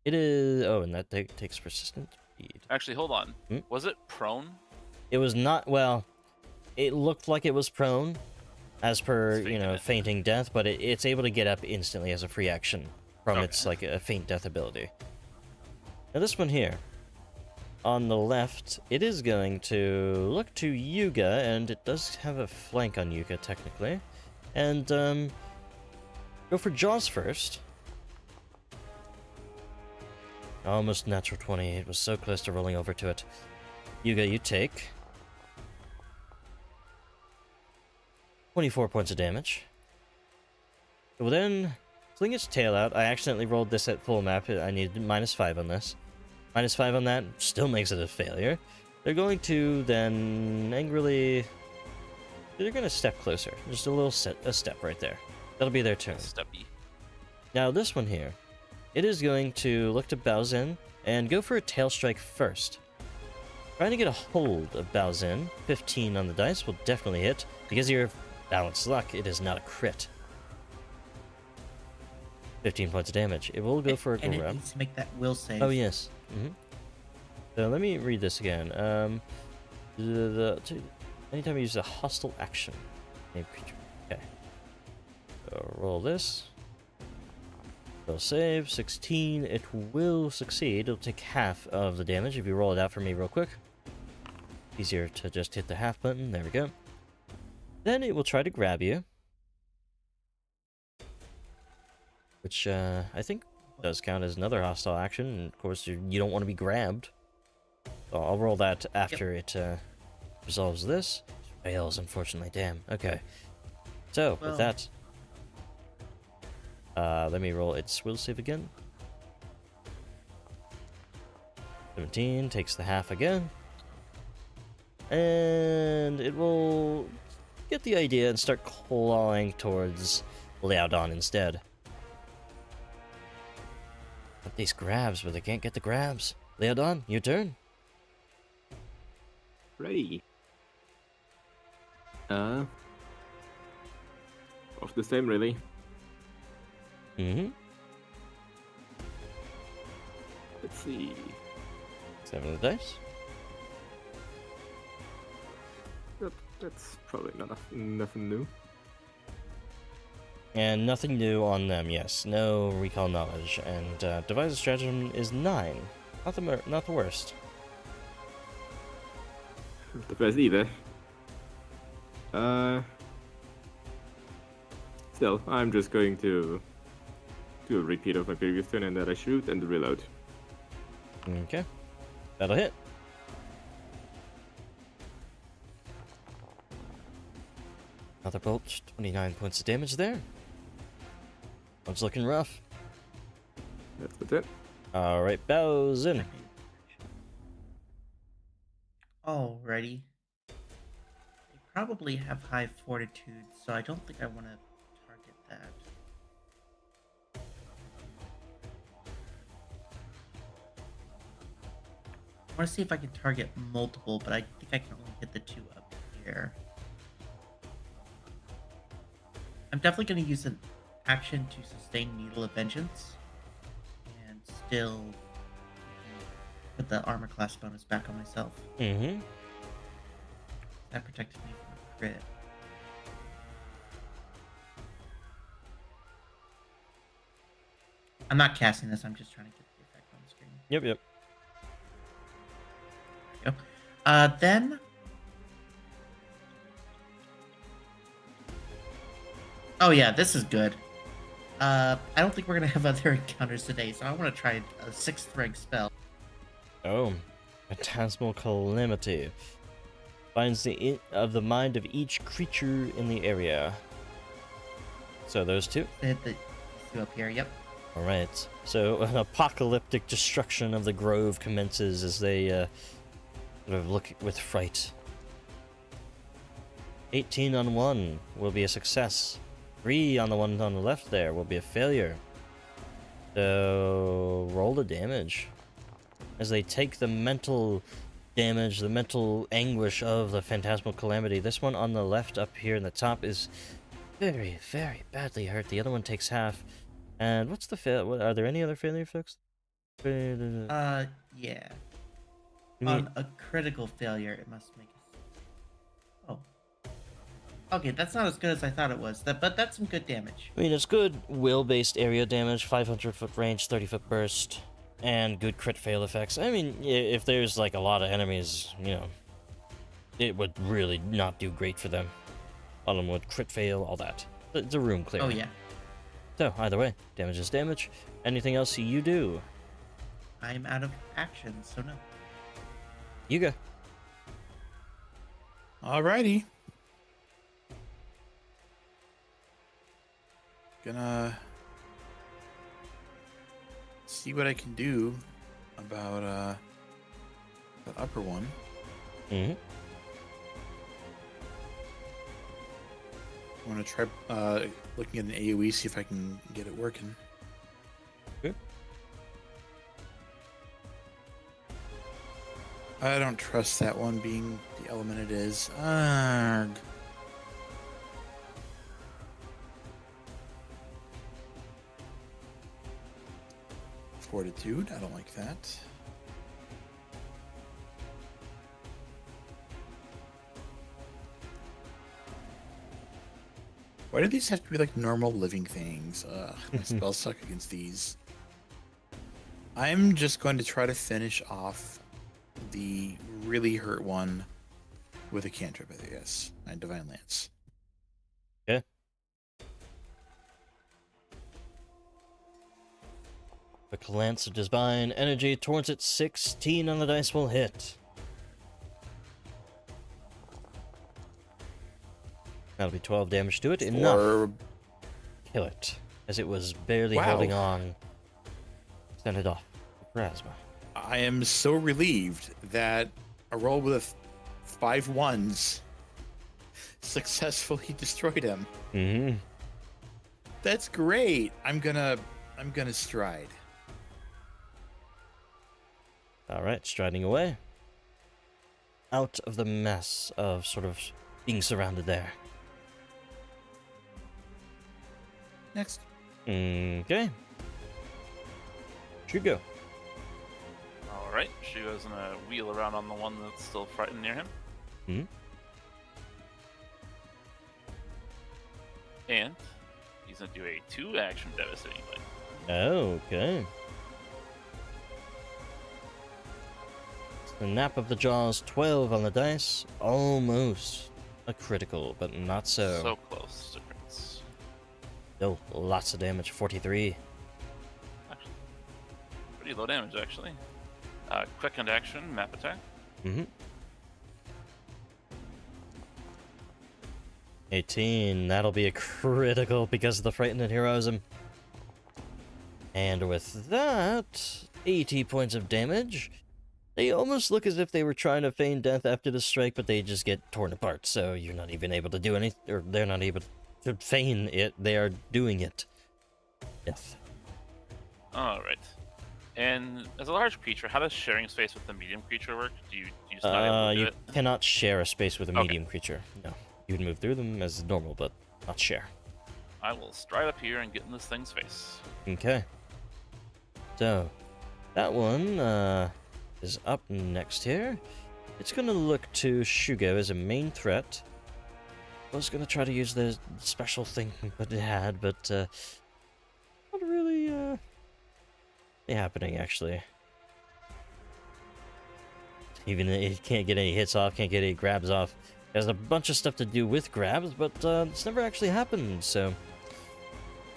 it is... Oh, and that takes persistent speed. Actually, hold on. Hmm? Was it prone? It was not... Well, it looked like it was prone, as per, It's you know, fainting it. fainting death, but it's able to get up instantly as a free action from Okay. its, like, a faint death ability. Now this one here, on the left, it is going to look to Yuga, and it does have a flank on Yuga, technically. And, go for Jaws first. Almost natural 20. It was so close to rolling over to it. Yuga, you take 24 points of damage. It will then fling its tail out. I accidentally rolled this at full map. I needed -5 on this. -5 on that still makes it a failure. They're going to then angrily... They're going to step closer. Just a step right there. That'll be their turn. Steppy. Now this one here, it is going to look to Baozin and go for a tail strike first. Trying to get a hold of Baozin. 15 on the dice will definitely hit. Because of your balanced luck, it is not a crit. 15 points of damage. It will go for a and it grab. needs to make that will save. Oh, yes. So let me read this again. Anytime you use a hostile action. Named creature. Okay. So roll this. It'll save. 16. It will succeed. It'll take half of the damage if you roll it out for me real quick. Easier to just hit the half button. There we go. Then it will try to grab you. Which I think does count as another hostile action. And of course, you don't want to be grabbed. So I'll roll that after it resolves this. Fails, unfortunately. Damn. Okay. So, with that... let me roll its will save again. 17 takes the half again. And it will get the idea and start clawing towards Liaodon instead. But these grabs, but they can't get the grabs. Liaodon, your turn. Ready. Of the same, really. Mm-hmm. Let's see. 7 of the dice. That's probably nothing new. And nothing new on them, yes. No recall knowledge. And devise a stratagem is 9. Not the worst. Not the best either. Still, I'm just going to do a repeat of my previous turn and that I shoot and reload. Okay. That'll hit. Another bolt, 29 points of damage there. One's looking rough. That's it. Alright, Baozin. Alrighty. They probably have high fortitude, so I don't think I want to target that. I want to see if I can target multiple, but I think I can only hit the 2 up here. I'm definitely going to use an action to sustain Needle of Vengeance and still put the armor class bonus back on myself. Mm-hmm. That protected me from a crit. I'm not casting this, I'm just trying to get the effect on the screen. Yep. There we go. Then... Oh yeah, this is good. I don't think we're gonna have other encounters today, so I want to try a 6th rank spell. Oh. Phantasmal Calamity. Finds the mind of each creature in the area. So those two? Hit the 2 up here, yep. Alright. So an apocalyptic destruction of the grove commences as they sort of look with fright. 18 on 1 will be a success. 3 on the one on the left there will be a failure. So roll the damage. As they take the mental damage, the mental anguish of the Phantasmal Calamity. This one on the left up here in the top is very, very badly hurt. The other one takes half. And what's the fail? Are there any other failure effects? Yeah. You On mean- a critical failure, it must make Oh. Okay, that's not as good as I thought it was, but that's some good damage. I mean, it's good will-based area damage, 500-foot range, 30-foot burst, and good crit fail effects. I mean, if there's, like, a lot of enemies, you know, it would really not do great for them. A lot of them would crit fail, all that. It's a room clear. Oh, yeah. So, either way, damage is damage. Anything else you do? I'm out of action, so no. You go. Alrighty. Gonna see what I can do about the upper one. Mm-hmm. I want to try looking at an AoE, see if I can get it working. Okay. I don't trust that one being the element it is. Arg. Fortitude, I don't like that. Why do these have to be like normal living things? My spells suck against these. I'm just going to try to finish off the really hurt one with a cantrip, I guess. And Divine Lance. Okay. Quick lance of divine energy towards it. 16 on the dice will hit. That'll be 12 damage to it. Enough. Or Kill it, as it was barely Wow. holding on. Send it off. Plasma. I am so relieved that a roll with 5 ones successfully destroyed him. Mm-hmm. That's great. I'm gonna stride. Alright, striding away. Out of the mess of sort of being surrounded there. Next. Okay. Should go. All right, Shugo's gonna wheel around on the one that's still frightened near him. Hmm. And he's gonna do a 2-action devastating bite. Okay. Snap of the jaws, 12 on the dice. Almost a critical, but not so. So close to crits. Still lots of damage, 43. Actually, pretty low damage, actually. Quickened action, map attack. Mm-hmm. 18, that'll be a critical because of the frightened and heroism. And with that, 80 points of damage. They almost look as if they were trying to feign death after the strike, but they just get torn apart, so you're not even able to do anything, or they're not able to feign it, they are doing it. Death. Alright. And as a large creature, how does sharing space with the medium creature work? Do you just not able to do You it? cannot share a space with a Okay. medium creature. No. You can move through them as normal, but not share. I will stride up here and get in this thing's face. Okay. So, that one is up next here. It's gonna look to Shugo as a main threat. I was gonna try to use the special thing that it had, but not really happening actually. Even it can't get any hits off, can't get any grabs off. There's a bunch of stuff to do with grabs, but it's never actually happened, so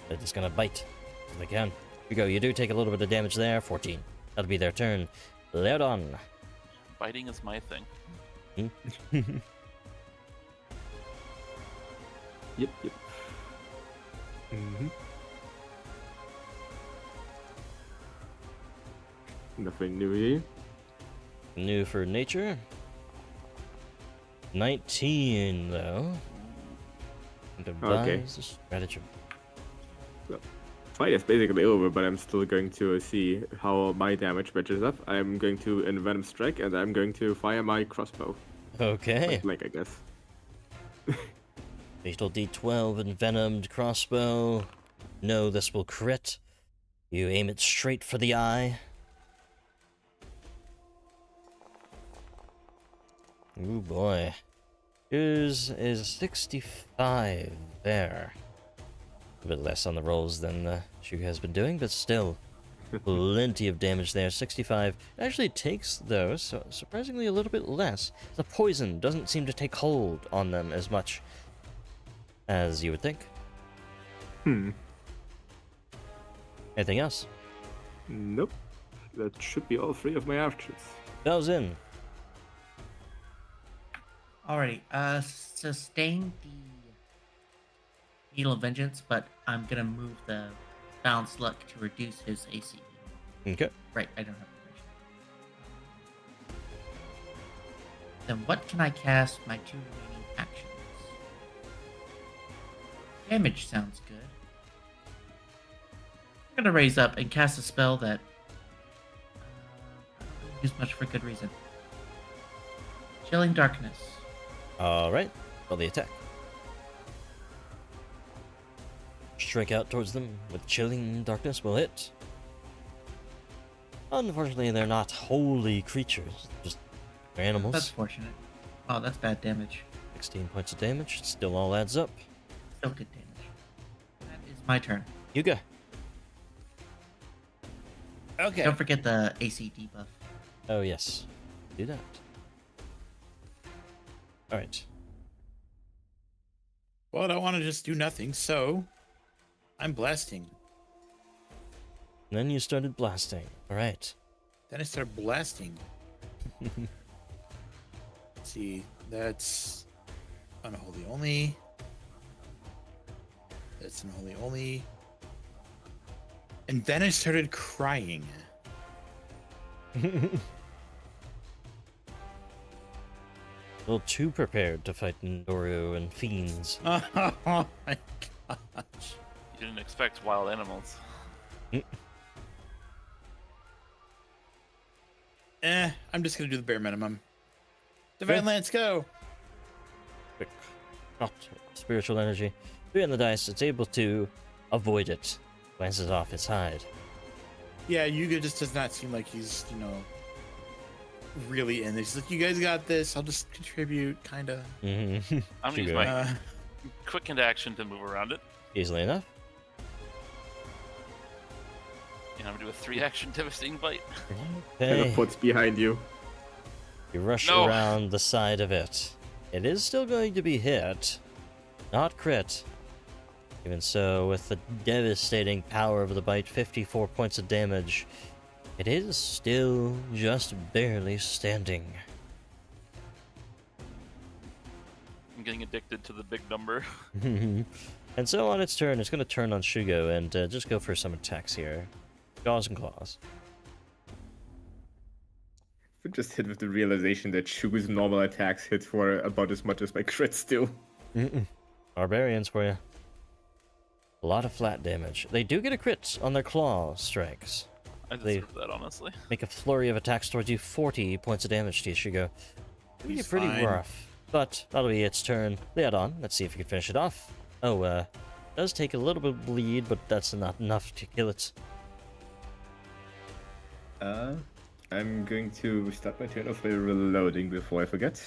they're just gonna bite if they can. Here we go, you do take a little bit of damage there, 14. That'll be their turn. Leodon. Biting is my thing. Yep. Mm-hmm. Nothing new here. New for nature. 19, though. Devise a stratagem. Fight is basically over, but I'm still going to see how my damage matches up. I'm going to Envenom Strike, and I'm going to fire my crossbow. Okay. Like I guess. Fatal D12 envenomed crossbow. No, this will crit. You aim it straight for the eye. Ooh boy. Yours is 65 there. A bit less on the rolls than Shugo has been doing, but still plenty of damage there. 65 it actually takes those, so surprisingly a little bit less. The poison doesn't seem to take hold on them as much as you would think. Anything else? Nope. That should be all 3 of my actions. Bells in. Alrighty, sustain the Needle of Vengeance, but I'm gonna move the Balanced Luck to reduce his AC. Okay. Right, I don't have information. Then what can I cast my 2 remaining actions? Damage sounds good. I'm gonna raise up and cast a spell that I don't really use much for good reason. Chilling Darkness. Alright. Roll the attack. Strike out towards them with chilling darkness will hit. Unfortunately, they're not holy creatures, just animals. That's fortunate. Oh, that's bad damage. 16 points of damage, still all adds up. Still good damage. That is my turn. You go. Okay. Don't forget the AC debuff. Oh, yes. Do that. Alright. Well, I don't want to just do nothing, so I'm blasting. Then you started blasting. Alright. Then I start blasting. Let's see, that's unholy only. That's unholy only. And then I started crying. Well, too prepared to fight Ndoru and fiends. Oh my gosh. You didn't expect wild animals. I'm just gonna do the bare minimum. Divine Okay. Lance, go! Quick. Not spiritual energy. 3 on the dice, it's able to avoid it. Glances off its hide. Yeah, Yuga just does not seem like he's, really in this. He's like, you guys got this. I'll just contribute, kinda. Mm-hmm. I'm gonna use my quick into action to move around it. Easily enough. And I'm gonna do a 3-action devastating bite. Okay. Teleports behind you. You rush No. around the side of it. It is still going to be hit. Not crit. Even so, with the devastating power of the bite, 54 points of damage, it is still just barely standing. I'm getting addicted to the big number. And so on its turn, it's going to turn on Shugo and just go for some attacks here. Jaws and claws. We're just hit with the realization that Shugo's normal attacks hit for about as much as my crits do. Barbarians for you. A lot of flat damage. They do get a crit on their claw strikes. I They- deserve that, honestly. Make a flurry of attacks towards you, 40 points of damage to you, Shugo. It'll He's get pretty fine. rough. But that'll be its turn. Lay it on. Let's see if we can finish it off. Oh, does take a little bit of bleed, but that's not enough to kill it. I'm going to start my turn off by reloading before I forget.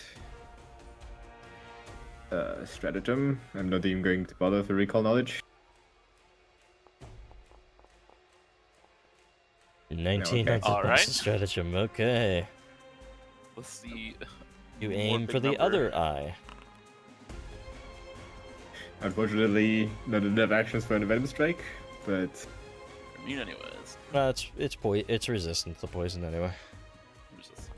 Stratagem. I'm not even going to bother with the recall knowledge. 19 okay. on Alright. stratagem. Okay. Let's see. You More aim big for the number. other eye. Unfortunately, not enough actions for an venom strike, but Immune anyways. It's resistant to poison anyway. Who's this?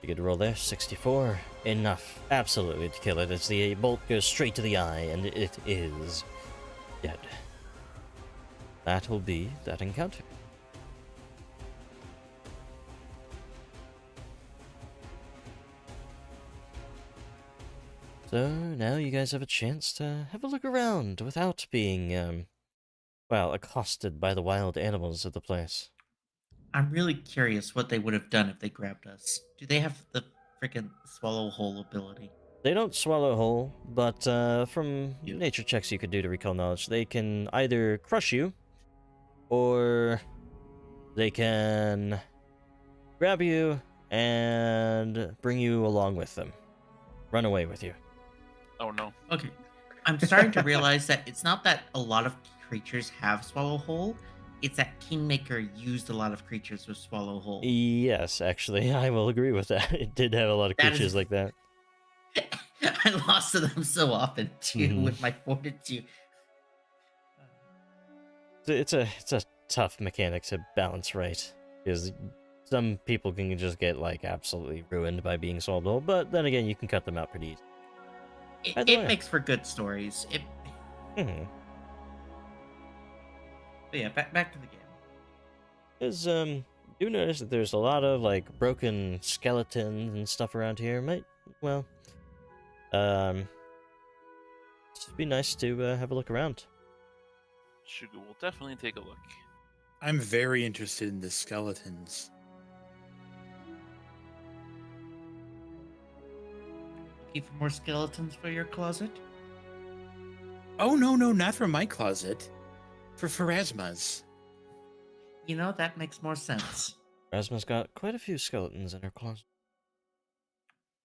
You get a roll there, 64. Enough, absolutely, to kill it. As the bolt goes straight to the eye, and it is dead. That will be that encounter. So now you guys have a chance to have a look around without being, accosted by the wild animals of the place. I'm really curious what they would have done if they grabbed us. Do they have the freaking swallow hole ability? They don't swallow whole, but from Yeah. nature checks you could do to recall knowledge, they can either crush you, or they can grab you and bring you along with them. Run away with you. Oh no. Okay. I'm starting to realize that it's not that a lot of creatures have swallow hole. It's that Kingmaker used a lot of creatures with swallow hole. Yes, actually, I will agree with that. It did have a lot of That creatures is- like that. I lost to them so often too Mhm. with my fortitude. It's a tough mechanic to balance right, because some people can just get like absolutely ruined by being swallowed whole, but then again, you can cut them out pretty easy. By It, the it way- makes for good stories. Mhm. But yeah, back to the game. Is do notice that there's a lot of like broken skeletons and stuff around here. Might well, it'd be nice to have a look around. Shugo will definitely take a look. I'm very interested in the skeletons. Looking for more skeletons for your closet? Oh, no, not for my closet. For Pharasma's. You know, that makes more sense. Rasma's got quite a few skeletons in her closet.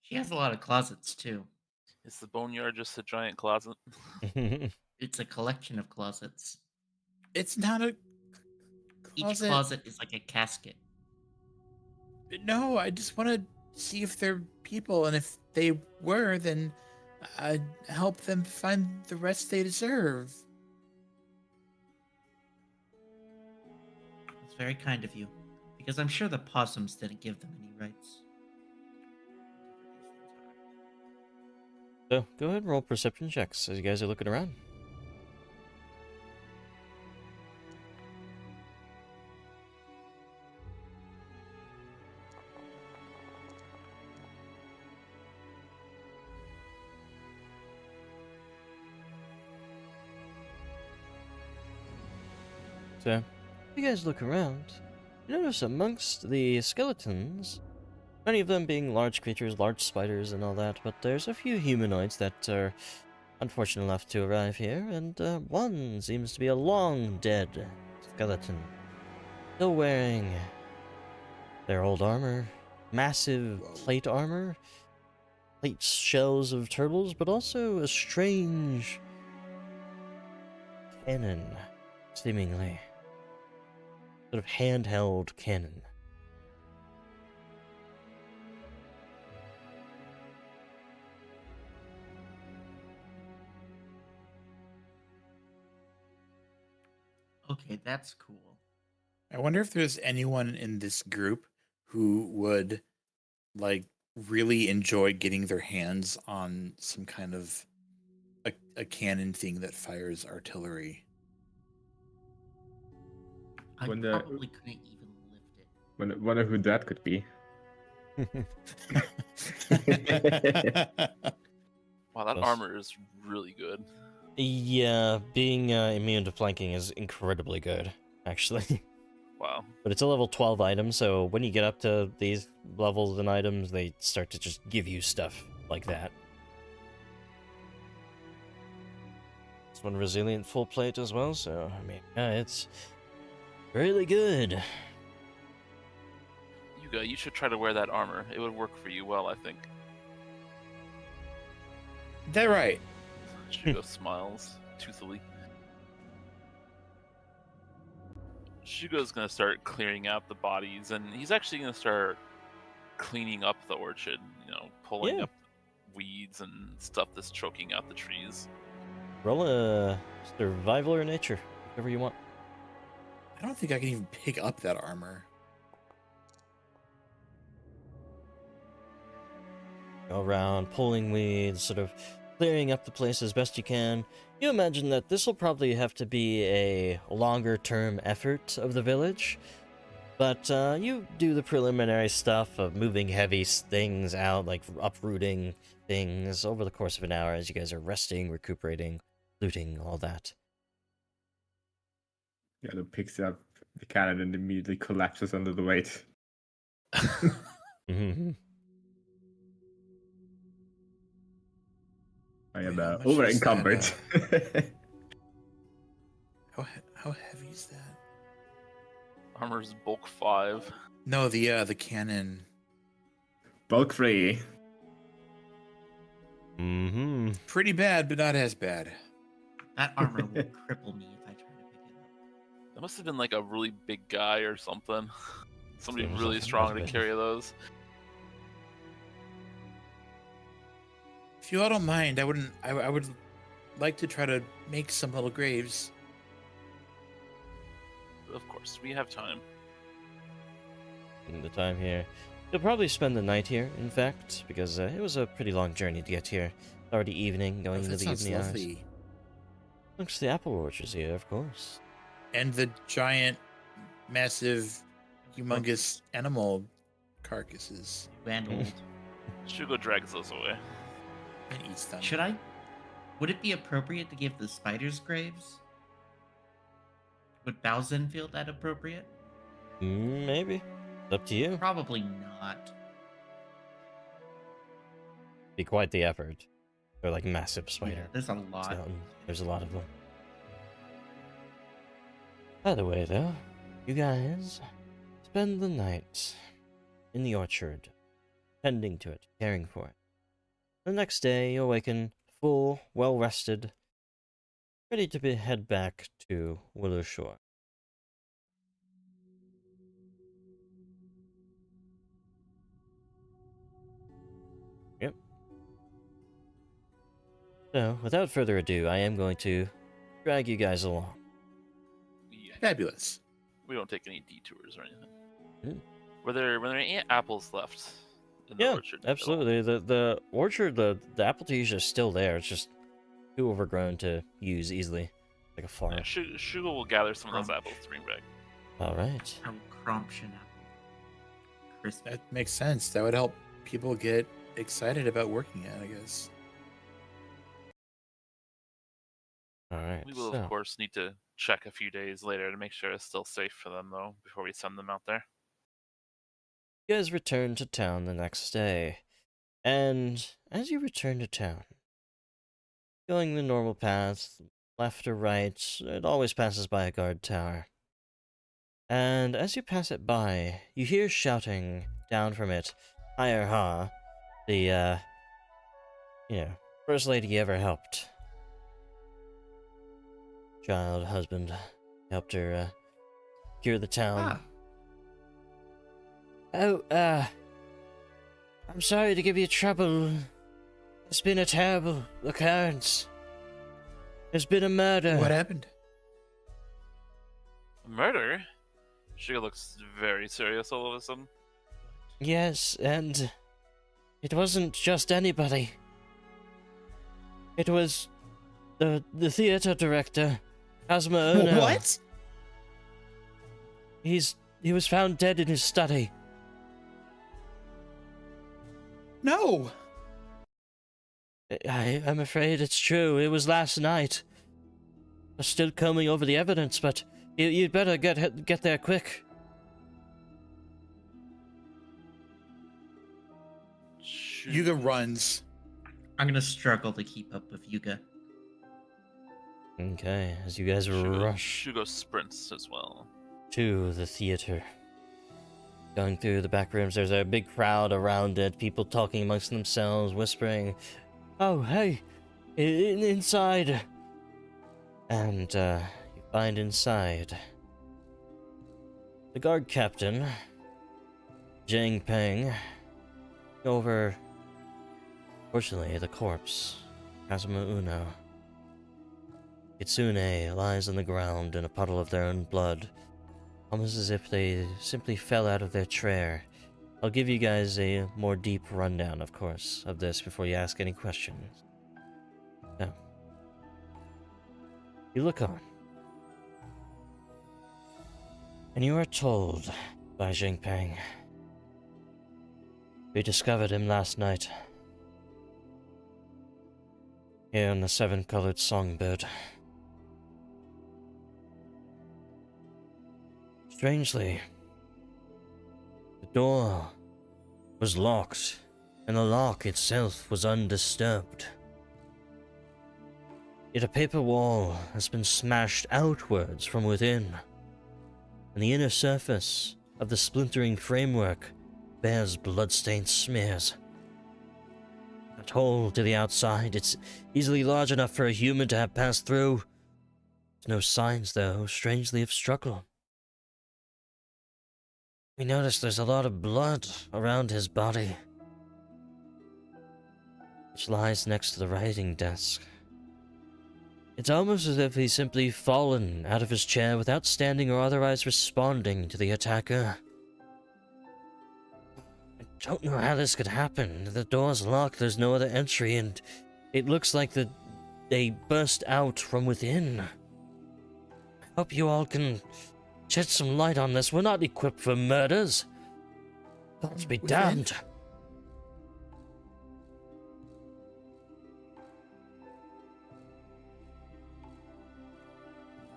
She has a lot of closets, too. Is the boneyard just a giant closet? It's a collection of closets. It's not a Each closet. closet is like a casket. No, I just want to see if they're people, and if they were, then I'd help them find the rest they deserve. It's very kind of you. Because I'm sure the possums didn't give them any rights. So go ahead and roll perception checks as you guys are looking around. So, you guys look around, you notice amongst the skeletons, many of them being large creatures, large spiders and all that, but there's a few humanoids that are unfortunate enough to arrive here, and one seems to be a long dead skeleton, still wearing their old armor, massive plate armor, plate shells of turtles, but also a strange cannon, seemingly. Sort of handheld cannon. Okay, that's cool. I wonder if there's anyone in this group who would, like, really enjoy getting their hands on some kind of a cannon thing that fires artillery. I Wonder- probably couldn't even lift it. Wonder who that could be. Wow, that Yes. armor is really good. Yeah, being immune to flanking is incredibly good, actually. Wow. But it's a level 12 item, so when you get up to these levels and items, they start to just give you stuff like that. This one resilient full plate as well, so I mean, it's really good. Yuga, you should try to wear that armor. It would work for you well, I think. That right. Shugo smiles toothily. Shugo's gonna start clearing out the bodies, and he's actually gonna start cleaning up the orchard. You know, pulling Yeah. up weeds and stuff that's choking out the trees. Roll a survival or nature, whatever you want. I don't think I can even pick up that armor. Go around pulling weeds, sort of clearing up the place as best you can. You imagine that this will probably have to be a longer term effort of the village, but you do the preliminary stuff of moving heavy things out, like uprooting things, over the course of an hour as you guys are resting, recuperating, looting, all that. Yellow picks up the cannon and immediately collapses under the weight. Mhm. I am Wait, how much over is that, encumbered. How heavy is that? Armor's bulk 5. No, the cannon. Bulk free. Mm-hmm. Pretty bad, but not as bad. That armor will cripple me if I try to pick it up. That must have been like a really big guy or something. Somebody Seems really like it strong must to have been. carry those. If you all don't mind, I would like to try to make some little graves. Of course, we have time. In the time here. You'll probably spend the night here, in fact, because it was a pretty long journey to get here. It's already evening, going Oh, into that the sounds evening hours. lovely. Looks the apple orchards here, of course. And the giant, massive, humongous animal carcasses And old. Shugo drags those away. and eats them. Should I? Would it be appropriate to give the spiders graves? Would Bowsen feel that appropriate? Maybe. It's up to you. Probably not. Be quite the effort. They're like massive Yeah, spider. there's a lot. There's a lot of them. By the way, though, you guys spend the night in the orchard, tending to it, caring for it. The next day, you awaken full, well rested, ready to head back to Willowshore. Yep. So, without further ado, I am going to drag you guys along. Yeah, Fabulous. we don't take any detours or anything. Hmm. Were there any apples left in the Yeah, orchard? at all? absolutely. The orchard, the apple trees are still there. It's just too overgrown to use easily, like a farm. Yeah, Shugo will gather some of those apples to bring back. All right. Oh, Crumption apple. Crispy. That makes sense. That would help people get excited about working it, I guess. All right. We will, so, of course, need to check a few days later to make sure it's still safe for them, though, before we send them out there. you guys return to town the next day, and as you return to town, going the normal path, left or right, it always passes by a guard tower. And as you pass it by, you hear shouting down from it, "Higher Ha," the first lady you ever helped. Child, husband, helped her cure the town. Ah, Oh, I'm sorry to give you trouble. It's been a terrible occurrence. There's been a murder. What happened? Murder? Shugo looks very serious all of a sudden. Yes, and it wasn't just anybody. It was the theater director, Kazuma Ono. What? He was found dead in his study. No. I'm afraid it's true. It was last night. I'm still combing over the evidence, but you'd better get there quick. Yuga runs. I'm gonna struggle to keep up with Yuga. Okay, as you guys rush Shugo sprints as well. to the theater. Going through the back rooms, there's a big crowd around it, people talking amongst themselves, whispering, "Oh, hey, inside!" And you find inside the guard captain, Jing Peng, over, fortunately, the corpse, Kazuma Uno. Kitsune lies on the ground in a puddle of their own blood, almost as if they simply fell out of their chair. I'll give you guys a more deep rundown, of course, of this before you ask any questions. So, you look on, and you are told by Jingpeng. We discovered him last night, here in the Seven-Colored Songbird. Strangely, the door was locked, and the lock itself was undisturbed. Yet a paper wall has been smashed outwards from within, and the inner surface of the splintering framework bears blood-stained smears. That hole to the outside, it's easily large enough for a human to have passed through. No signs, though, strangely, of struggle. We noticed there's a lot of blood around his body, which lies next to the writing desk. It's almost as if he's simply fallen out of his chair without standing or otherwise responding to the attacker. I don't know how this could happen. The door's locked, there's no other entry, and it looks like they burst out from within. hope you all can shed some light on this. We're not equipped for murders. Gods be Within? damned.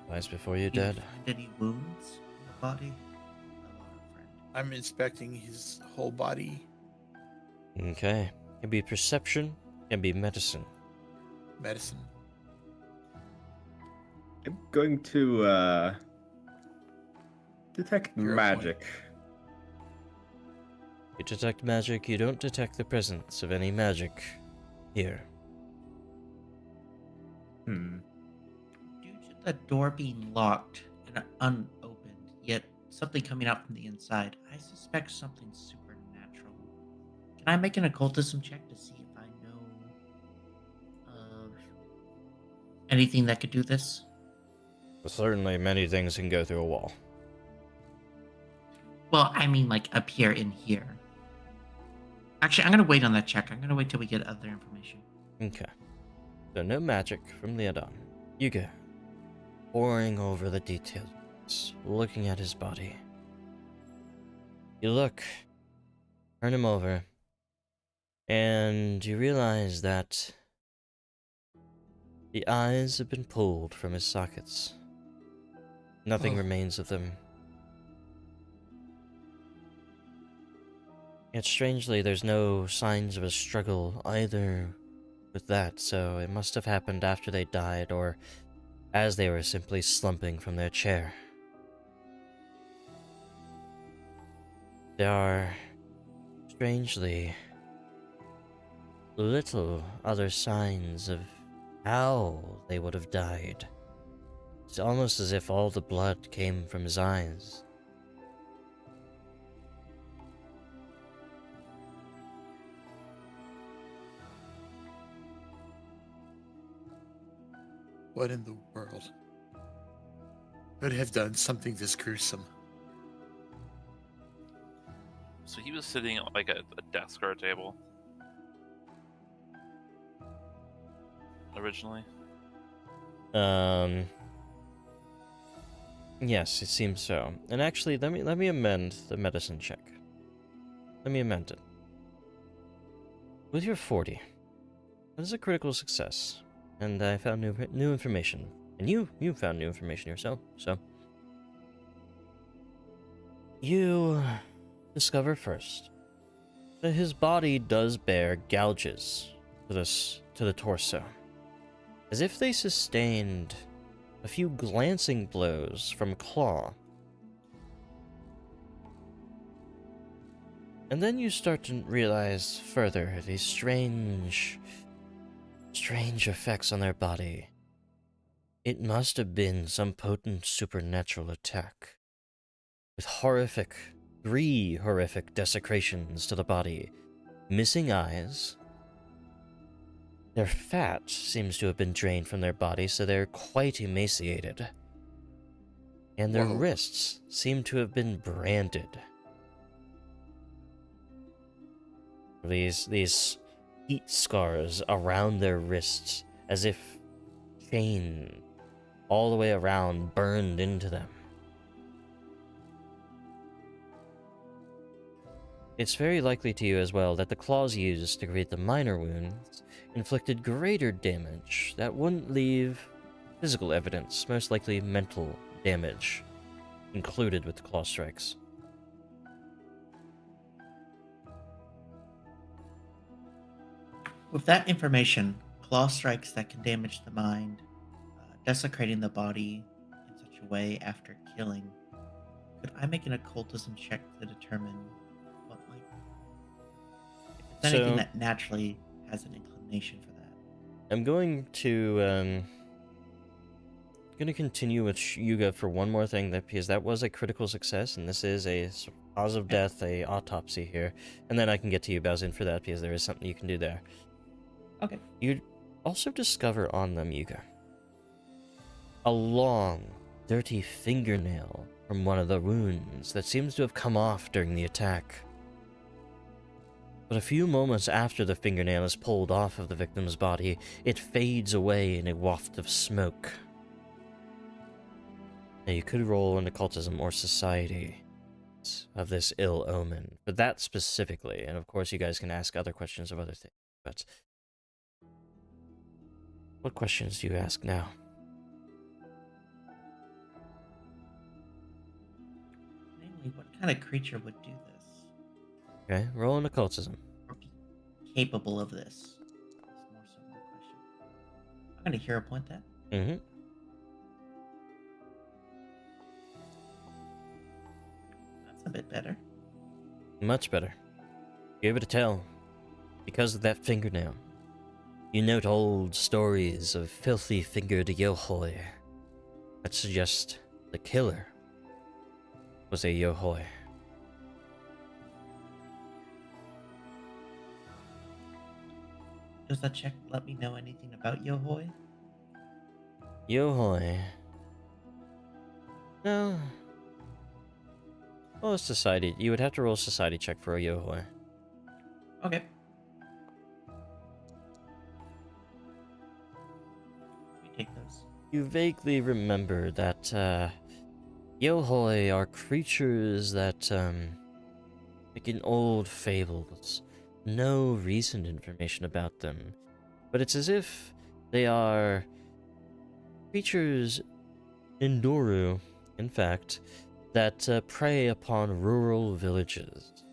Twice before you're Do you dead. find any wounds in the body? Hello, friend. I'm inspecting his whole body. Okay. Can be perception, can be medicine. Medicine. I'm going to detect Hero magic. You detect magic, you don't detect the presence of any magic here. Hmm. Due to the door being locked and unopened, yet something coming out from the inside, I suspect something supernatural. Can I make an occultism check to see if I know of anything that could do this? Certainly, many things can go through a wall. Well, I mean, like appear in here. Actually, I'm gonna wait on that check. I'm gonna wait till we get other information. Okay. So no magic from Leodon. Yuga, poring over the details, looking at his body. You look, turn him over, and you realize that the eyes have been pulled from his sockets. Nothing Oh. remains of them. Yet strangely, there's no signs of a struggle either with that, so it must have happened after they died or as they were simply slumping from their chair. There are, strangely, little other signs of how they would have died. It's almost as if all the blood came from his eyes. What in the world could have done something this gruesome? So he was sitting at like a desk or a table originally. Yes, it seems so. And actually, let me amend the medicine check. Let me amend it. With your 40, that is a critical success, and I found new information, and you found new information yourself. So you discover first that his body does bear gouges to the torso, as if they sustained a few glancing blows from a claw. And then you start to realize further these strange effects on their body. It must have been some potent supernatural attack, with three horrific desecrations to the body, missing eyes. Their fat seems to have been drained from their body, so they're quite emaciated. And their Whoa. wrists seem to have been branded. These heat scars around their wrists, as if chain all the way around burned into them. It's very likely to you as well that the claws used to create the minor wounds inflicted greater damage that wouldn't leave physical evidence, most likely mental damage, included with the claw strikes. With that information, claw strikes that can damage the mind, desecrating the body in such a way after killing, could I make an occultism check to determine what might, if it's anything So- that naturally has an inclination for that? I'm going to continue with Yuga for one more thing, because that was a critical success, and this is a cause of death, a autopsy here, and then I can get to you, Baozin, for that, because there is something you can do there. Okay. You also discover on them, Yuga, a long, dirty fingernail from one of the wounds that seems to have come off during the attack. But a few moments after the fingernail is pulled off of the victim's body, it fades away in a waft of smoke. Now, you could roll an occultism or society of this ill omen, but that specifically, and of course you guys can ask other questions of other things, but what questions do you ask now? Namely, what kind of creature would do this? Okay, roll an occultism. Or be capable of this? Is more so my question. I'm going to hero point that. Mm-hmm. That's a bit better. Much better. You're able to tell, because of that fingernail. You note old stories of filthy fingered Yohoi that suggest the killer was a Yohoi. Does that check let me know anything about Yohoi? Yohoi. No. Well, society. You would have to roll a society check for a Yohoi. Okay. We take those. You vaguely remember that Yohoi are creatures that, like in old fables, no recent information about them, but it's as if they are creatures in Doru, in fact, that prey upon rural villages,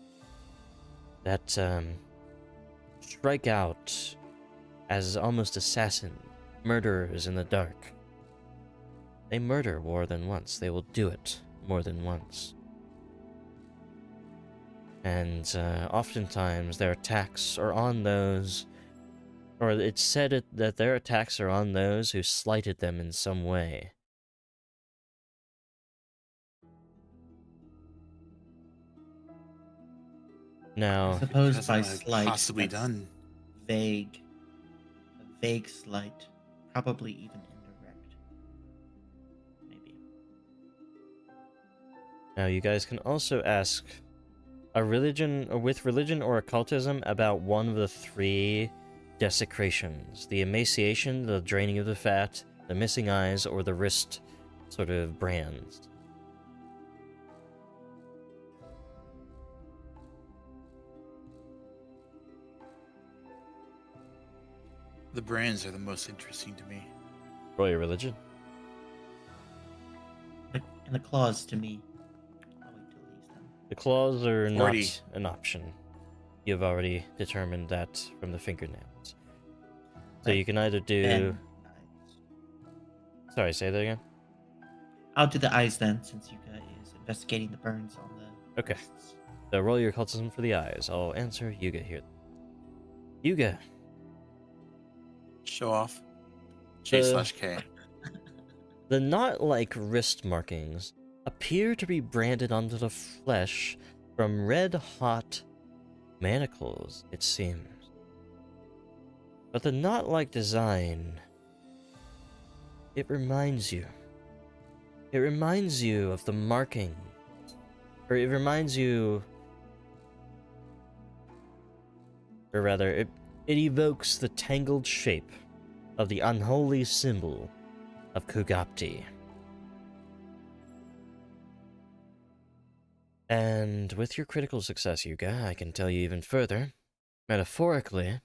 that strike out as almost assassins, murderers in the dark. They murder more than once. They will do it more than once. And oftentimes their attacks are on those, or it's said that their attacks are on those who slighted them in some way. I Now, suppose Because by I've slight, possibly that's done. vague. A vague slight. Probably even indirect. Maybe. now you guys can also ask a religion, with religion or occultism, about one of the three desecrations: the emaciation, the draining of the fat, the missing eyes, or the wrist sort of brands. The brands are the most interesting to me. Roll your religion. And the claws to me. I'll wait till he's done. The claws are 40. not an option. You've already determined that from the fingernails. So Right. you can either do... Then eyes. Sorry, say that again? I'll do the eyes then, since you guys investigating the burns on the Okay. wrists. So roll your occultism for the eyes. I'll answer Yuga here. Yuga. Show off. J/K. The knot-like wrist markings appear to be branded onto the flesh from red-hot manacles, it seems. But the knot-like design, it reminds you. It reminds you of the marking. Or it reminds you... Or rather, it evokes the tangled shape of the unholy symbol of Kugapti. And with your critical success, Yuga, I can tell you even further. Metaphorically,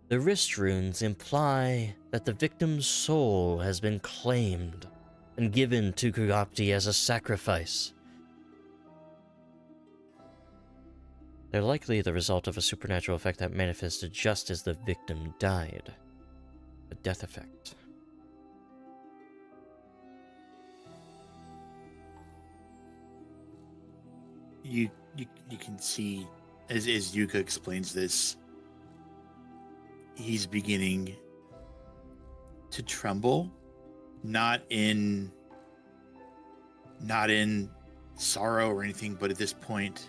the wrist runes imply that the victim's soul has been claimed and given to Kugapti as a sacrifice. They're likely the result of a supernatural effect that manifested just as the victim died. A death effect. You can see as Yuka explains this, he's beginning to tremble, not in sorrow or anything, but at this point,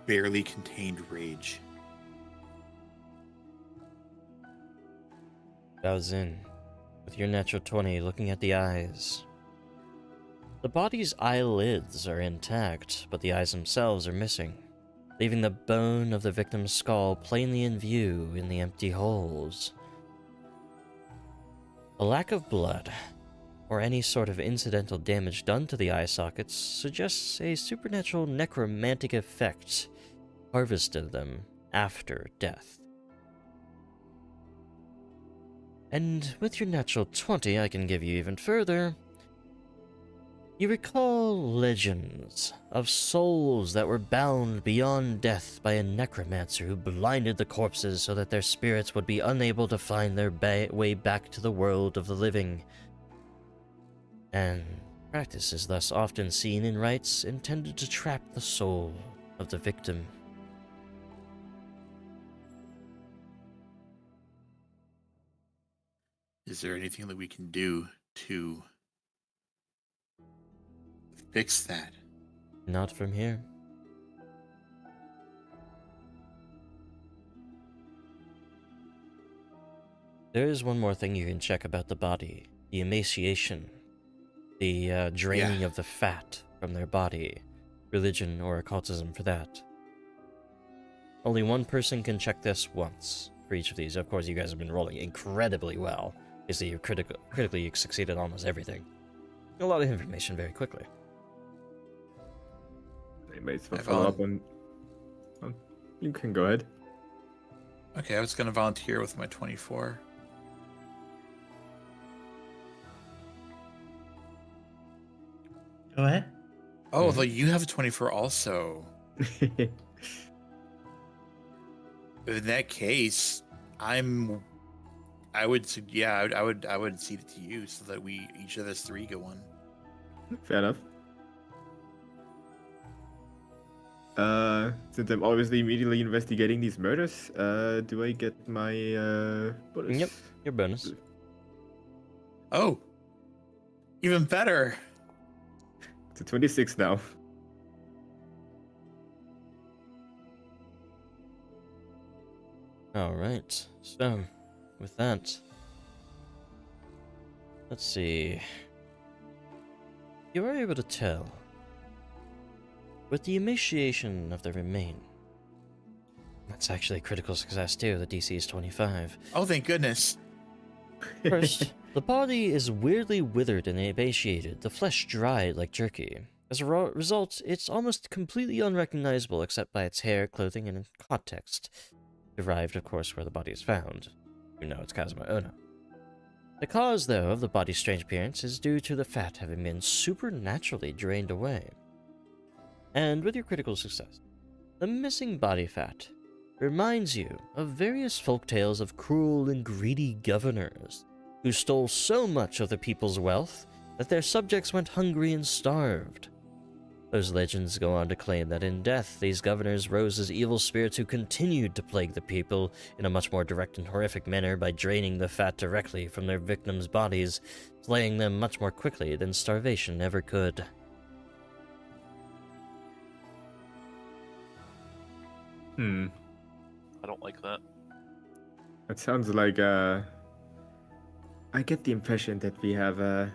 barely contained rage. Bows in, with your natural 20 looking at the eyes. The body's eyelids are intact, but the eyes themselves are missing, leaving the bone of the victim's skull plainly in view in the empty holes. A lack of blood, or any sort of incidental damage done to the eye sockets suggests a supernatural necromantic effect harvested them after death. And with your natural 20, I can give you even further. You recall legends of souls that were bound beyond death by a necromancer who blinded the corpses so that their spirits would be unable to find their way back to the world of the living. And practice is thus often seen in rites intended to trap the soul of the victim. Is there anything that we can do to fix that? Not from here. There is one more thing you can check about the body. The emaciation. The draining of the fat from their body. Religion or occultism for that. Only one person can check this once for each of these. Of course, you guys have been rolling incredibly well. You see, you've critically succeeded almost everything. A lot of information very quickly. Anyways, for follow up on... You can go ahead. Okay, I was going to volunteer with my 24. Go ahead. Oh, although you have a 24 also. In that case, I would cede it to you so that we each of us 3 go on. Fair enough. Since I'm obviously immediately investigating these murders, do I get my bonus? Yep, your bonus. Oh, even better. It's a 26 now. Alright, so, with that, let's see. You are able to tell, with the emaciation of the remain, that's actually a critical success too, the DC is 25. Oh, thank goodness. First, the body is weirdly withered and emaciated, the flesh dried like jerky. As a result, it's almost completely unrecognizable except by its hair, clothing, and context. Derived, of course, where the body is found. You know it's Kazuma Ono. The cause, though, of the body's strange appearance is due to the fat having been supernaturally drained away. And with your critical success, the missing body fat reminds you of various folktales of cruel and greedy governors who stole so much of the people's wealth that their subjects went hungry and starved. Those legends go on to claim that in death, these governors rose as evil spirits who continued to plague the people in a much more direct and horrific manner by draining the fat directly from their victims' bodies, slaying them much more quickly than starvation ever could. I don't like that. That sounds like, I get the impression that we have,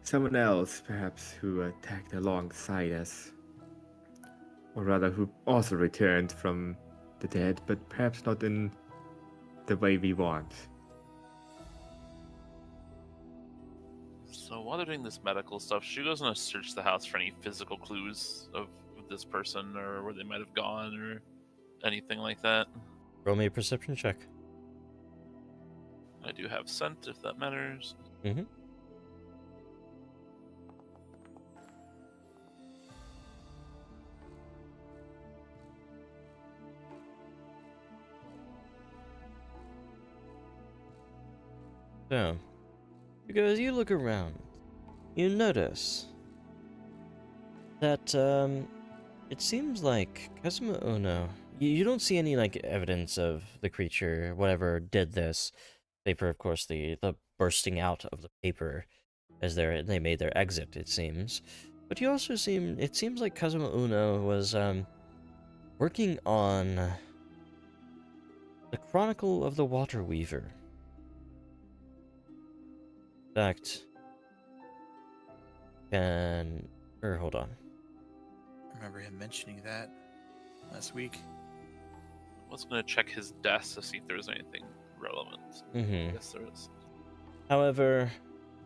someone else, perhaps, who attacked alongside us. Or rather, who also returned from the dead, but perhaps not in the way we want. So while they're doing this medical stuff, she goes and search the house for any physical clues of this person or where they might have gone or anything like that. Roll me a perception check. I do have scent, if that matters. Mm-hmm. So, because you look around, you notice that, it seems like Kazuma Ono, you don't see any, like, evidence of the creature, whatever did this. Paper, of course, the bursting out of the paper as they made their exit, it seems. But you also it seems like Kazuma Ono was, working on the Chronicle of the Water Weaver. In fact, hold on. I remember him mentioning that last week. I was going to check his desk to see if there was anything relevant. Mm-hmm. I guess there is. However,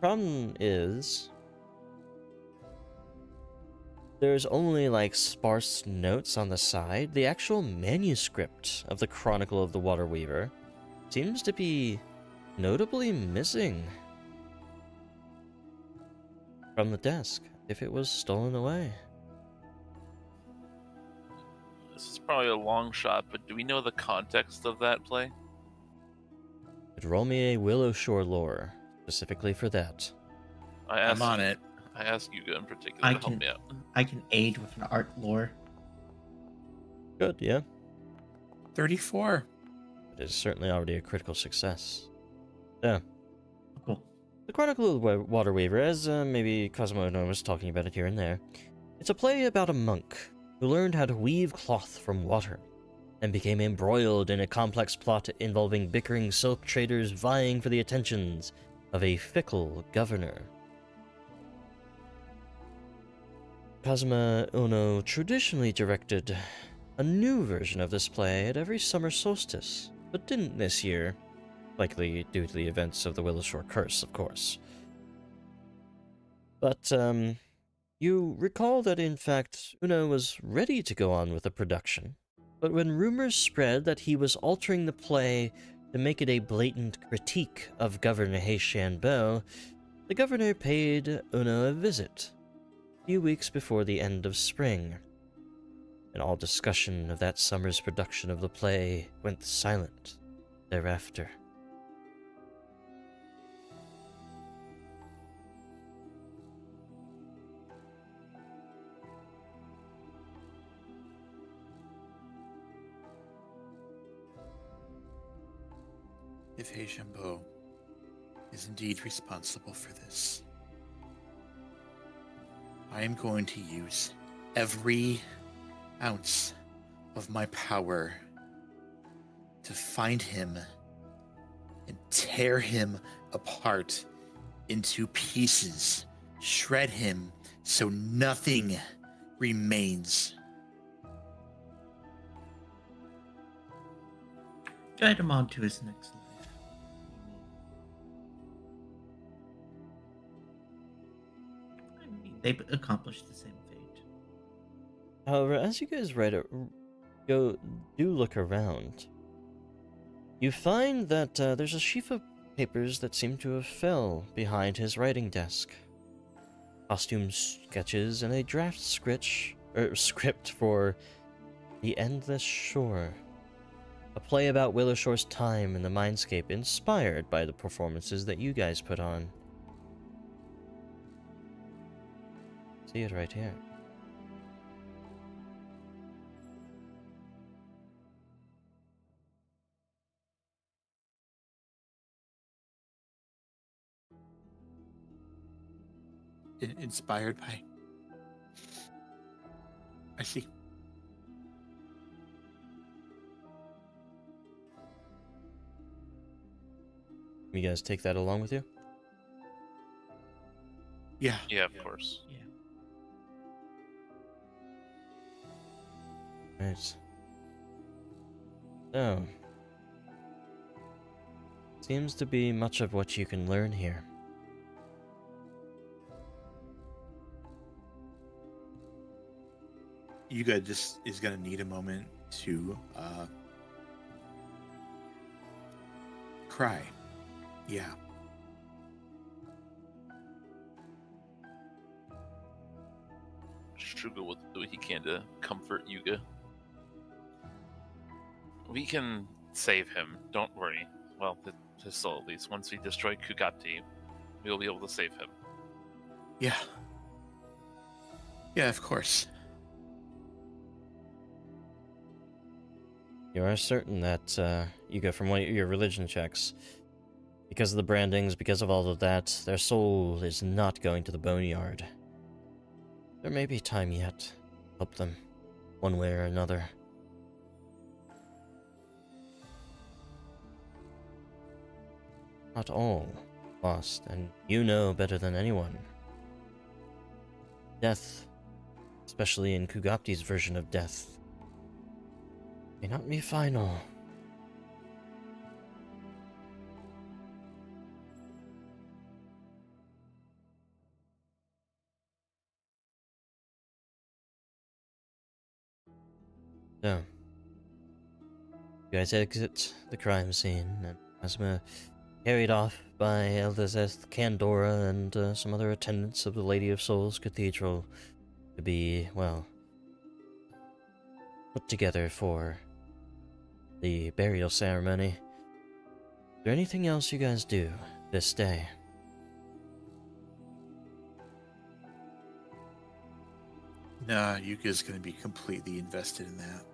Problem is, there's only like sparse notes on the side. The actual manuscript of the Chronicle of the Water Weaver seems to be notably missing from the desk, if it was stolen away. This is probably a long shot, but do we know the context of that play? Could roll me a Willowshore lore, specifically for that. I'm on it. I ask Yuga in particular I to help can me out. I can aid with an art lore. Good, yeah. 34. It is certainly already a critical success. Yeah. Cool. The Chronicle of the Water Weaver, as maybe Cosmo was talking about it here and there, it's a play about a monk who learned how to weave cloth from water and became embroiled in a complex plot involving bickering silk traders vying for the attentions of a fickle governor. Kazuma Ono traditionally directed a new version of this play at every summer solstice, but didn't this year, likely due to the events of the Willowshore Curse, of course. But, you recall that in fact Uno was ready to go on with the production, but when rumors spread that he was altering the play to make it a blatant critique of Governor Heishanbo, the governor paid Uno a visit a few weeks before the end of spring, and all discussion of that summer's production of the play went silent thereafter. If Heishanbo is indeed responsible for this, I am going to use every ounce of my power to find him and tear him apart into pieces, shred him so nothing remains. Guide him on to his next life. I mean, they've accomplished the same fate. However, as you guys do look around, you find that there's a sheaf of papers that seem to have fell behind his writing desk. Costume sketches and a draft script for The Endless Shore, a play about Willowshore's time in the mindscape inspired by the performances that you guys put on. See it right here. Inspired by. I see. You guys take that along with you? Yeah. Yeah, of course. Yeah. Right. So, seems to be much of what you can learn here. Yuga just is gonna need a moment to cry. Yeah. Suga will do what he can to comfort Yuga. We can save him, don't worry. Well, his soul at least. Once we destroy Kugati, we'll be able to save him. Yeah. Yeah, of course. You are certain that, you go from your religion checks, because of the brandings, because of all of that, their soul is not going to the boneyard. There may be time yet. Help them, one way or another. Not all lost, and you know better than anyone. Death, especially in Kugapti's version of death, may not be final. So, you guys exit the crime scene, and Asma carried off by Elizabeth Candora and some other attendants of the Lady of Souls Cathedral to be, well, put together for the burial ceremony. Is there anything else you guys do this day? Nah, Yuka's going to be completely invested in that.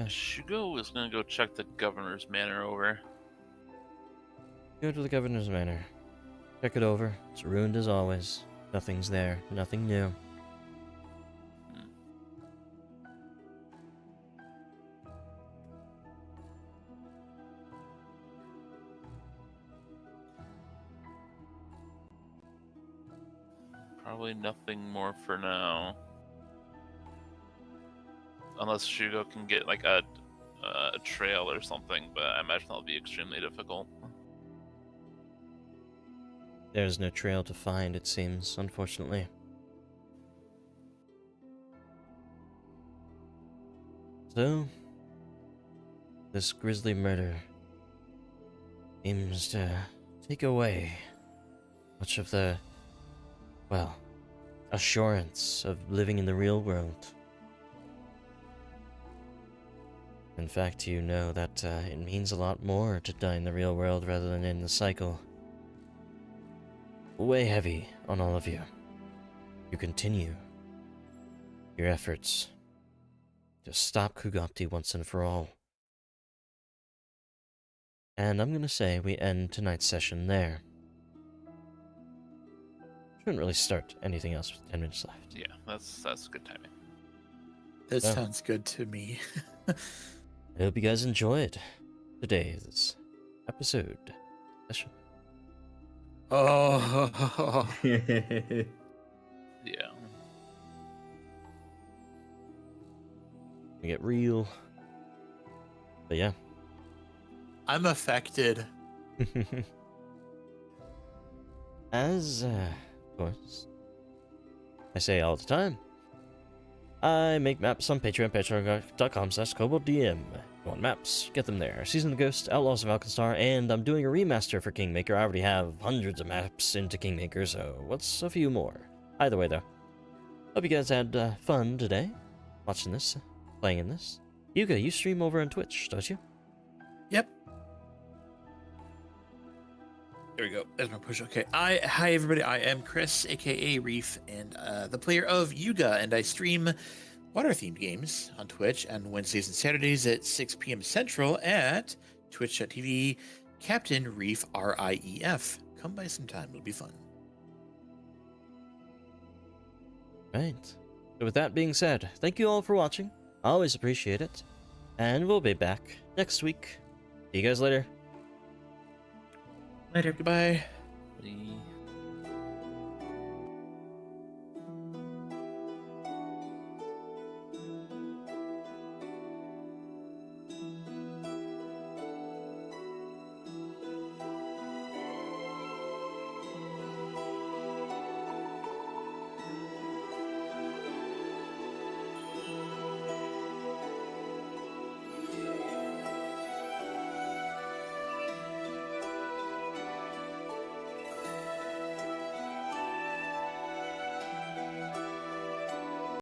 Shugo is gonna go check the governor's manor over. Go to the governor's manor. Check it over. It's ruined as always. Nothing's there. Nothing new. Probably nothing more for now. Unless Shugo can get like a trail or something, but I imagine that'll be extremely difficult. There's no trail to find, it seems, unfortunately. So, this grisly murder seems to take away much of the, well, assurance of living in the real world. In fact, you know that it means a lot more to die in the real world rather than in the cycle. Way heavy on all of you. You continue your efforts to stop Kugati once and for all. And I'm gonna say we end tonight's session there. Shouldn't really start anything else with 10 minutes left. Yeah, that's good timing. That Yeah. sounds good to me. I hope you guys enjoyed today's episode session. Oh, Yeah. We get real. But yeah. I'm affected. As, of course, I say all the time, I make maps on Patreon, patreon.com/kobolddm. Go on maps, get them there. Season of the Ghost, Outlaws of Alkenstar, and I'm doing a remaster for Kingmaker. I already have hundreds of maps into Kingmaker, so what's a few more? Either way, though, hope you guys had fun today, watching this, playing in this. Yuga, you stream over on Twitch, don't you? Yep. There we go. There's my push. Okay. Hi everybody. I am Chris, aka Reef, and the player of Yuga, and I stream water-themed games on Twitch on Wednesdays and Saturdays at 6 p.m. Central at twitch.tv Captain Reef RIEF. Come by sometime. It'll be fun. Right. So with that being said, thank you all for watching. I always appreciate it. And we'll be back next week. See you guys later. Later. Goodbye. We